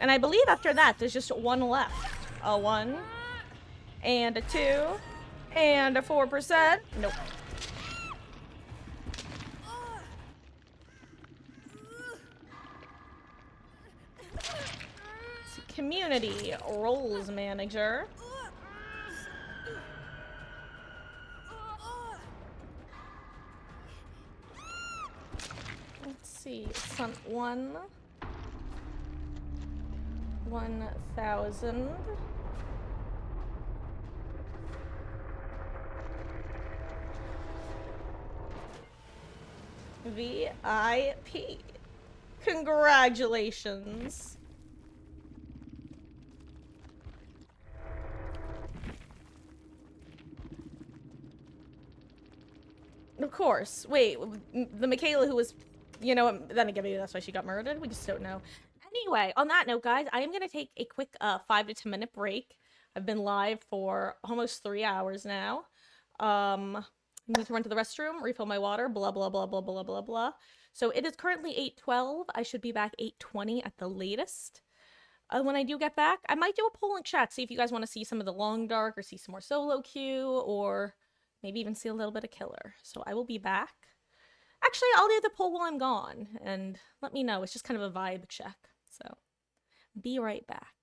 And I believe after that, there's just one left. A 1, and a 2, and a 4%. Nope. Community roles manager. Let's see, Stunt 1. 1,000. VIP. Congratulations. Of course. Wait, the Michaela who was, you know, then again, maybe that's why she got murdered. We just don't know. Anyway, on that note, guys, I am going to take a quick 5 to 10 minute break. I've been live for almost 3 hours now. I need to run to the restroom, refill my water, blah, blah, blah, blah, blah, blah, blah. So it is currently 8:12. I should be back 8:20 at the latest. When I do get back, I might do a poll in chat, see if you guys want to see some of the Long Dark or see some more solo queue, or maybe even see a little bit of Killer. So I will be back. Actually, I'll do the poll while I'm gone, and let me know. It's just kind of a vibe check. So, be right back.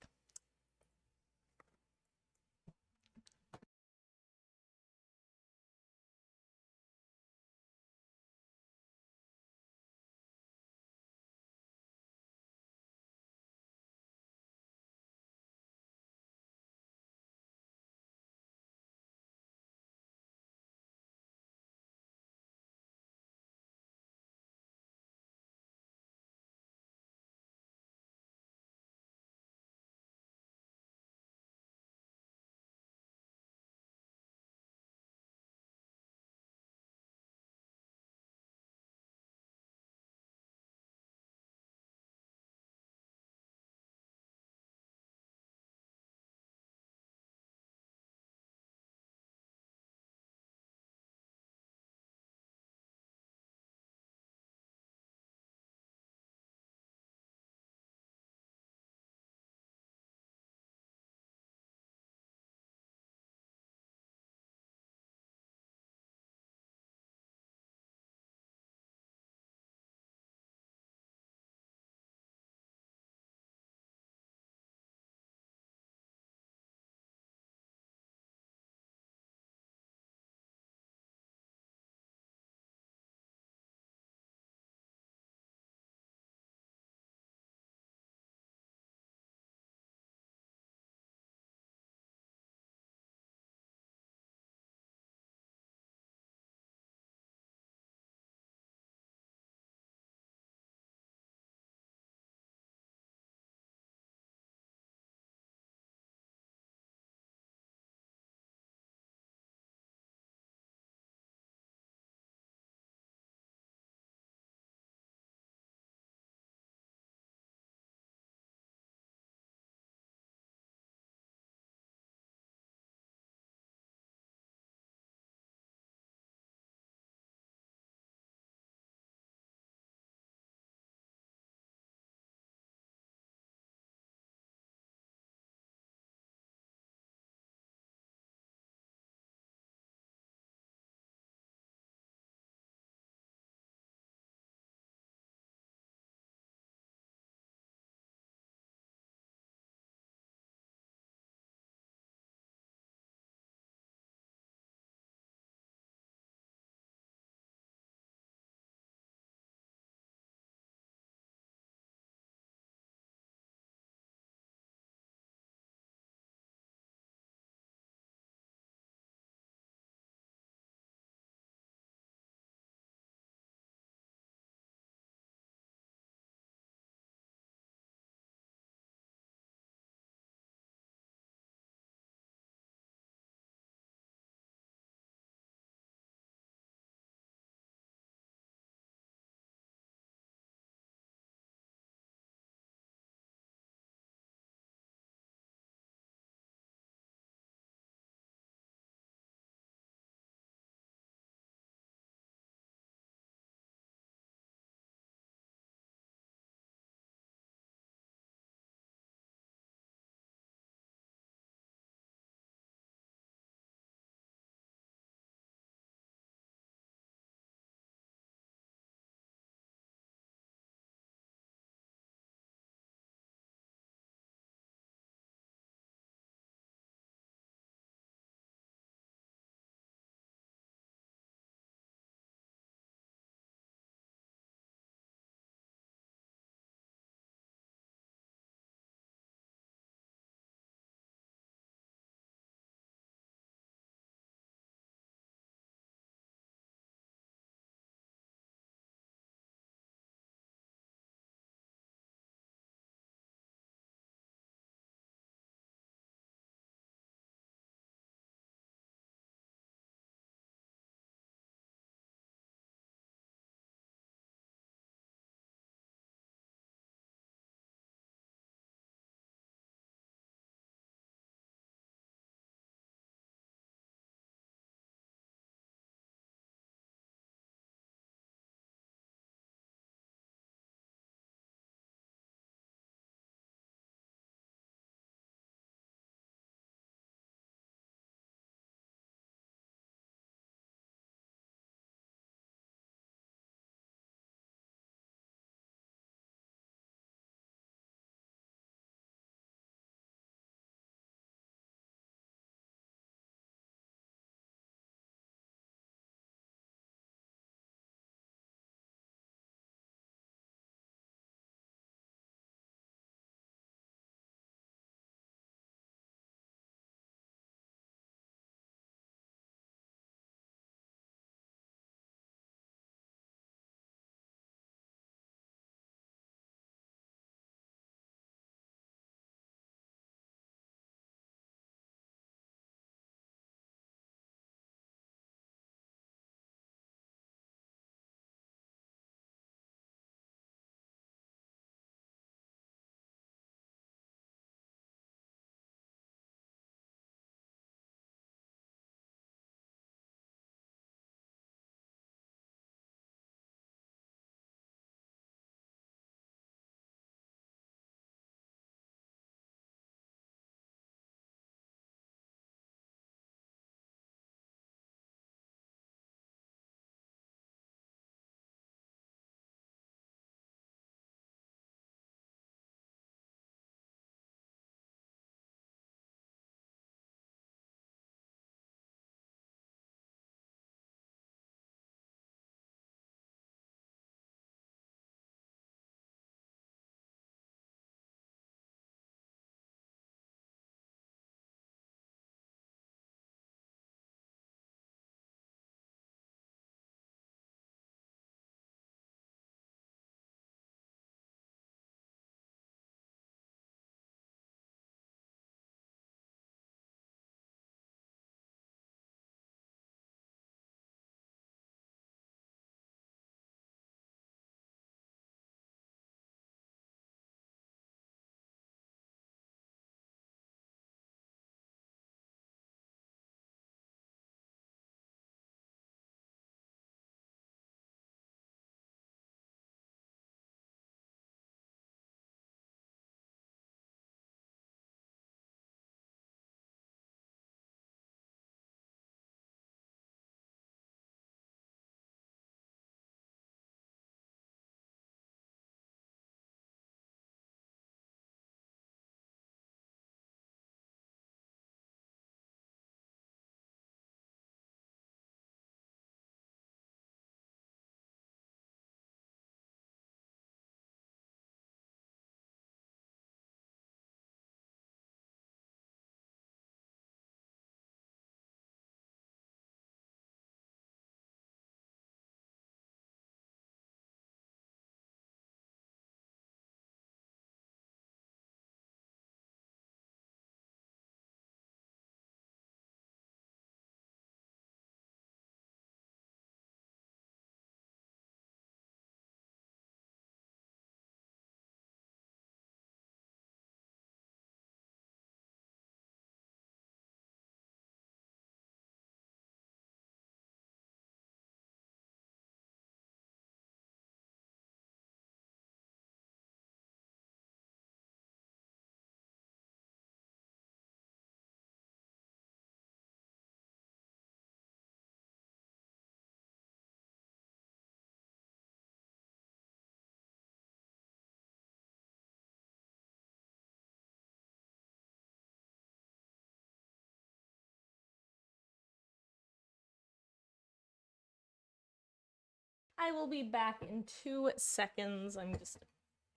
I will be back in 2 seconds. I'm just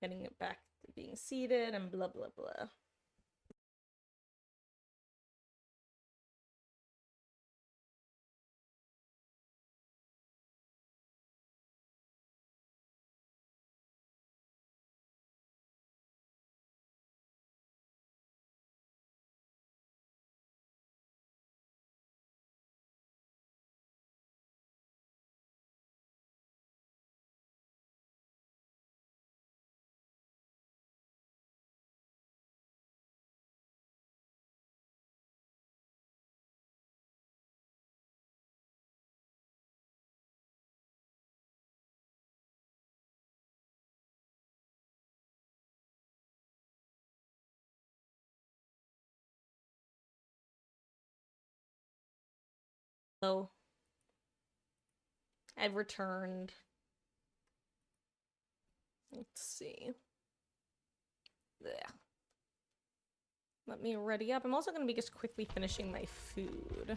getting it back to being seated and blah blah blah. So I've returned. Let's see. Blech. Let me ready up. I'm also going to be just quickly finishing my food.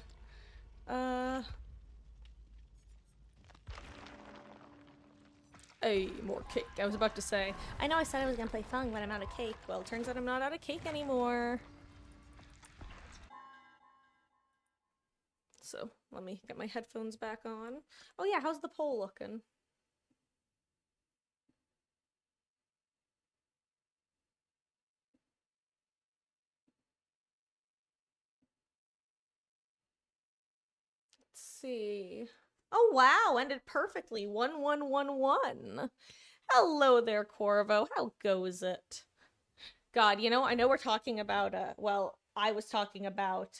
Hey, more cake. I was about to say, I know I said I was going to play Fung, but I'm out of cake. Well, it turns out I'm not out of cake anymore. So, let me get my headphones back on. Oh yeah, how's the poll looking? Let's see. Oh wow, ended perfectly. 1111. Hello there, Corvo. How goes it? God, you know, I know we're talking about well, I was talking about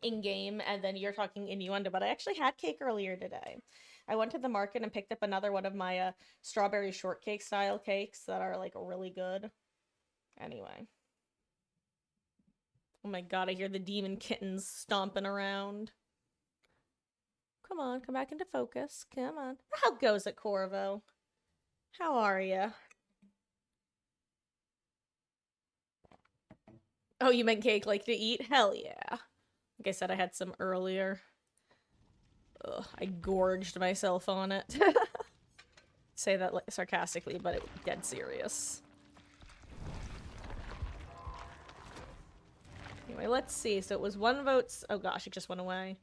in-game and then you're talking innuendo, but I actually had cake earlier today. I went to the market and picked up another one of my strawberry shortcake style cakes that are like really good. Anyway. Oh my god, I hear the demon kittens stomping around. Come on, come back into focus. Come on. How goes it, Corvo? How are you? Oh, you meant cake like to eat? Hell yeah. Like I said, I had some earlier. Ugh, I gorged myself on it. Say that like, sarcastically, but it was dead serious. Anyway, let's see. So it was 1 vote. Oh gosh, it just went away.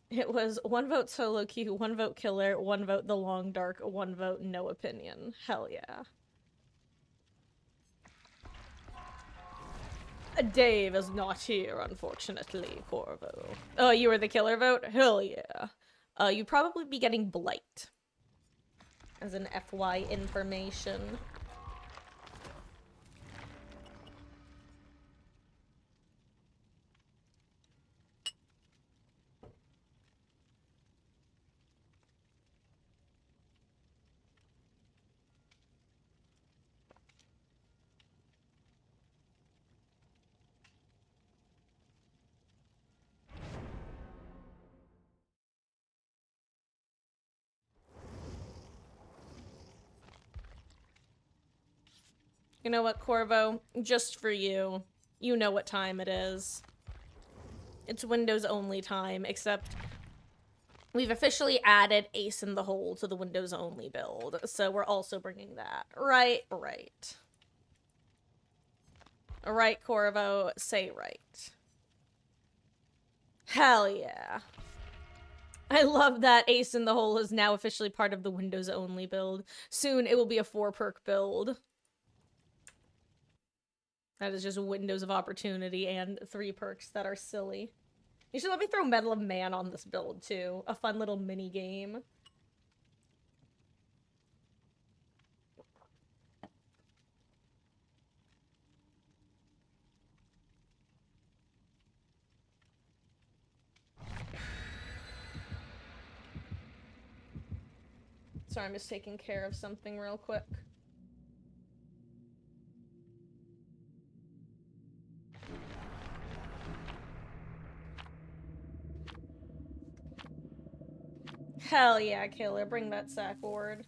It was 1 vote solo queue, 1 vote killer, 1 vote the long dark, 1 vote no opinion. Hell yeah. Dave is not here, unfortunately, Corvo. Oh, you were the killer vote? Hell yeah. You'd probably be getting Blight. As an FY information. You know what, Corvo? Just for you. You know what time it is. It's Windows only time, except we've officially added Ace in the Hole to the Windows only build, so we're also bringing that. Right. Right, Corvo, say right. Hell yeah. I love that Ace in the Hole is now officially part of the Windows only build. Soon it will be a 4-perk build. That is just windows of opportunity and 3 perks that are silly. You should let me throw Medal of Man on this build, too. A fun little mini game. Sorry, I'm just taking care of something real quick. Hell yeah, killer. Bring that sack board.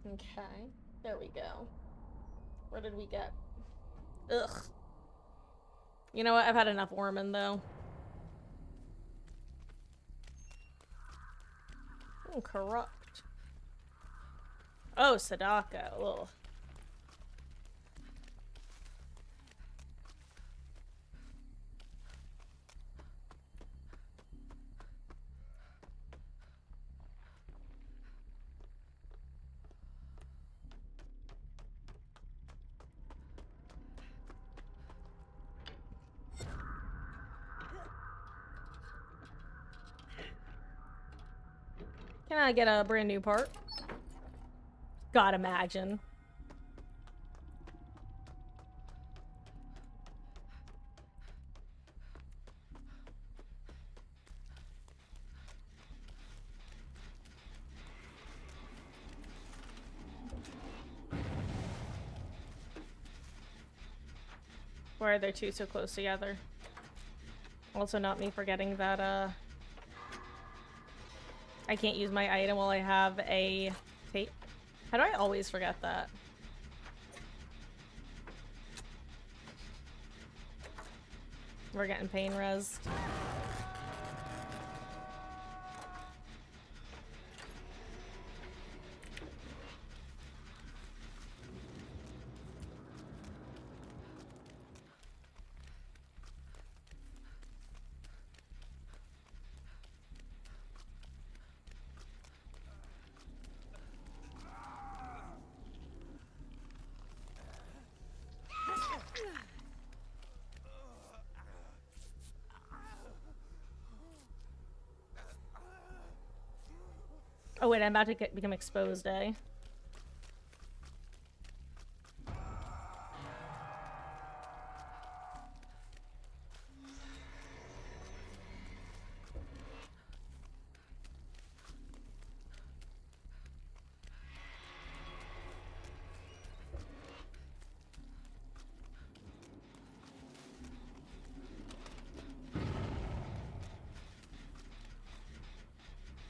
Okay. There we go. Where did we get? Ugh. You know what? I've had enough Orman, though. Ooh, corrupt. Oh, Sadako. Ugh. Can I get a brand new part? God, imagine. Why are there two so close together? Also not me forgetting that, I can't use my item while I have a tape. How do I always forget that? We're getting pain res. Oh wait, I'm about to become exposed, eh?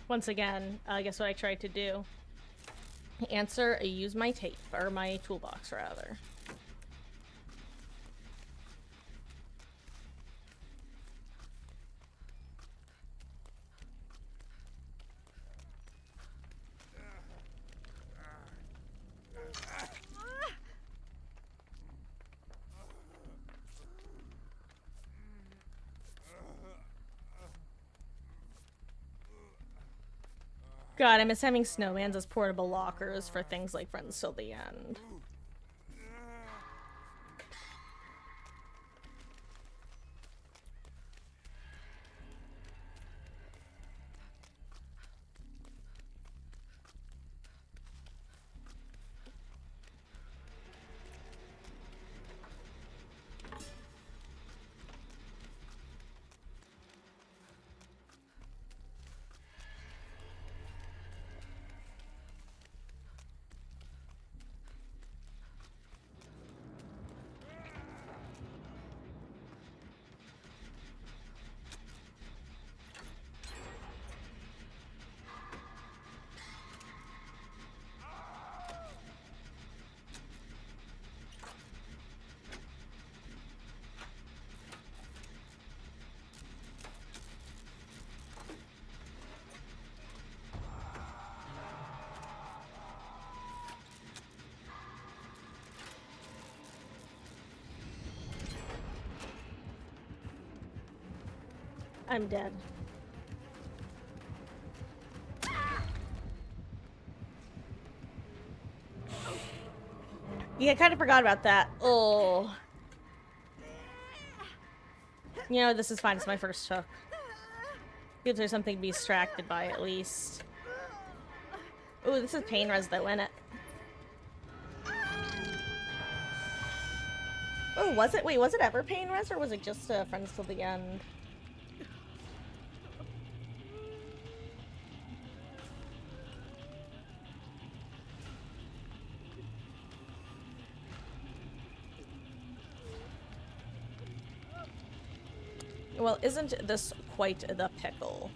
Once again, guess what I tried to do? Answer, use my tape, or my toolbox, rather. God, I miss having snowmans as portable lockers for things like Friends Till the End. I'm dead. Yeah, I kind of forgot about that. Oh. You know, this is fine. It's my first hook. Gives her something to be distracted by, at least. Ooh, this is pain res, though, isn't it? Oh, was it? Wait, was it ever pain res, or was it just Friends Till the End? Well, isn't this quite the pickle?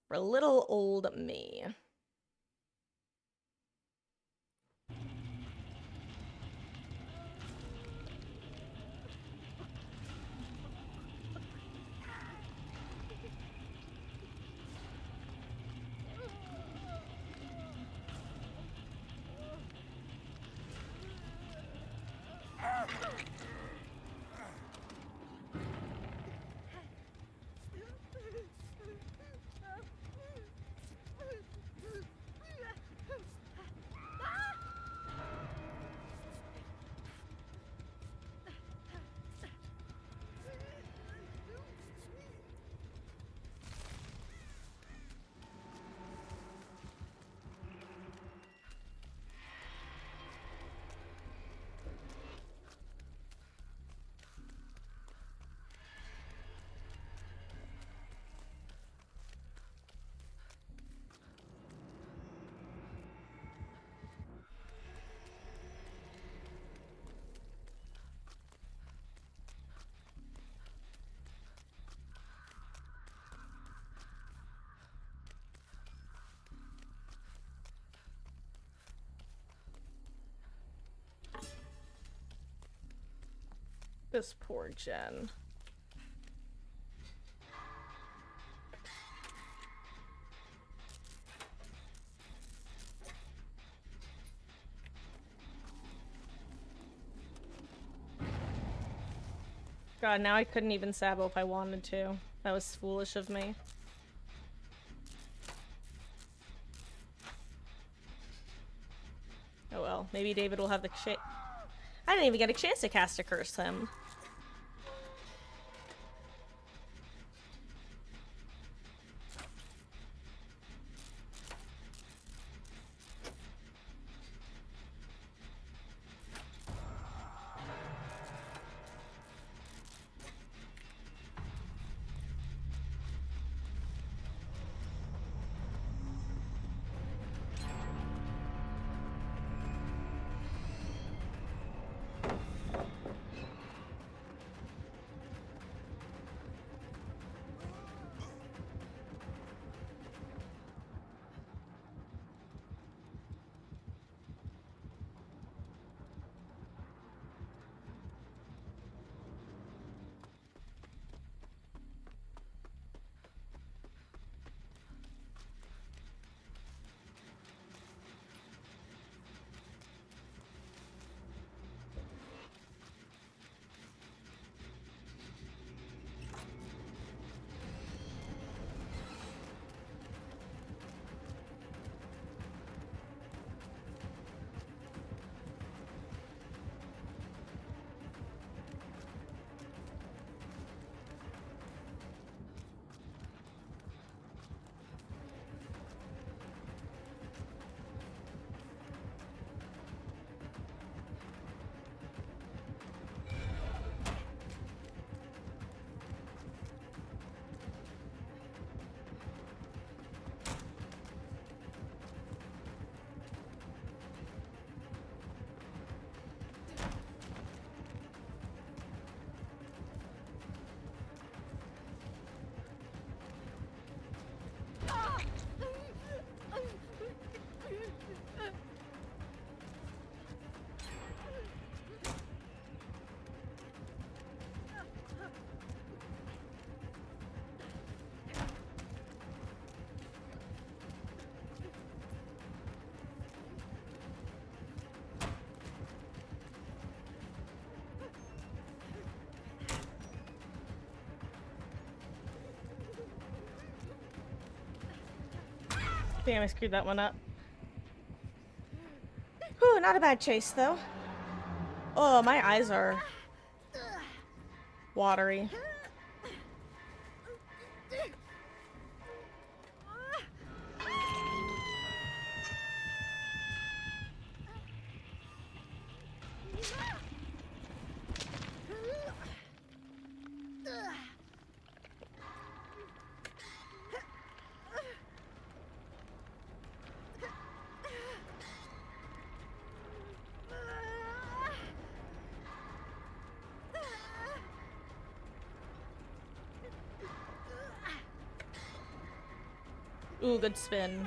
For little old me. This poor Jen. God, now I couldn't even Sabo if I wanted to. That was foolish of me. Oh well, maybe David will have the shit. I didn't even get a chance to cast a curse him. Damn, I screwed that one up. Whew, not a bad chase, though. Oh, my eyes are watery. Ooh, good spin.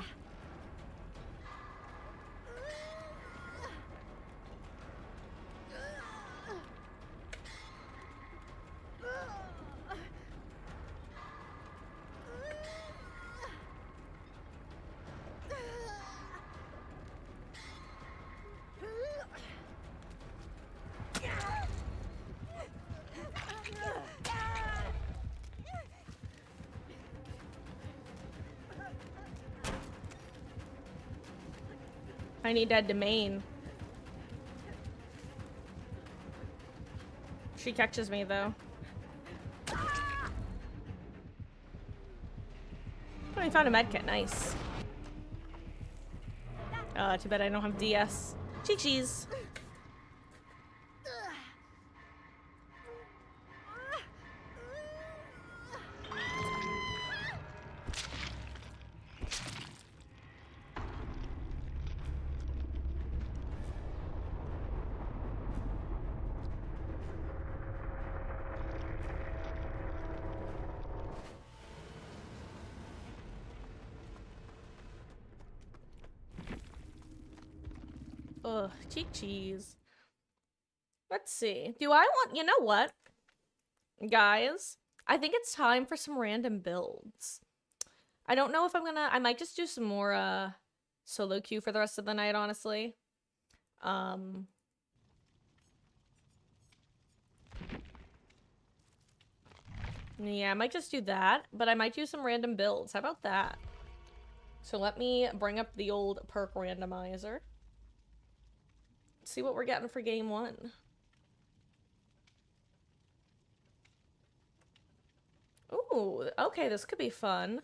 I need that domain. She catches me though. Oh, I found a medkit. Nice. Too bad I don't have DS. Cheese. Ugh, cheese. Let's see. Do I want, you know what? Guys, I think it's time for some random builds. I don't know if I might just do some more, solo queue for the rest of the night, honestly. Yeah, I might just do that, but I might do some random builds. How about that? So let me bring up the old perk randomizer. See what we're getting for game 1. Ooh, okay, this could be fun.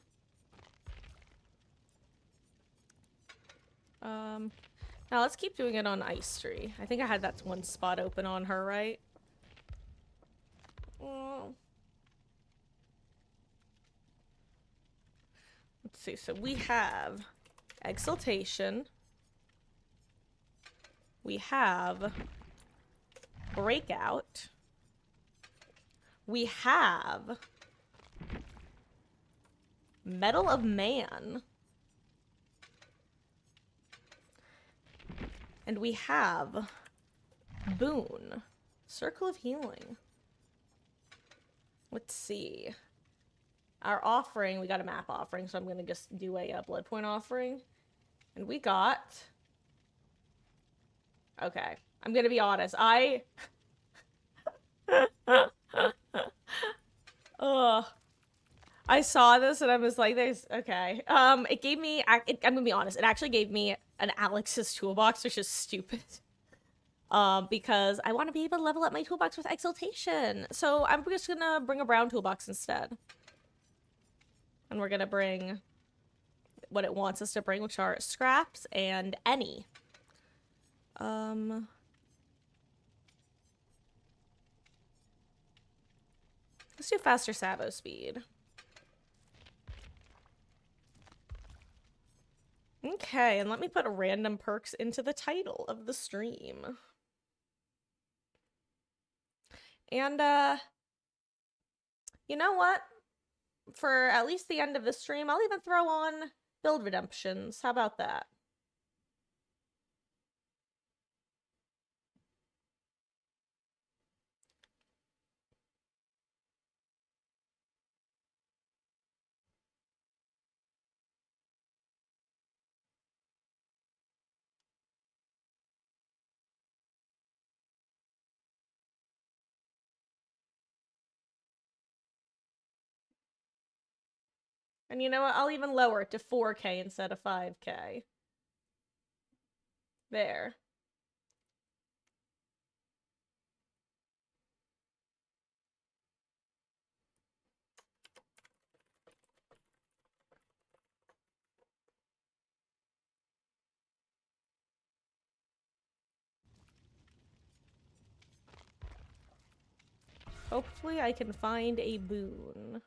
Now let's keep doing it on Ice Tree. I think I had that one spot open on her, right? Oh. Let's see, so we have Exaltation. We have Breakout. We have Medal of Man. And we have Boon. Circle of Healing. Let's see. Our offering, we got a map offering, so I'm going to just do a blood point offering. And we got... Okay. I'm going to be honest. Ugh. I saw this and I was like, there's... Okay. It gave me... I'm going to be honest. It actually gave me an Alex's toolbox, which is stupid. Because I want to be able to level up my toolbox with Exaltation. So I'm just going to bring a brown toolbox instead. And we're going to bring what it wants us to bring, which are scraps and any. Let's do faster Sabo speed. Okay, and let me put random perks into the title of the stream. And, you know what? For at least the end of the stream, I'll even throw on build redemptions. How about that? And you know what? I'll even lower it to 4K instead of 5K. There. Hopefully I can find a boon.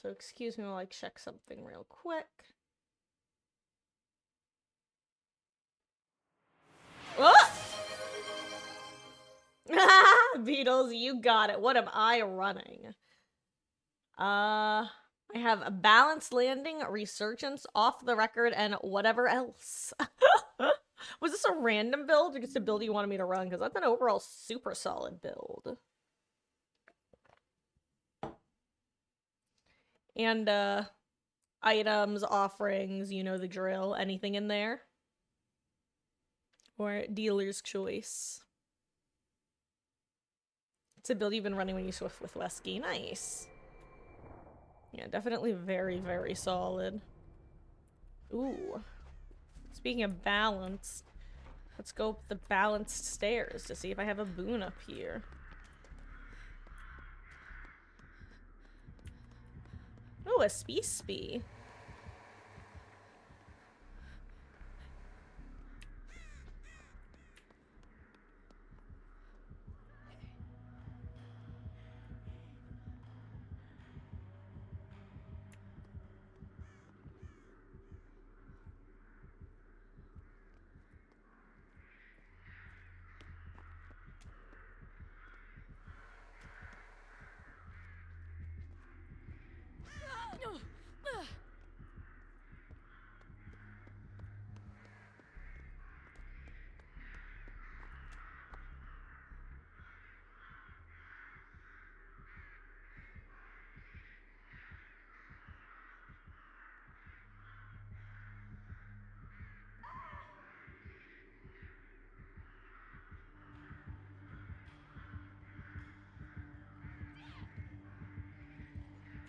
So excuse me while I check something real quick. Oh! Beatles, you got it. What am I running? I have a balanced landing, resurgence, off the record, and whatever else. Was this a random build or just a build you wanted me to run? Because that's an overall super solid build. And, items, offerings, you know the drill. Anything in there? Or dealer's choice. It's a build you've been running when you swift with Wesky. Nice. Yeah, definitely very, very solid. Ooh. Speaking of balanced, let's go up the balanced stairs to see if I have a boon up here. Ooh, a spee.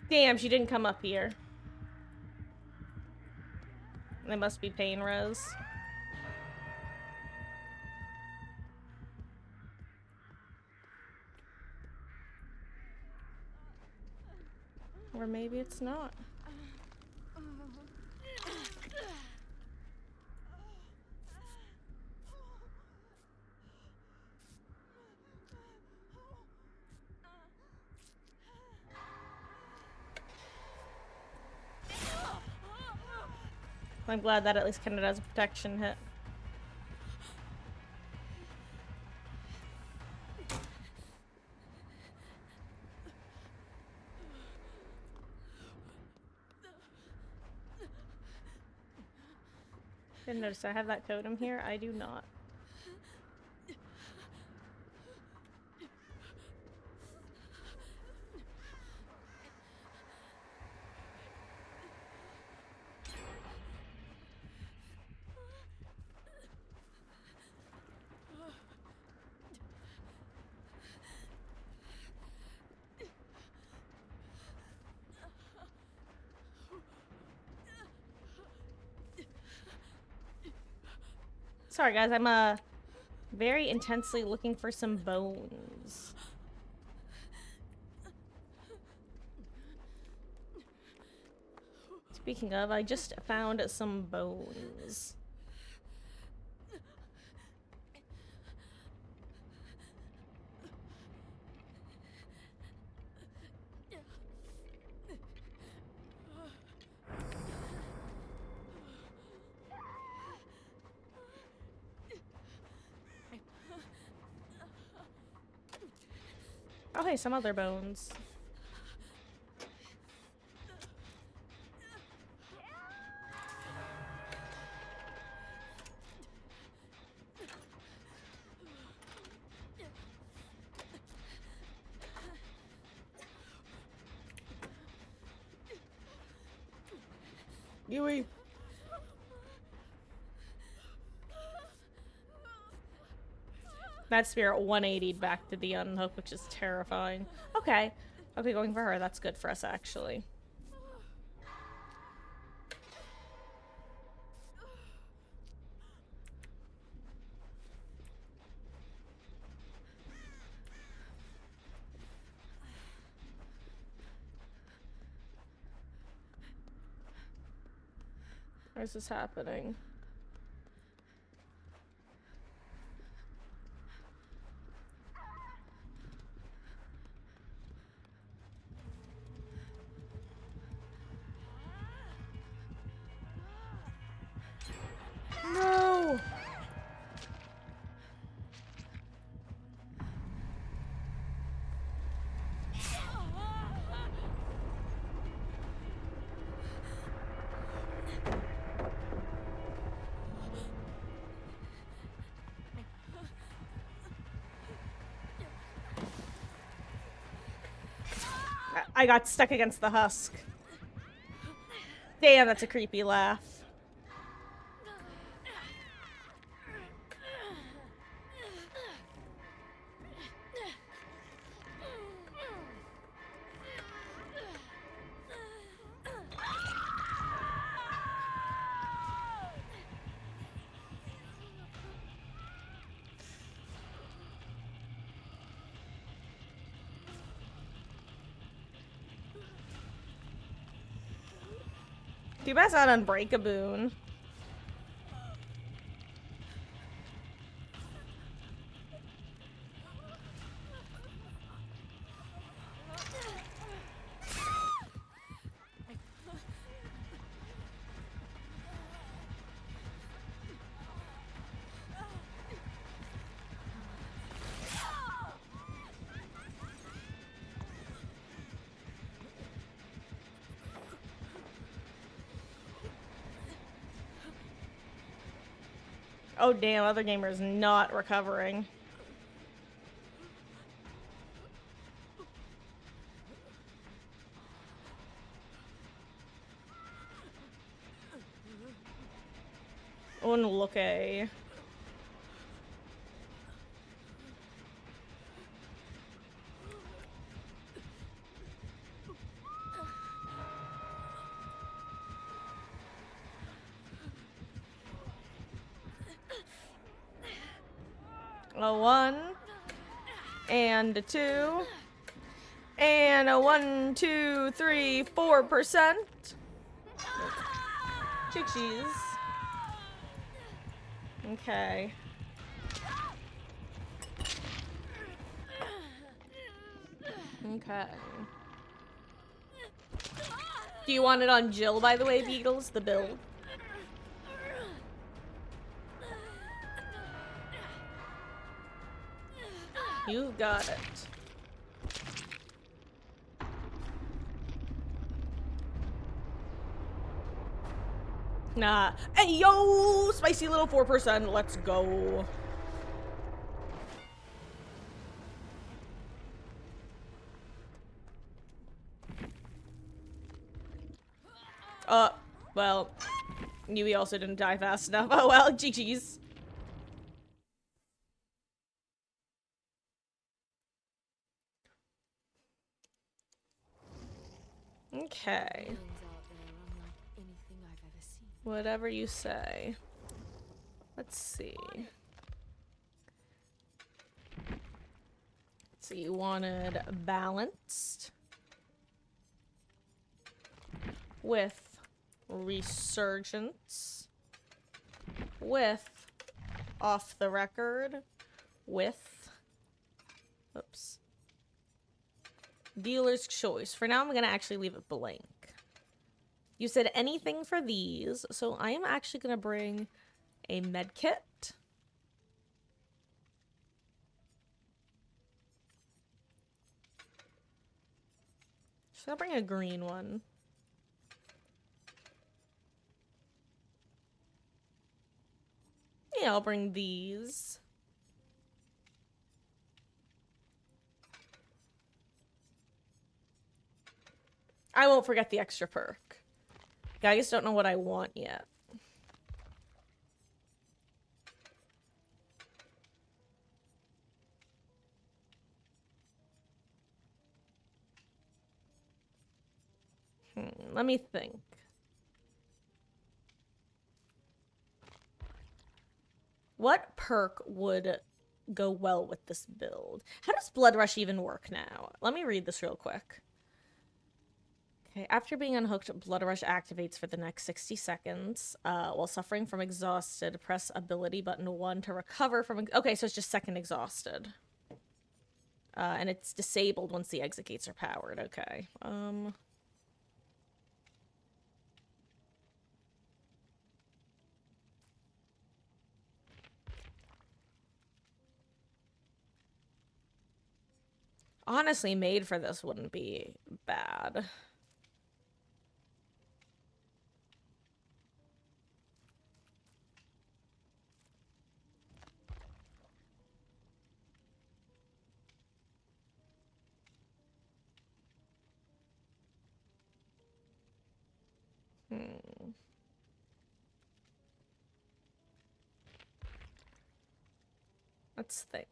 Damn, she didn't come up here. They must be pain res. Or maybe it's not. I'm glad that at least counted as a protection hit. Didn't notice I have that totem here. I do not. Sorry guys, I'm very intensely looking for some bones. Speaking of, I just found some bones. Oh hey, some other bones. Yui. That spirit 180'd back to the unhook, which is terrifying. Okay. Okay, going for her. That's good for us, actually. Why is this happening? No! I got stuck against the husk. Damn, that's a creepy laugh. Too bad it's not Unbreakaboon. Oh damn, other gamer is not recovering. Unlucky. A 1 and a 2 and a 1, 2, 3, 4%. Cheese. Okay. Okay. Do you want it on Jill, by the way, Beatles? The build? You got it. Nah. Hey, yo! Spicy little 4%. Let's go. Well, Yui also didn't die fast enough. Oh well, GG's. Okay. Whatever you say. Let's see. So you wanted balanced with resurgence with off the record with oops. Dealer's choice. For now, I'm gonna actually leave it blank. You said anything for these, so I am actually gonna bring a med kit. Should I bring a green one? Yeah, I'll bring these. I won't forget the extra perk. I just don't know what I want yet. Let me think. What perk would go well with this build? How does Blood Rush even work now? Let me read this real quick. Okay, after being unhooked, Blood Rush activates for the next 60 seconds. While suffering from exhausted, press ability button 1 to recover from... Okay, so it's just second exhausted. And it's disabled once the exit gates are powered. Okay. Honestly, made for this wouldn't be bad. Let's think.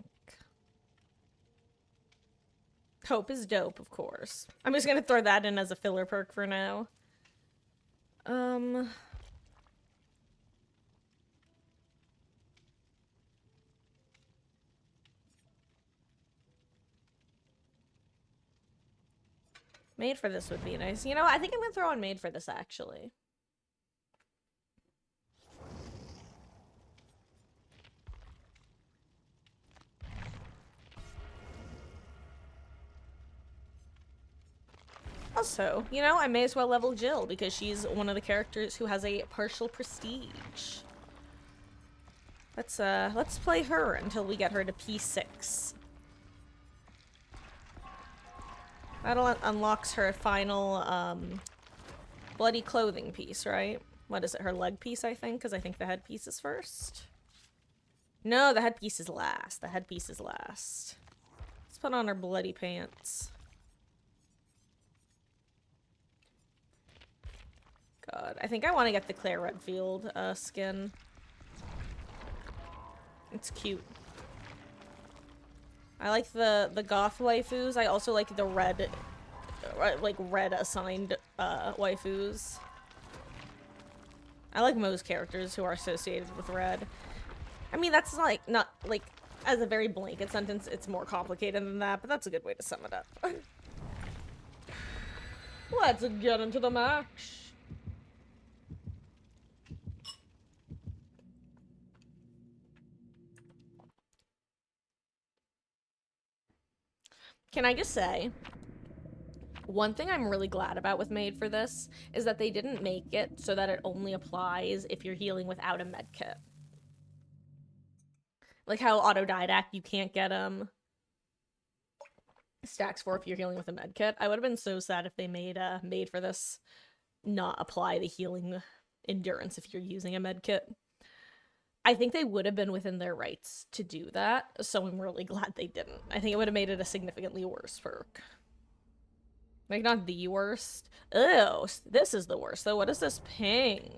Hope is dope, of course. I'm just gonna throw that in as a filler perk for now. Made for this would be nice. You know, I think I'm gonna throw on made for this, actually. Also, you know, I may as well level Jill because she's one of the characters who has a partial prestige. Let's play her until we get her to P6. That unlocks her final, bloody clothing piece, right? What is it, her leg piece, I think? Because I think the headpiece is first. No, the headpiece is last. The headpiece is last. Let's put on her bloody pants. God, I think I want to get the Claire Redfield, skin. It's cute. I like the goth waifus. I also like the red, like red assigned waifus. I like most characters who are associated with red. I mean, that's like not like as a very blanket sentence. It's more complicated than that, but that's a good way to sum it up. Let's get into the match. Can I just say, one thing I'm really glad about with Made for this is that they didn't make it so that it only applies if you're healing without a med kit. Like how autodidact you can't get stacks for if you're healing with a med kit. I would have been so sad if they made Made for this not apply the healing endurance if you're using a med kit. I think they would have been within their rights to do that, so I'm really glad they didn't. I think it would have made it a significantly worse perk. Like, not the worst. Ew, this is the worst, though. What is this ping?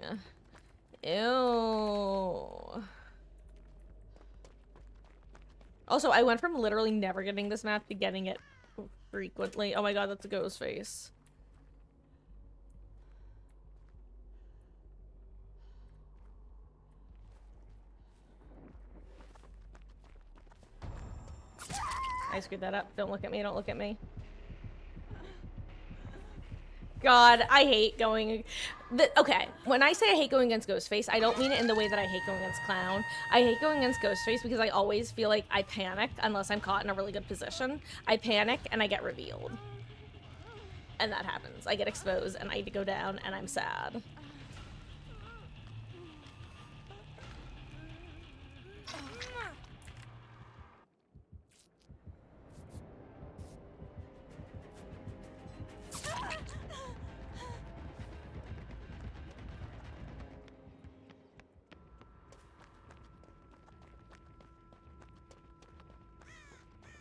Ew. Also, I went from literally never getting this map to getting it frequently. Oh my god, that's a ghost face. I screwed that up. Don't look at me, don't look at me. God, I hate going... Okay, when I say I hate going against Ghostface, I don't mean it in the way that I hate going against Clown. I hate going against Ghostface because I always feel like I panic unless I'm caught in a really good position. I panic and I get revealed. And that happens. I get exposed and I need to go down and I'm sad.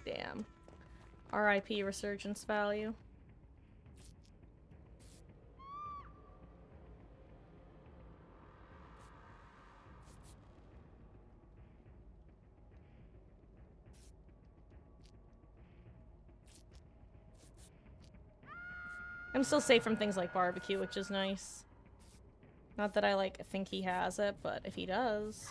Damn. RIP resurgence value. I'm still safe from things like barbecue, which is nice. Not that I, like, think he has it, but if he does...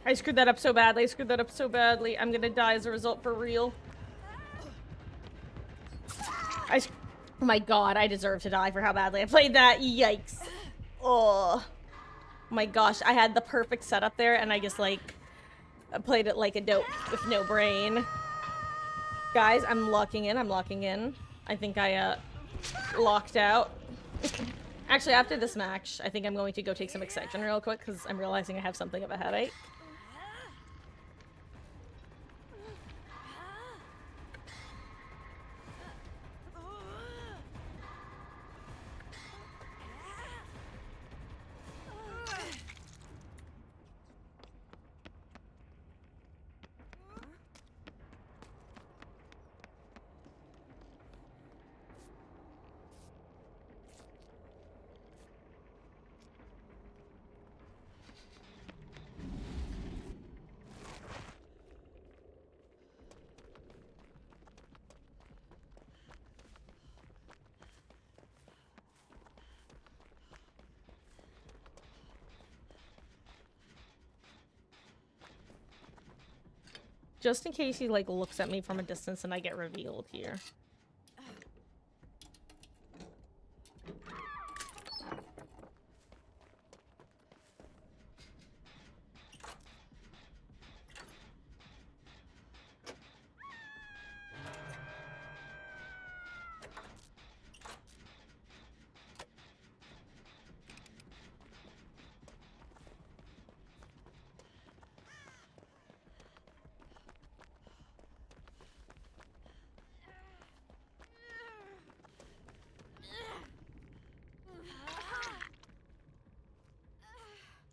I screwed that up so badly. I screwed that up so badly. I'm gonna die as a result for real. Oh my god, I deserve to die for how badly I played that. Yikes. Oh my gosh, I had the perfect setup there and I just like played it like a dope with no brain. Guys, I'm locking in. I'm locking in. I think I locked out. Actually, after this match, I think I'm going to go take some Excedrin real quick because I'm realizing I have something of a headache. Just in case he, like, looks at me from a distance and I get revealed here.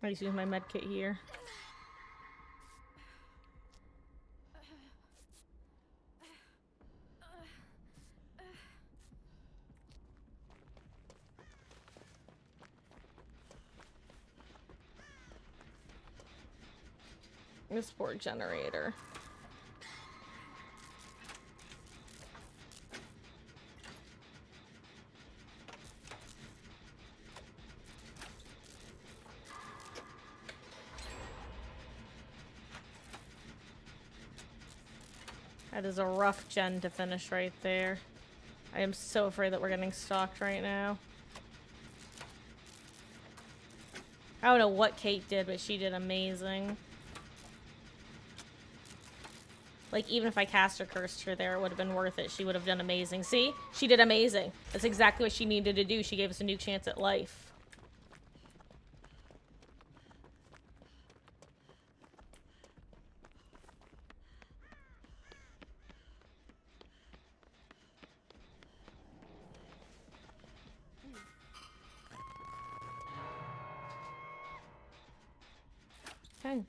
I just use my med kit here. This poor generator. That is a rough gen to finish right there. I am so afraid that we're getting stalked right now. I don't know what Kate did, but she did amazing. Like, even if I cast or cursed her there, it would have been worth it. She would have done amazing. See? She did amazing. That's exactly what she needed to do. She gave us a new chance at life. Okay.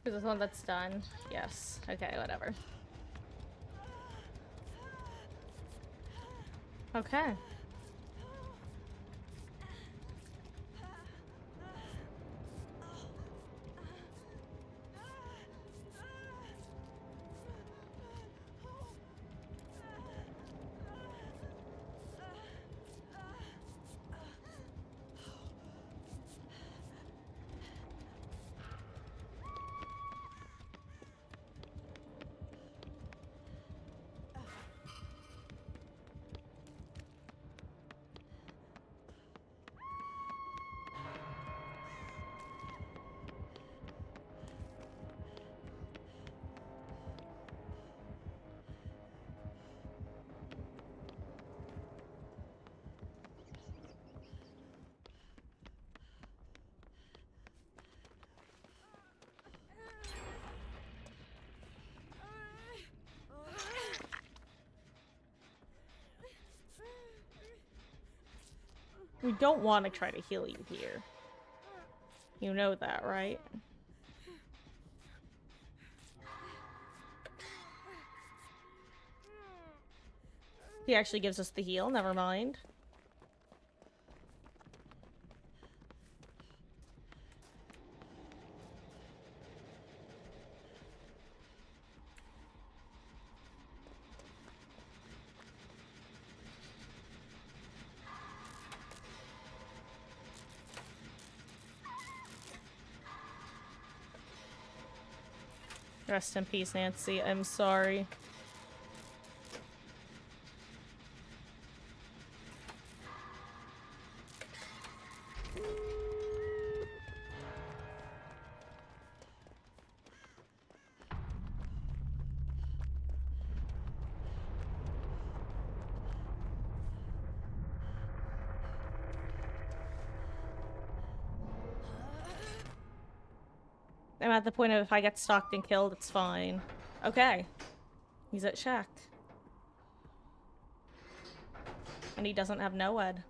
Is this one that's done? Yes. Okay, whatever. Okay. We don't want to try to heal you here. You know that, right? He actually gives us the heal, never mind. Rest in peace, Nancy. I'm sorry. I'm at the point of if I get stalked and killed, it's fine. Okay. He's at Shack. And he doesn't have NOED.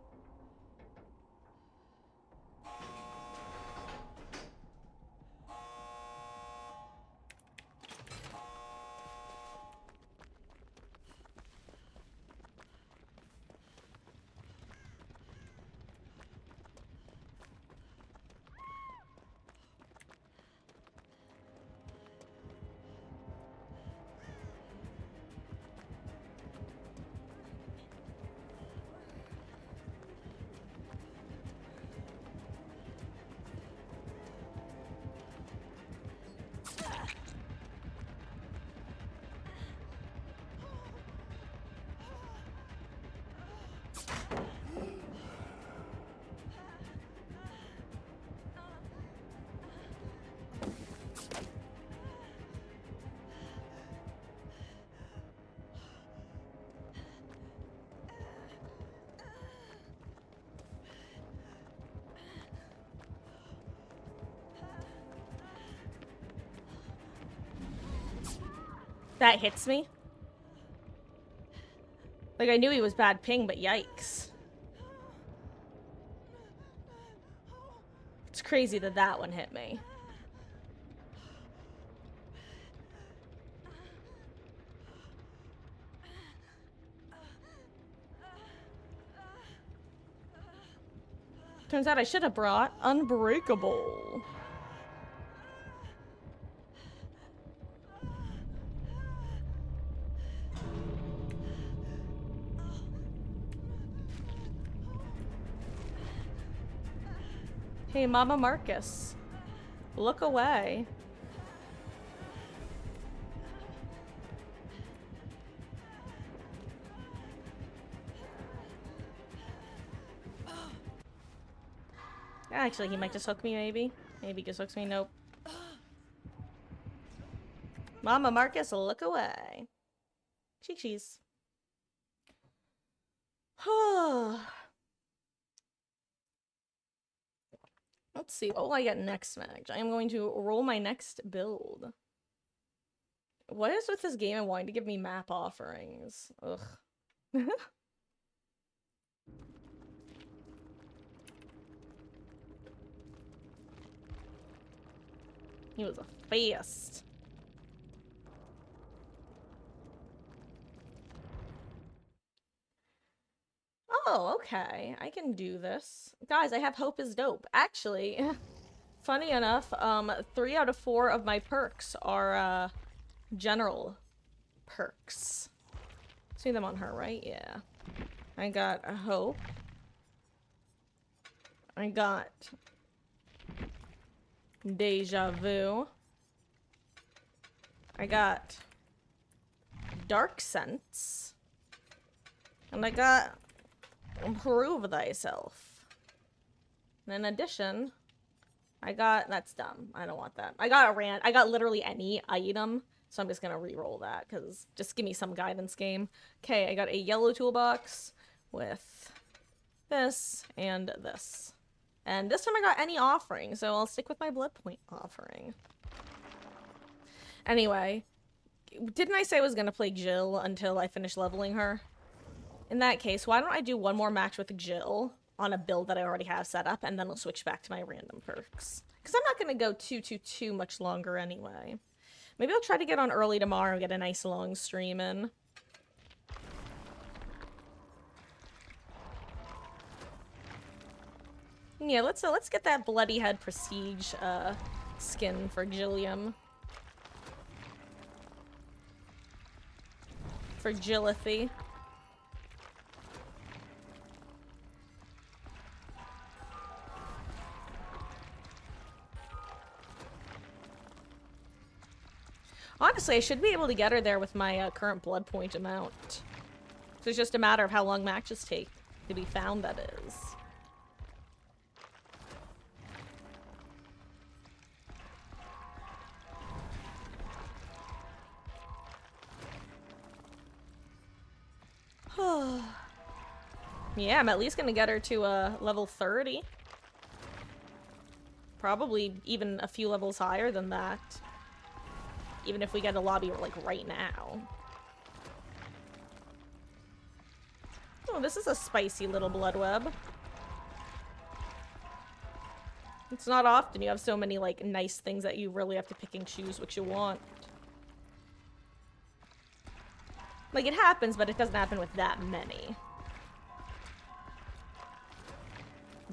That hits me. Like, I knew he was bad ping, but yikes. It's crazy that that one hit me. Turns out I should have brought Unbreakable. Hey, Mama Marcus. Look away. Actually, he might just hook me, maybe. Maybe he just hooks me. Nope. Mama Marcus, look away. Cheese. Let's see. What will I get next match? I am going to roll my next build. What is with this game and wanting to give me map offerings? Ugh. He was a fast. Oh, okay. I can do this. Guys, I have Hope is Dope. Actually, funny enough, 3 out of 4 of my perks are, general perks. See them on her, right? Yeah. I got a Hope. I got Deja Vu. I got Dark Sense. And I got Prove Thyself. And in addition, I got... That's dumb. I don't want that. I got literally any item. So I'm just gonna re-roll that, because just give me some guidance game. Okay, I got a yellow toolbox with this and this. And this time I got any offering, so I'll stick with my blood point offering. Anyway, didn't I say I was gonna play Jill until I finish leveling her? In that case, why don't I do one more match with Jill on a build that I already have set up, and then I'll switch back to my random perks. Because I'm not gonna go too much longer anyway. Maybe I'll try to get on early tomorrow and get a nice long stream in. Yeah, let's get that Bloody Head Prestige skin for Jilliam. For Jillithy. Honestly, I should be able to get her there with my current blood point amount. So it's just a matter of how long matches take to be found, that is. Yeah, I'm at least gonna get her to level 30. Probably even a few levels higher than that. Even if we get a lobby like right now. Oh, this is a spicy little blood web. It's not often you have so many like nice things that you really have to pick and choose what you want. Like, it happens, but it doesn't happen with that many.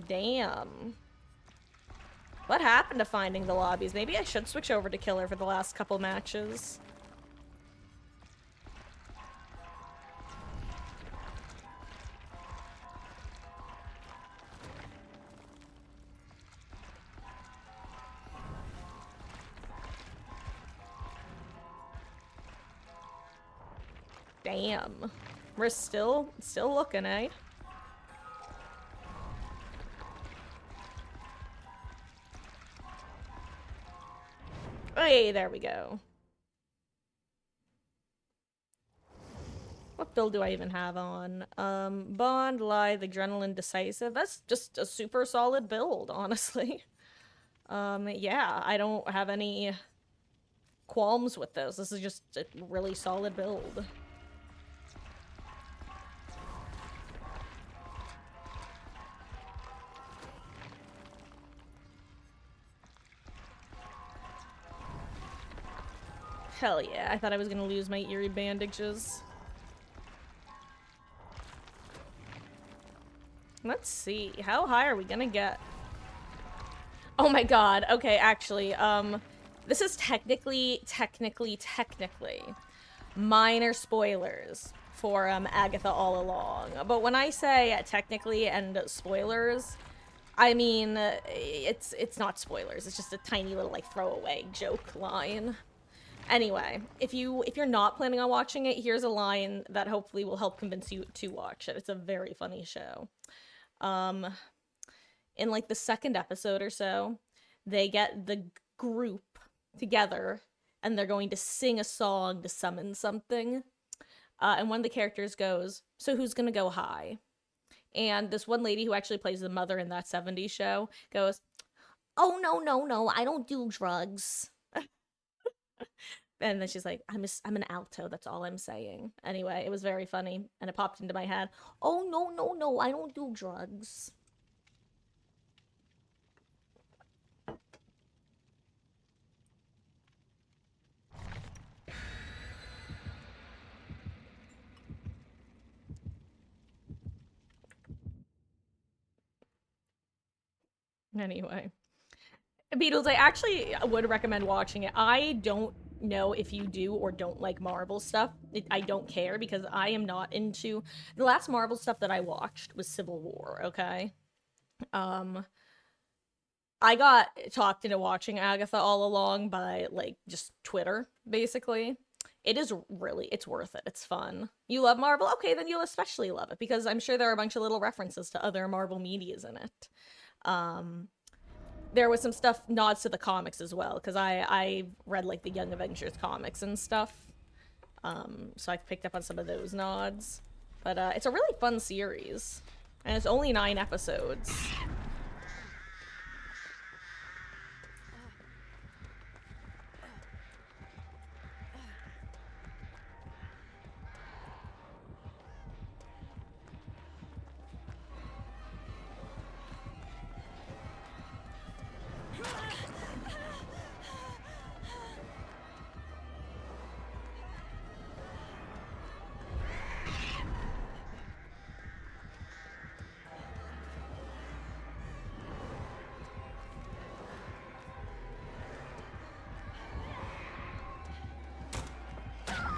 Damn. What happened to finding the lobbies? Maybe I should switch over to killer for the last couple matches. Damn. We're still looking, eh? Hey, there we go. What build do I even have on? Bond, Lithe, Adrenaline, Decisive. That's just a super solid build, honestly. Yeah, I don't have any qualms with this. This is just a really solid build. Hell yeah, I thought I was gonna lose my eerie bandages. Let's see, how high are we gonna get? Oh my god, okay, actually, this is technically minor spoilers for, Agatha All Along. But when I say technically and spoilers, I mean, it's not spoilers, it's just a tiny little, like, throwaway joke line. Anyway, if you're not planning on watching it, here's a line that hopefully will help convince you to watch it. It's a very funny show. In like the second episode or so, they get the group together and they're going to sing a song to summon something. And one of the characters goes, "So who's gonna go high?" And this one lady who actually plays the mother in that 70s show goes, "Oh, no, I don't do drugs." And then she's like, I'm an alto, that's all I'm saying. Anyway, it was very funny, and it popped into my head. Oh, no, I don't do drugs. Anyway. Beatles, I actually would recommend watching it. I don't know if you do or don't like Marvel stuff. I don't care because I am not into... The last Marvel stuff that I watched was Civil War, okay? I got talked into watching Agatha All Along by, like, just Twitter, basically. It is really, it's worth it. It's fun. You love Marvel? Okay, then you'll especially love it because I'm sure there are a bunch of little references to other Marvel medias in it. There was some stuff, nods to the comics as well, because I read, like, the Young Avengers comics and stuff. So I picked up on some of those nods. But it's a really fun series. And it's only 9 episodes.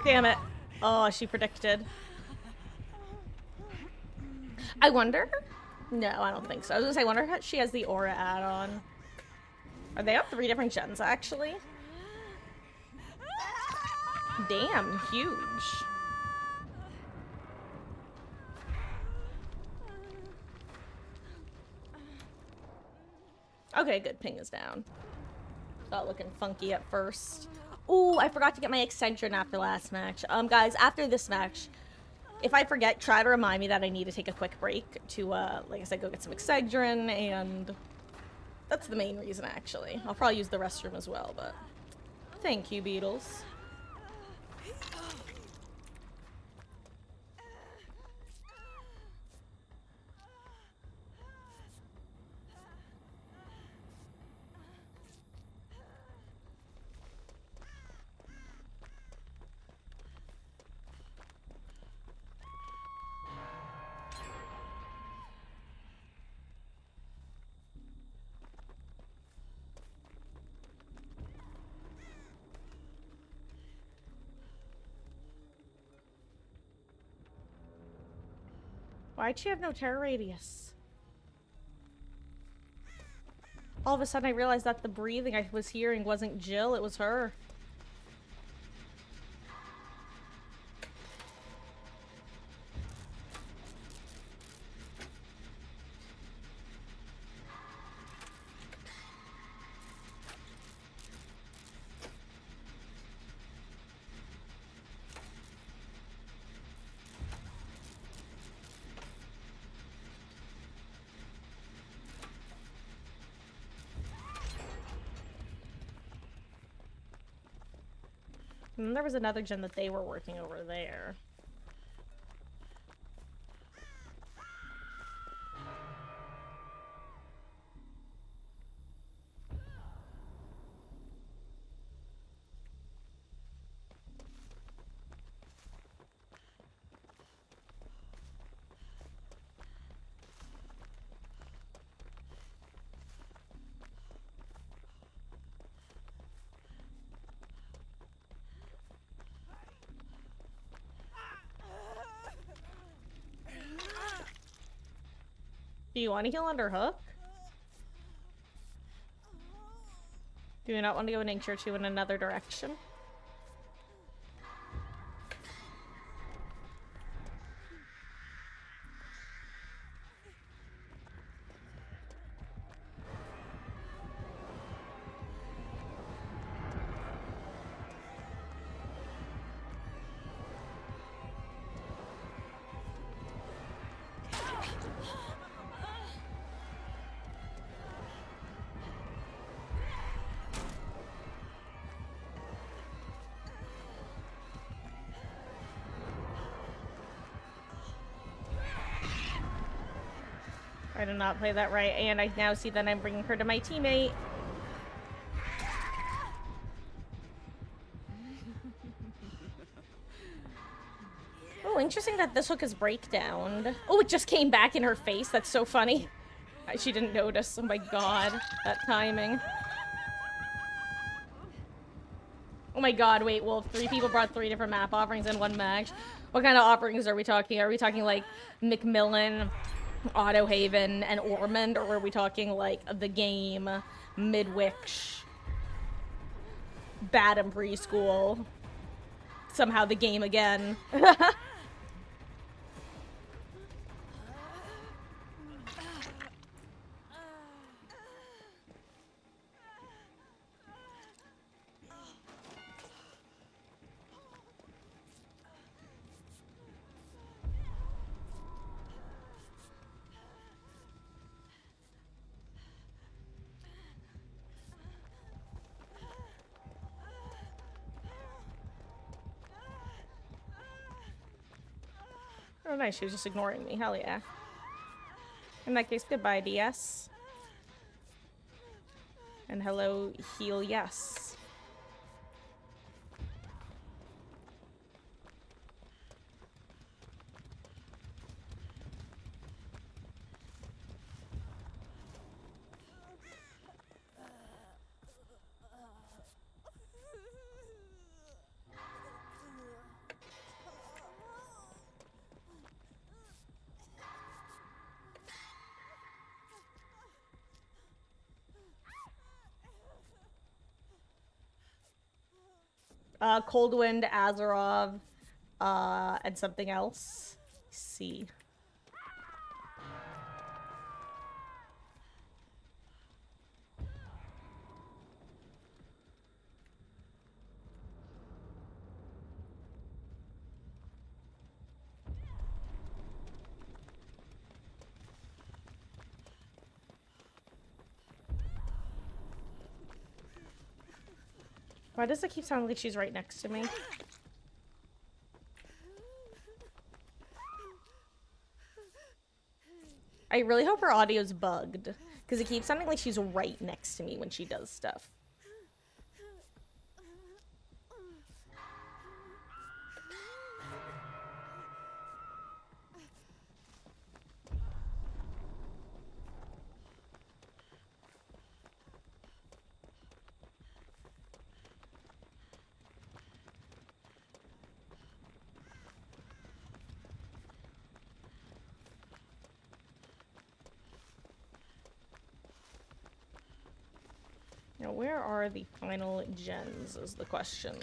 Damn it. Oh, she predicted. I wonder? No, I don't think so. I was gonna say, I wonder if she has the aura add-on. Are they on 3 different gens, actually? Damn, huge. Okay, good. Ping is down. Thought looking funky at first. Ooh, I forgot to get my Excedrin after last match. Guys, after this match, if I forget, try to remind me that I need to take a quick break to, like I said, go get some Excedrin, and that's the main reason, actually. I'll probably use the restroom as well, but thank you, Beatles. Why'd she have no terror radius? All of a sudden I realized that the breathing I was hearing wasn't Jill, it was her. And then there was another gen that they were working over there. Do you want to heal under hook? Do you not want to go an inch or two in another direction? I did not play that right, and I now see that I'm bringing her to my teammate. Oh, interesting that this hook is breakdown. Oh, it just came back in her face. That's so funny. She didn't notice. Oh my god, that timing. Oh my god, wait, well, 3 people brought 3 different map offerings in one match. What kind of offerings are we talking? Are we talking like Macmillan, Auto Haven, and Ormond, or are we talking like the game, Midwich, Badham Preschool, somehow the game again? Oh nice, she was just ignoring me. Hell yeah. In that case, goodbye, DS. And hello, heal yes. Coldwind, Azarov, and something else. Let's see. Why does it keep sounding like she's right next to me? I really hope her audio's bugged, because it keeps sounding like she's right next to me when she does stuff. Now, where are the final gens is the question.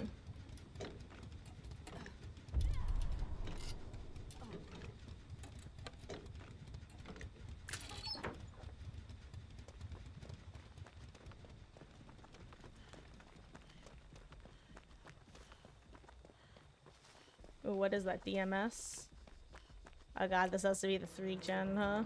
Ooh, what is that, DMS? Oh god, this has to be the 3 gen, huh?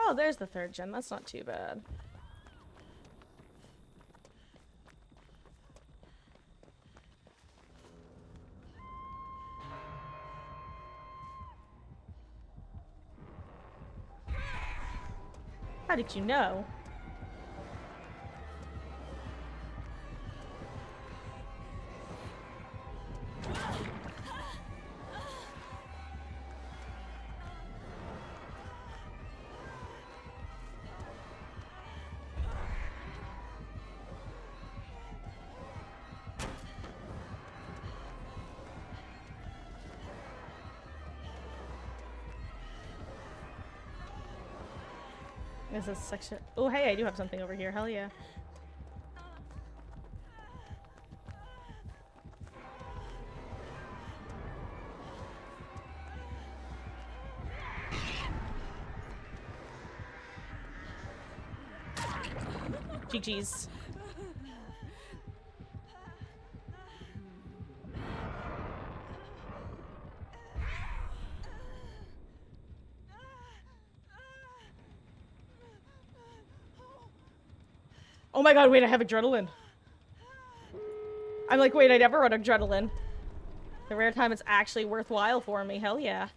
Oh, there's the 3rd gen. That's not too bad. How did you know? This is section. Oh, hey, I do have something over here. Hell yeah. GG's. Oh my god, wait, I have adrenaline. I'm like, wait, I never run adrenaline. The rare time it's actually worthwhile for me. Hell yeah.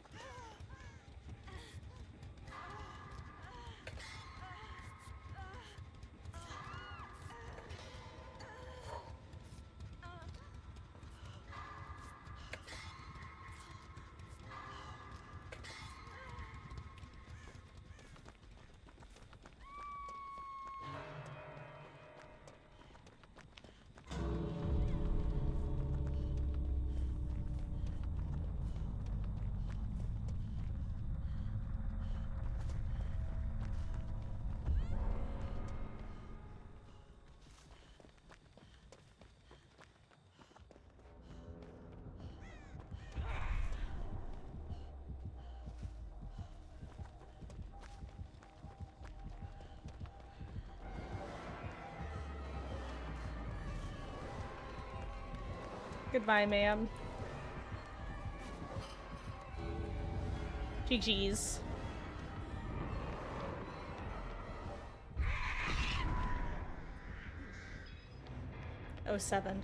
Goodbye, ma'am. GG's. Oh, 7.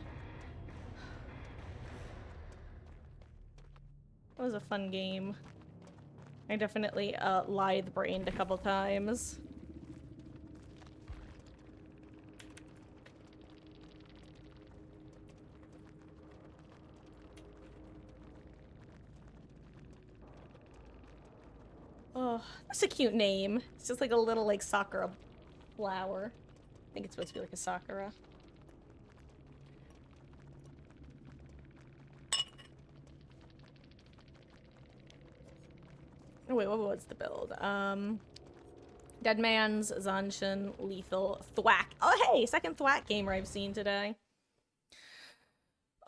That was a fun game. I definitely lithe-brained a couple times. Oh, that's a cute name. It's just like a little, like, sakura flower. I think it's supposed to be like a sakura. Wait, what was the build? Dead Man's, Zanshin, Lethal, Thwack. Oh, hey, second Thwack gamer I've seen today.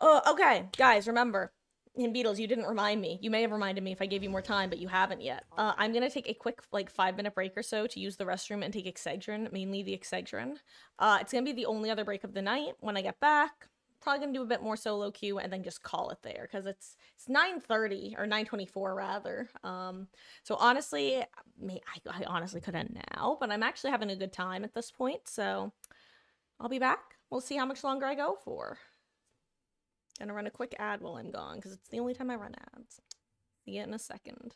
Okay, guys, remember. And Beatles, you didn't remind me. You may have reminded me if I gave you more time, but you haven't yet. I'm gonna take a quick, like, 5-minute break or so to use the restroom and take Excedrin, mainly the Excedrin. It's gonna be the only other break of the night. When I get back, probably gonna do a bit more solo queue and then just call it there, because it's 9:30, or 9:24 rather. So honestly, I honestly could end now, but I'm actually having a good time at this point, so I'll be back. We'll see how much longer I go for. Gonna run a quick ad while I'm gone, because it's the only time I run ads. See you in a second.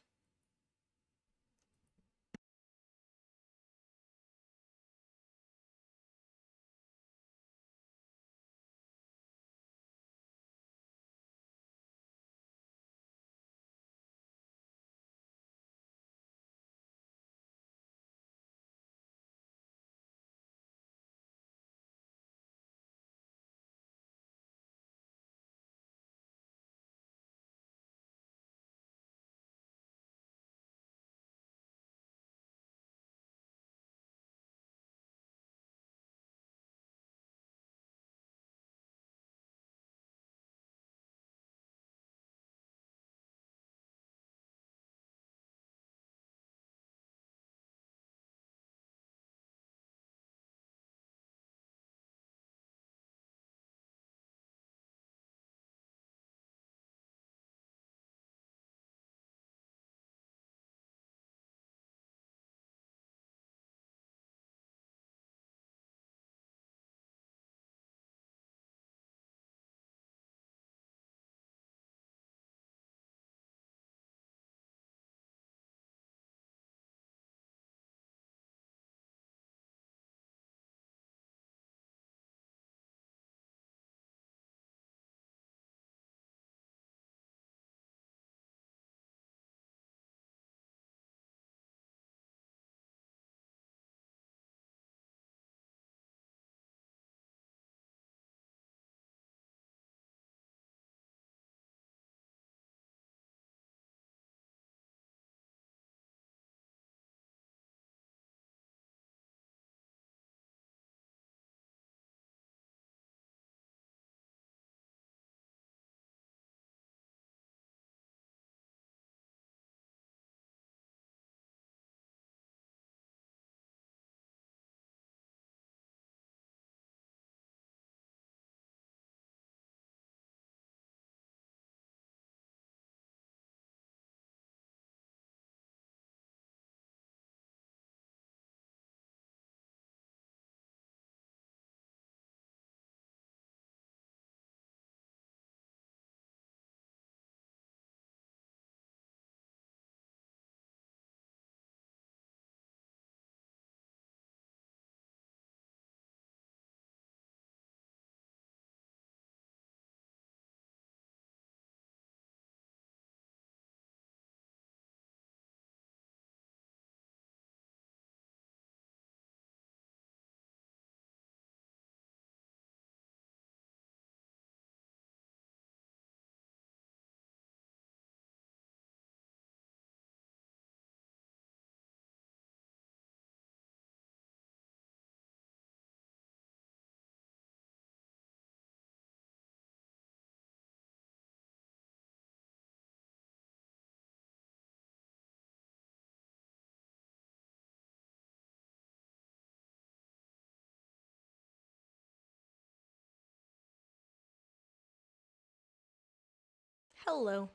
Hello.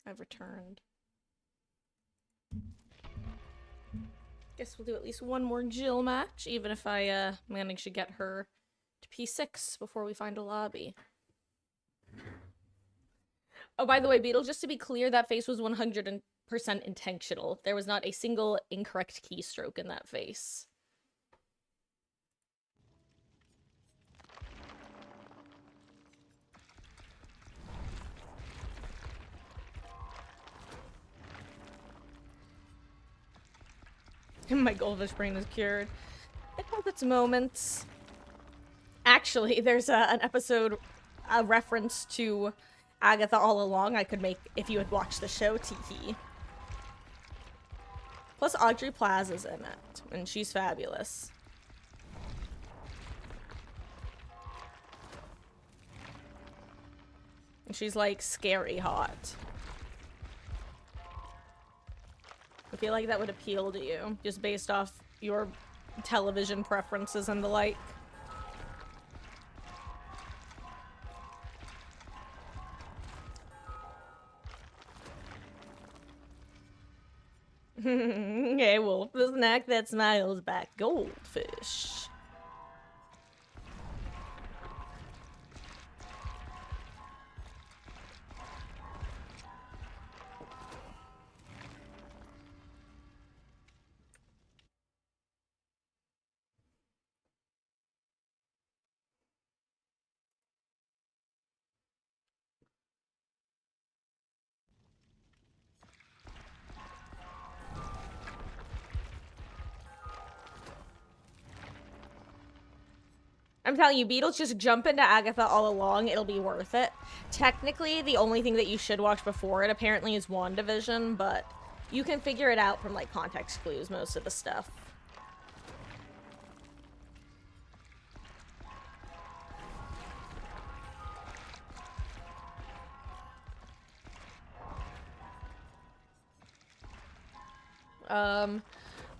I've returned. Guess we'll do at least one more Jill match, even if I manage to get her to P6 before we find a lobby. Oh, by the way, Beetle, just to be clear, that face was 100% intentional. There was not a single incorrect keystroke in that face. My goldfish brain is cured. It has its moments. Actually, there's an episode, a reference to Agatha all along I could make if you had watched the show, Tiki. Plus, Audrey Plaza's in it, and she's fabulous. And she's, like, scary hot. I feel like that would appeal to you, just based off your television preferences and the like. Hey, wolf, the snack that smiles back. Goldfish. I'm telling you, Beetles, just jump into Agatha all along. It'll be worth it. Technically, the only thing that you should watch before it apparently is WandaVision, but you can figure it out from, like, context clues, most of the stuff.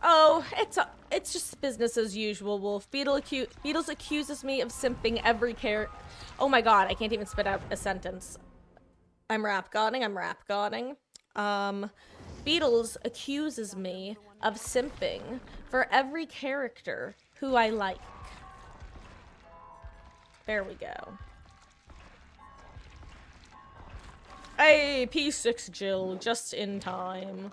Oh, it's just business as usual, Wolf. Beetles accuses me of simping every character. Oh my god, I can't even spit out a sentence. I'm rap godding. Beetles accuses me of simping for every character who I like. There we go. Hey, P6 Jill, just in time.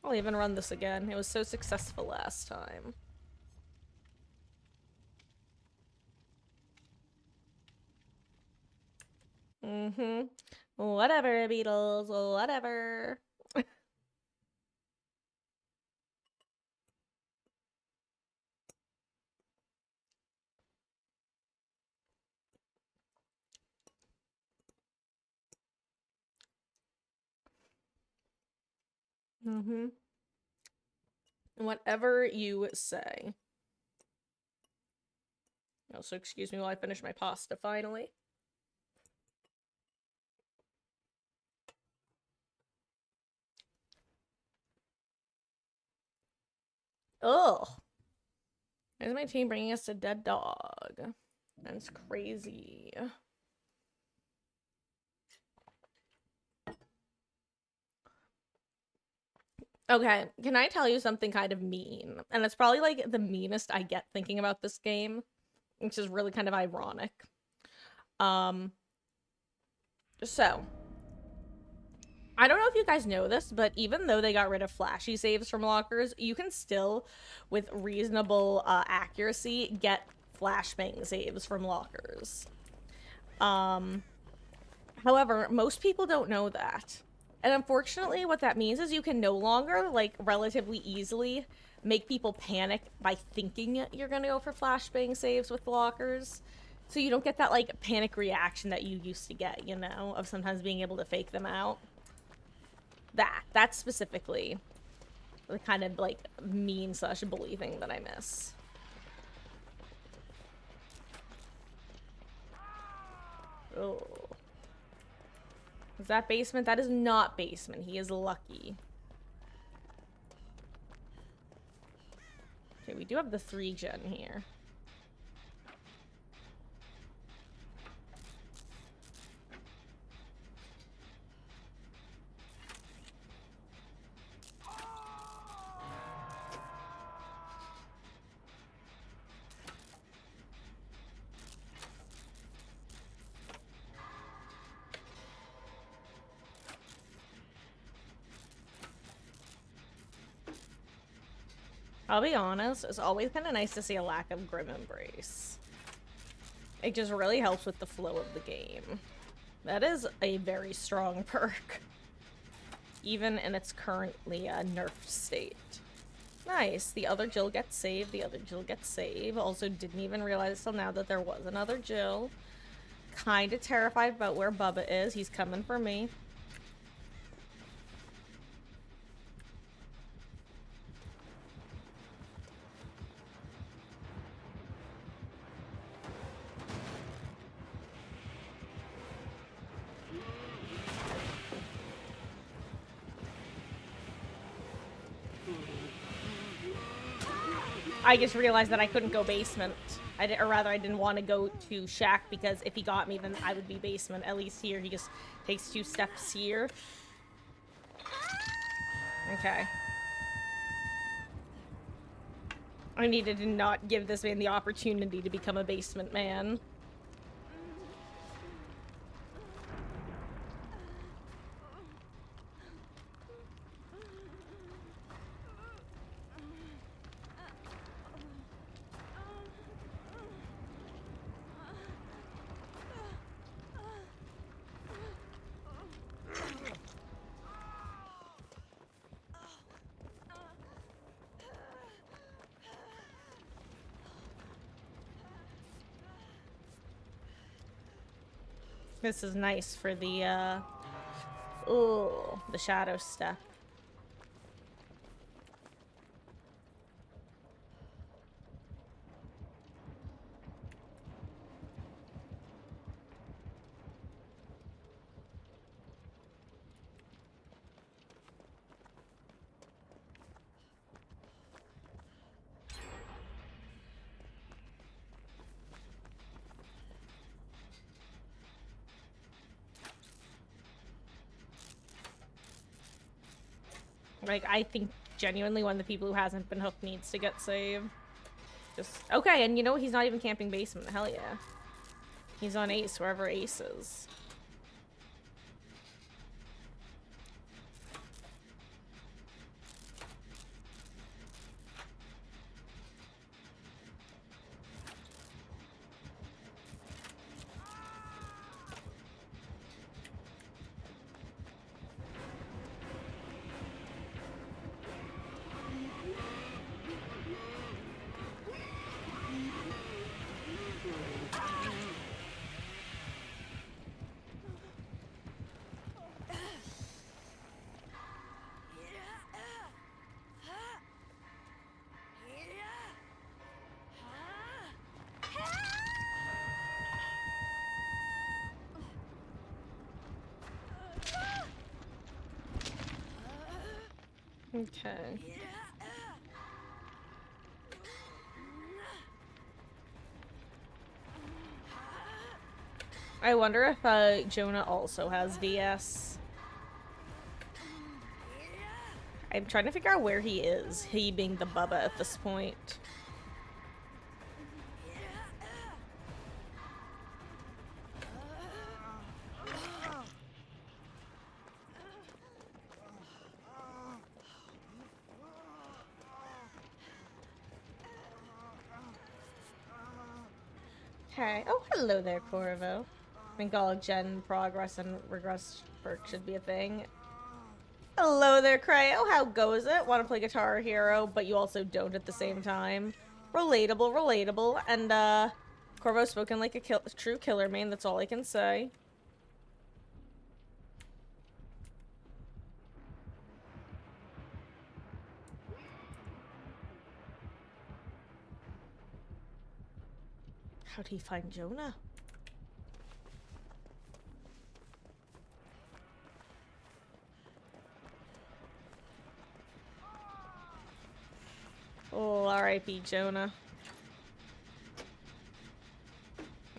I'll even run this again. It was so successful last time. Whatever, Beetles, whatever. Whatever you say. Also, excuse me while I finish my pasta finally. Ugh. Why is my team bringing us a dead dog? That's crazy. Okay, can I tell you something kind of mean? And it's probably like the meanest I get thinking about this game, which is really kind of ironic. So I don't know if you guys know this, but even though they got rid of flashy saves from lockers, you can still, with reasonable accuracy, get flashbang saves from lockers. However, most people don't know that. And unfortunately, what that means is you can no longer, like, relatively easily make people panic by thinking you're gonna go for flashbang saves with lockers. So you don't get that, like, panic reaction that you used to get, you know, of sometimes being able to fake them out. That's specifically the kind of, like, mean / bully thing that I miss. Oh. Is that basement? That is not basement. He is lucky. Okay, we do have the 3-gen here. I'll be honest, it's always kind of nice to see a lack of Grim Embrace. It just really helps with the flow of the game. That is a very strong perk. Even in its currently nerfed state. Nice. The other Jill gets saved. The other Jill gets saved. Also didn't even realize till now that there was another Jill. kind of terrified about where Bubba is. He's coming for me. I just realized that I couldn't go basement. Or rather, I didn't want to go to shack because if he got me, then I would be basement. At least here, he just takes 2 steps here. Okay. I needed to not give this man the opportunity to become a basement man. This is nice for the, ooh, the shadow step. Like, I think genuinely one of the people who hasn't been hooked needs to get saved. Just, okay, and you know, he's not even camping basement. Hell yeah. He's on Ace, wherever Ace is. Okay. I wonder if Jonah also has DS. I'm trying to figure out where he is, he being the Bubba at this point. Okay. Oh, hello there, Corvo. I think all gen progress and regress perk should be a thing. Hello there, Cryo. How goes it? Want to play Guitar Hero, but you also don't at the same time. Relatable, relatable. And, Corvo's spoken like a true killer main. That's all I can say. How'd he find Jonah? Oh, R.I.P. Jonah.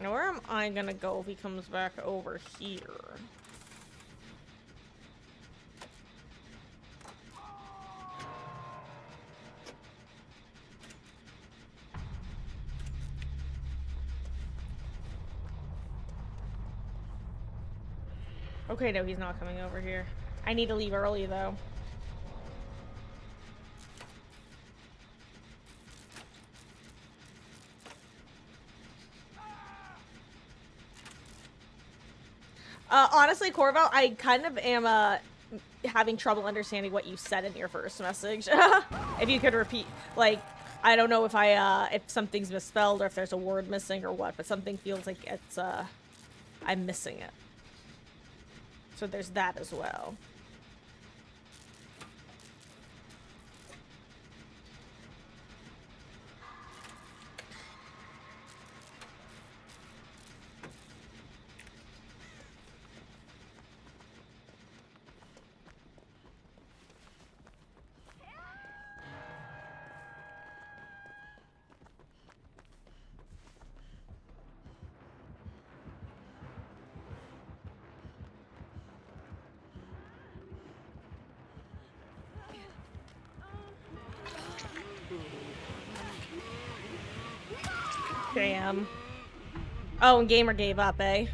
Now, where am I gonna go if he comes back over here? Okay, no, he's not coming over here. I need to leave early, though. Honestly, Corvo, I kind of am, having trouble understanding what you said in your first message. If you could repeat, like, I don't know if if something's misspelled or if there's a word missing or what, but something feels like it's, I'm missing it. So there's that as well. Damn. Oh, and Gamer gave up, eh?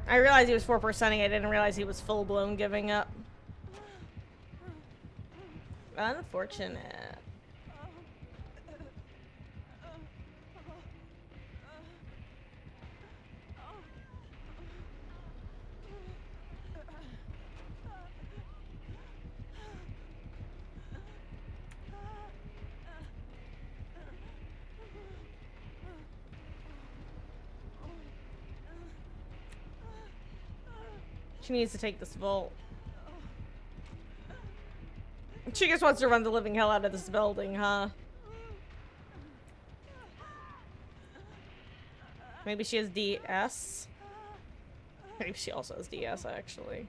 I realized he was 4%ing. I didn't realize he was full-blown giving up. Unfortunate. She needs to take this vault. She just wants to run the living hell out of this building, huh? Maybe she has DS? Maybe she also has DS, actually.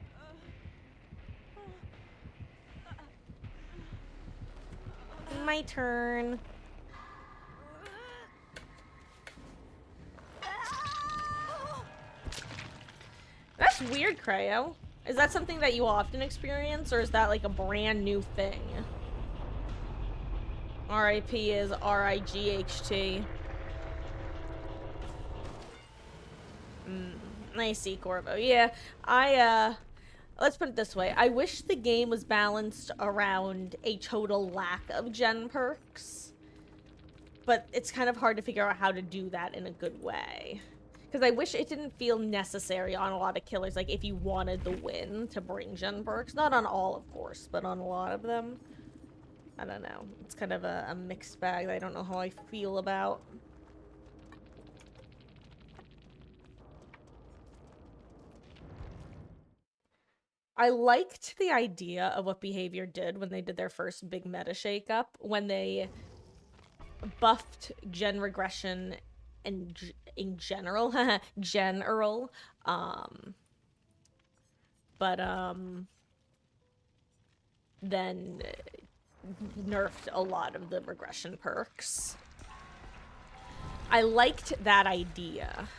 My turn. That's weird, Creo. Is that something that you often experience, or is that like a brand new thing? RIP is RIGHT. I see, Corvo. Yeah, let's put it this way. I wish the game was balanced around a total lack of gen perks. But it's kind of hard to figure out how to do that in a good way. Because I wish it didn't feel necessary on a lot of killers, like if you wanted the win to bring gen perks. Not on all, of course, but on a lot of them. I don't know. It's kind of a mixed bag that I don't know how I feel about. I liked the idea of what Behavior did when they did their first big meta shakeup, when they buffed gen regression and in general, then nerfed a lot of the regression perks. I liked that idea.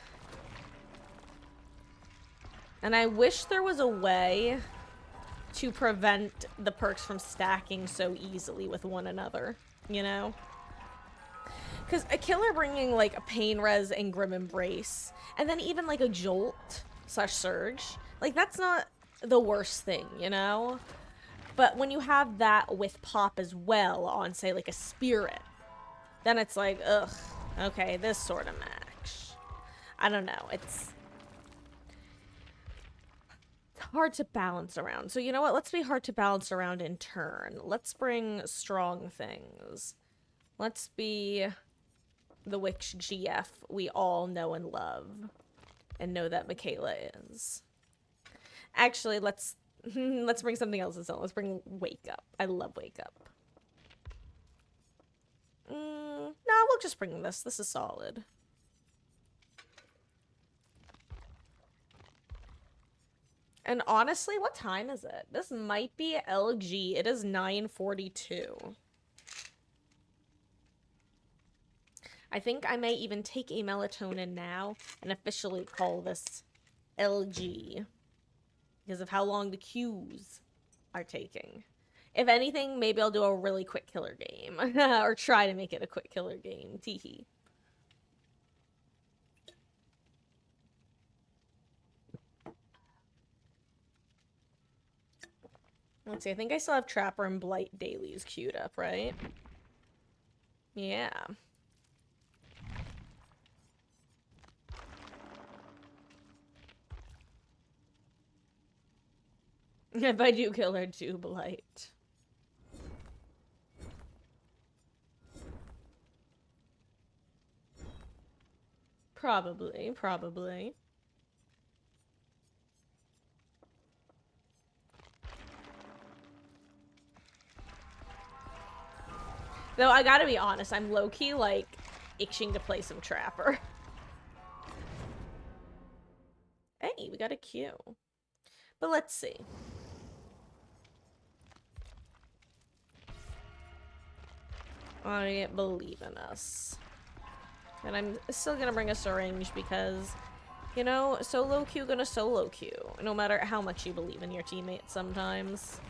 And I wish there was a way to prevent the perks from stacking so easily with one another, you know? Because a killer bringing, like, a Pain Res and Grim Embrace, and then even, like, a Jolt / Surge, like, that's not the worst thing, you know? But when you have that with Pop as well on, say, like, a Spirit, then it's like, ugh, okay, this sort of match. I don't know, it's hard to balance around. So you know what? Let's be hard to balance around in turn. Let's bring strong things. Let's be the witch GF we all know and love. And know that Michaela is. Actually, let's bring something else. Let's bring Wake Up. I love Wake Up. No, we'll just bring this. This is solid. And honestly, what time is it? This might be LG. It is 9:42. I think I may even take a melatonin now and officially call this LG. Because of how long the queues are taking. If anything, maybe I'll do a really quick killer game. Or try to make it a quick killer game. Teehee. Let's see, I think I still have Trapper and Blight dailies queued up, right? Yeah. If I do kill her, do Blight. Probably, probably. Though I gotta be honest, I'm low-key, like, itching to play some Trapper. Hey, we got a queue. But let's see. I believe in us. And I'm still gonna bring a syringe because, you know, solo queue gonna solo queue. No matter how much you believe in your teammates sometimes.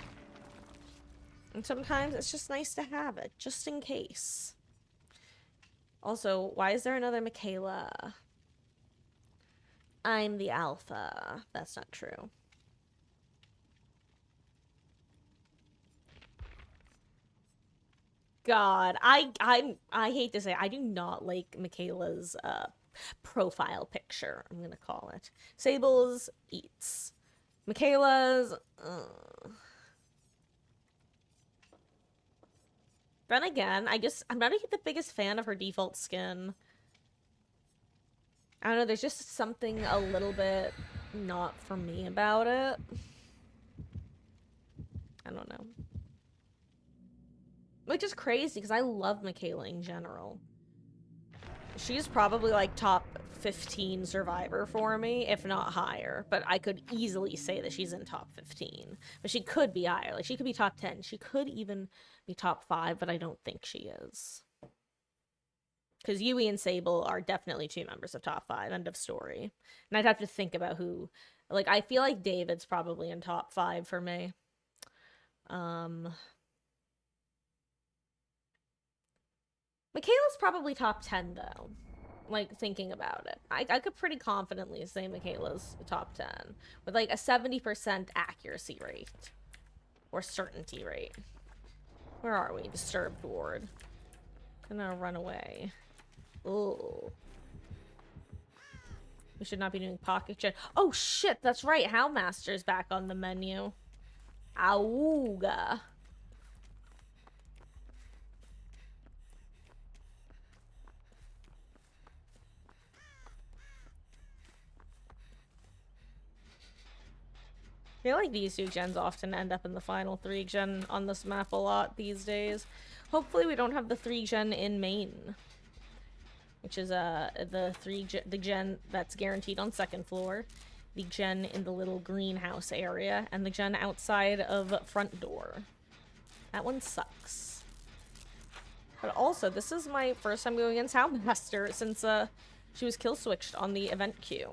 And sometimes it's just nice to have it, just in case. Also, why is there another Michaela? I'm the alpha. That's not true. God, I hate to say, I do not like Michaela's profile picture. I'm gonna call it Sable's eats. Michaela's. Then again, I'm not the biggest fan of her default skin. I don't know. There's just something a little bit not for me about it. I don't know. Which is crazy because I love Michaela in general. She's probably like top 15 survivor for me, if not higher. But I could easily say that she's in top 15. But she could be higher. Like, she could be top 10. She could even be top 5, but I don't think she is. Because Yui and Sable are definitely 2 members of top 5. End of story. And I'd have to think about who. Like, I feel like David's probably in top 5 for me. Michaela's probably top 10, though. Like, thinking about it. I could pretty confidently say Michaela's top 10. With, like, a 70% accuracy rate. Or certainty rate. Where are we? Disturbed ward. Gonna run away. Ooh. We should not be doing pocket jet. Oh, shit, that's right. Houndmaster's back on the menu. Auga. I feel like these 2 gens often end up in the final 3 gen on this map a lot these days. Hopefully we don't have the 3 gen in main. Which is the gen that's guaranteed on 2nd floor. The gen in the little greenhouse area. And the gen outside of front door. That one sucks. But also, this is my first time going against Houndmaster since she was kill switched on the event queue.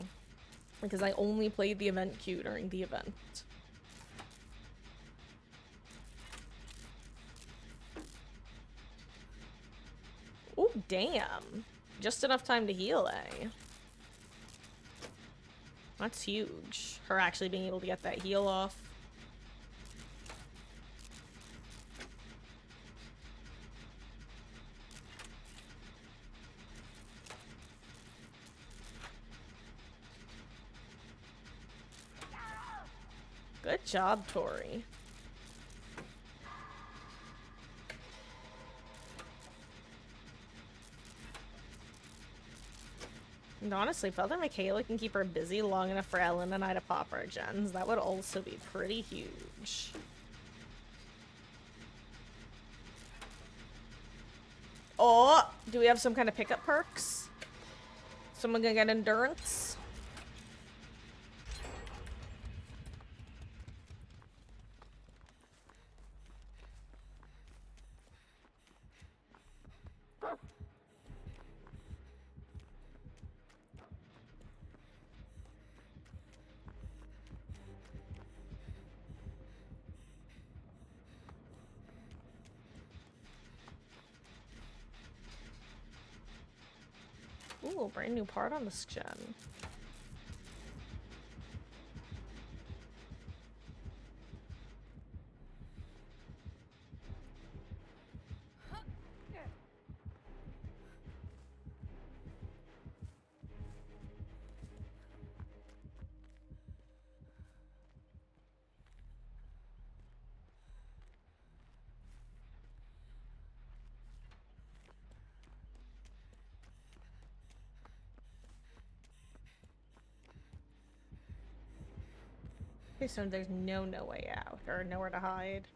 Because I only played the event queue during the event. Oh, damn. Just enough time to heal, eh? That's huge. Her actually being able to get that heal off. Good job, Tori. And honestly, if other Michaela can keep her busy long enough for Ellen and I to pop our gens, that would also be pretty huge. Oh, do we have some kind of pickup perks? Someone gonna get endurance? Ooh, brand new part on this gen. Okay, so there's no way out, or nowhere to hide.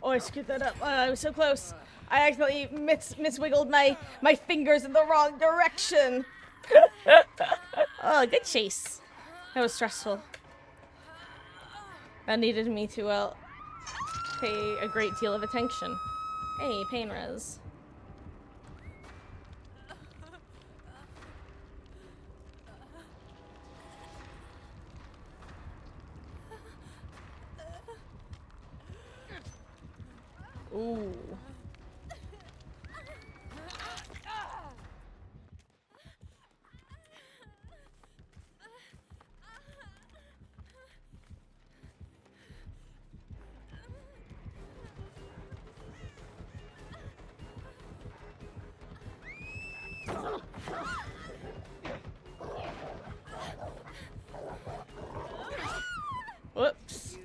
Oh, I screwed that up. I was so close. I accidentally miswiggled my fingers in the wrong direction. Oh, good chase. That was stressful. That needed me to pay a great deal of attention. Hey, pain res. Ooh. Whoops.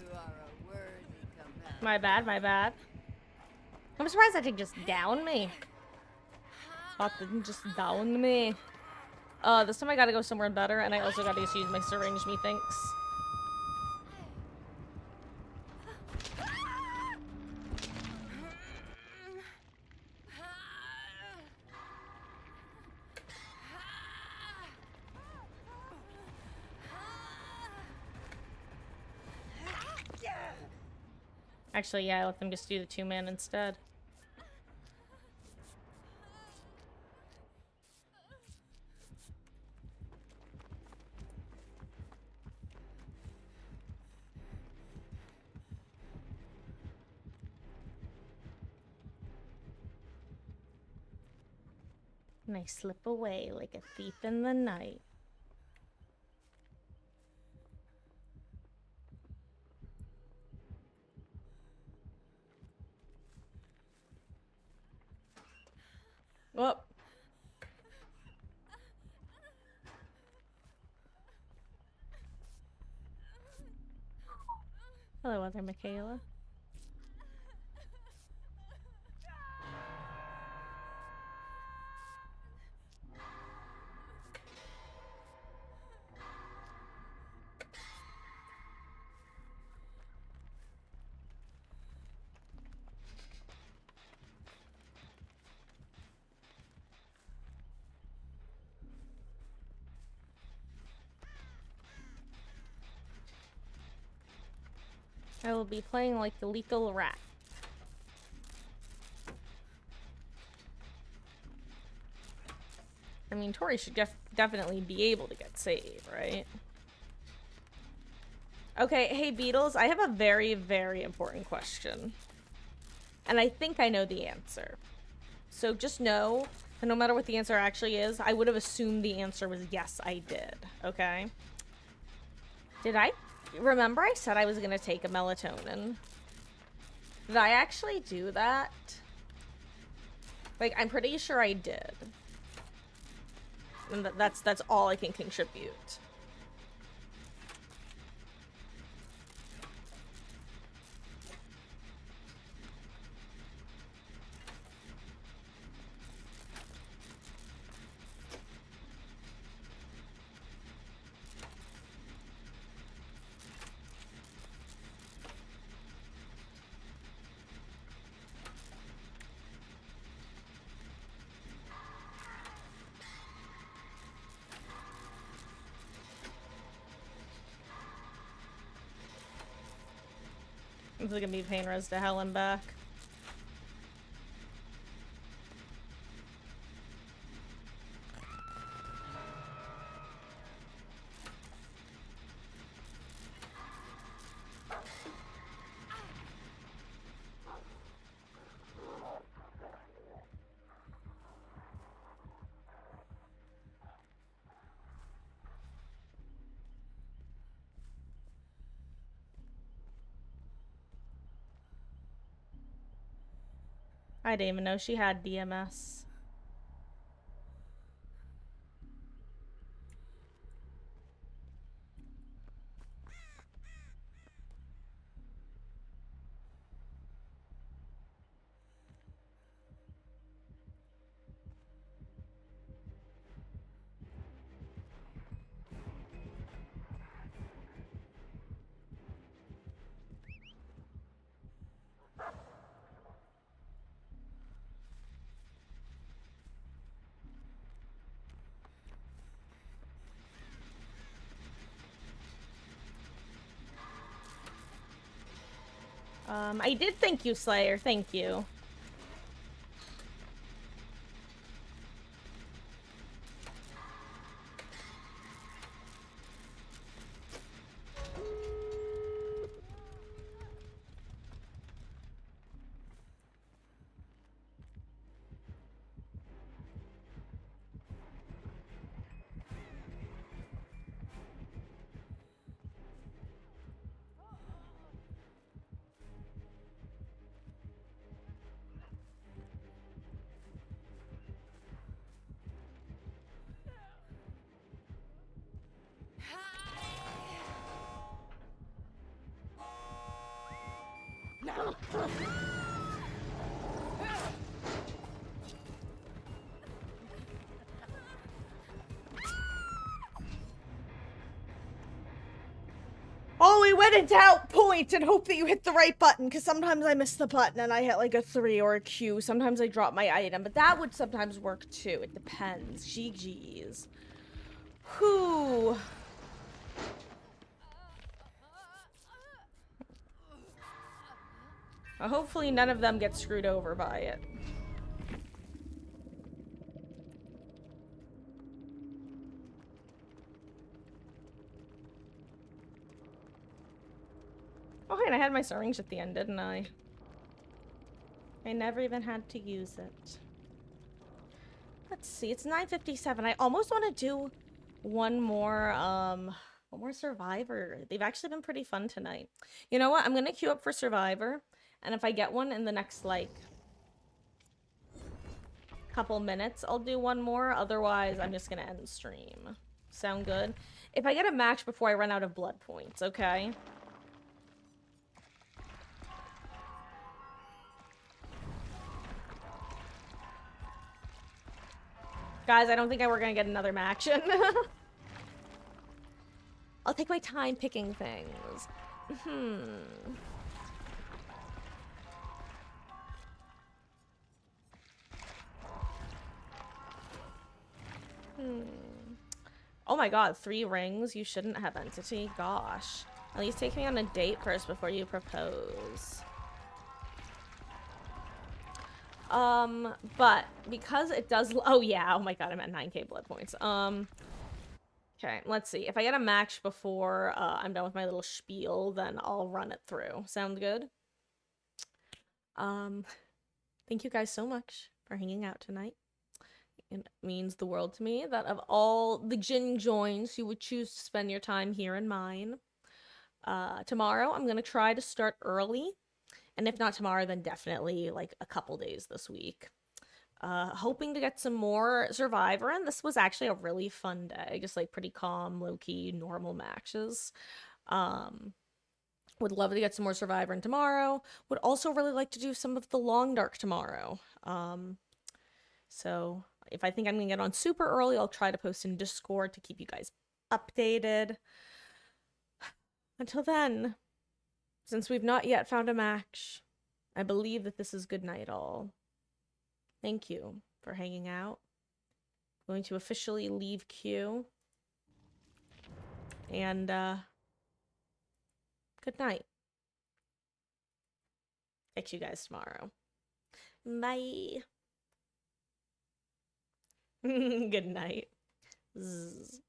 My bad, my bad. I'm surprised that didn't just down me. That didn't just down me. This time I gotta go somewhere better, and I also gotta just use my syringe, methinks. Actually, yeah, I let them just do the 2-man instead. And I slip away like a thief in the night. Whoop. Hello, other Michaela. I will be playing like the lethal rat. I mean, Tori should definitely be able to get saved, right? Okay, hey Beatles, I have a very, very important question. And I think I know the answer. So just know that no matter what the answer actually is, I would have assumed the answer was yes, I did, okay? Did I remember I said I was gonna take a melatonin? Did I actually do that? Like, I'm pretty sure I did. And that's all I can contribute. This is gonna be pain res to hell and back. I didn't even know she had DMS. I did thank you, Slayer. Thank you. Oh, we went into outpoint and hope that you hit the right button, because sometimes I miss the button and I hit like a 3 or a Q. Sometimes I drop my item, but that would sometimes work too. It depends. GG's. Whew. Well, hopefully none of them get screwed over by it. Oh, and I had my syringe at the end, didn't I? I never even had to use it. Let's see, it's 9:57. I almost want to do one more Survivor. They've actually been pretty fun tonight. You know what? I'm gonna queue up for Survivor, and if I get one in the next, like, couple minutes, I'll do one more. Otherwise, I'm just gonna end the stream. Sound good? If I get a match before I run out of blood points, okay? Guys, I don't think we're gonna get another match in. I'll take my time picking things. Oh my god, 3 rings? You shouldn't have entity. Gosh. At least take me on a date first before you propose. But because it does... Oh yeah, oh my god, I'm at 9k blood points. Okay, let's see. If I get a match before I'm done with my little spiel, then I'll run it through. Sound good? Thank you guys so much for hanging out tonight. It means the world to me that of all the Jin joins, you would choose to spend your time here in mine. Tomorrow, I'm going to try to start early. And if not tomorrow, then definitely like a couple days this week. Hoping to get some more Survivor, and this was actually a really fun day. Just like pretty calm, low-key, normal matches. Would love to get some more Survivor in tomorrow. Would also really like to do some of the Long Dark tomorrow. So if I think I'm gonna get on super early, I'll try to post in Discord to keep you guys updated. Until then, since we've not yet found a match, I believe that this is good night all. Thank you for hanging out. I'm going to officially leave queue. And, good night. catch you guys tomorrow. Bye. Good night. Zzz.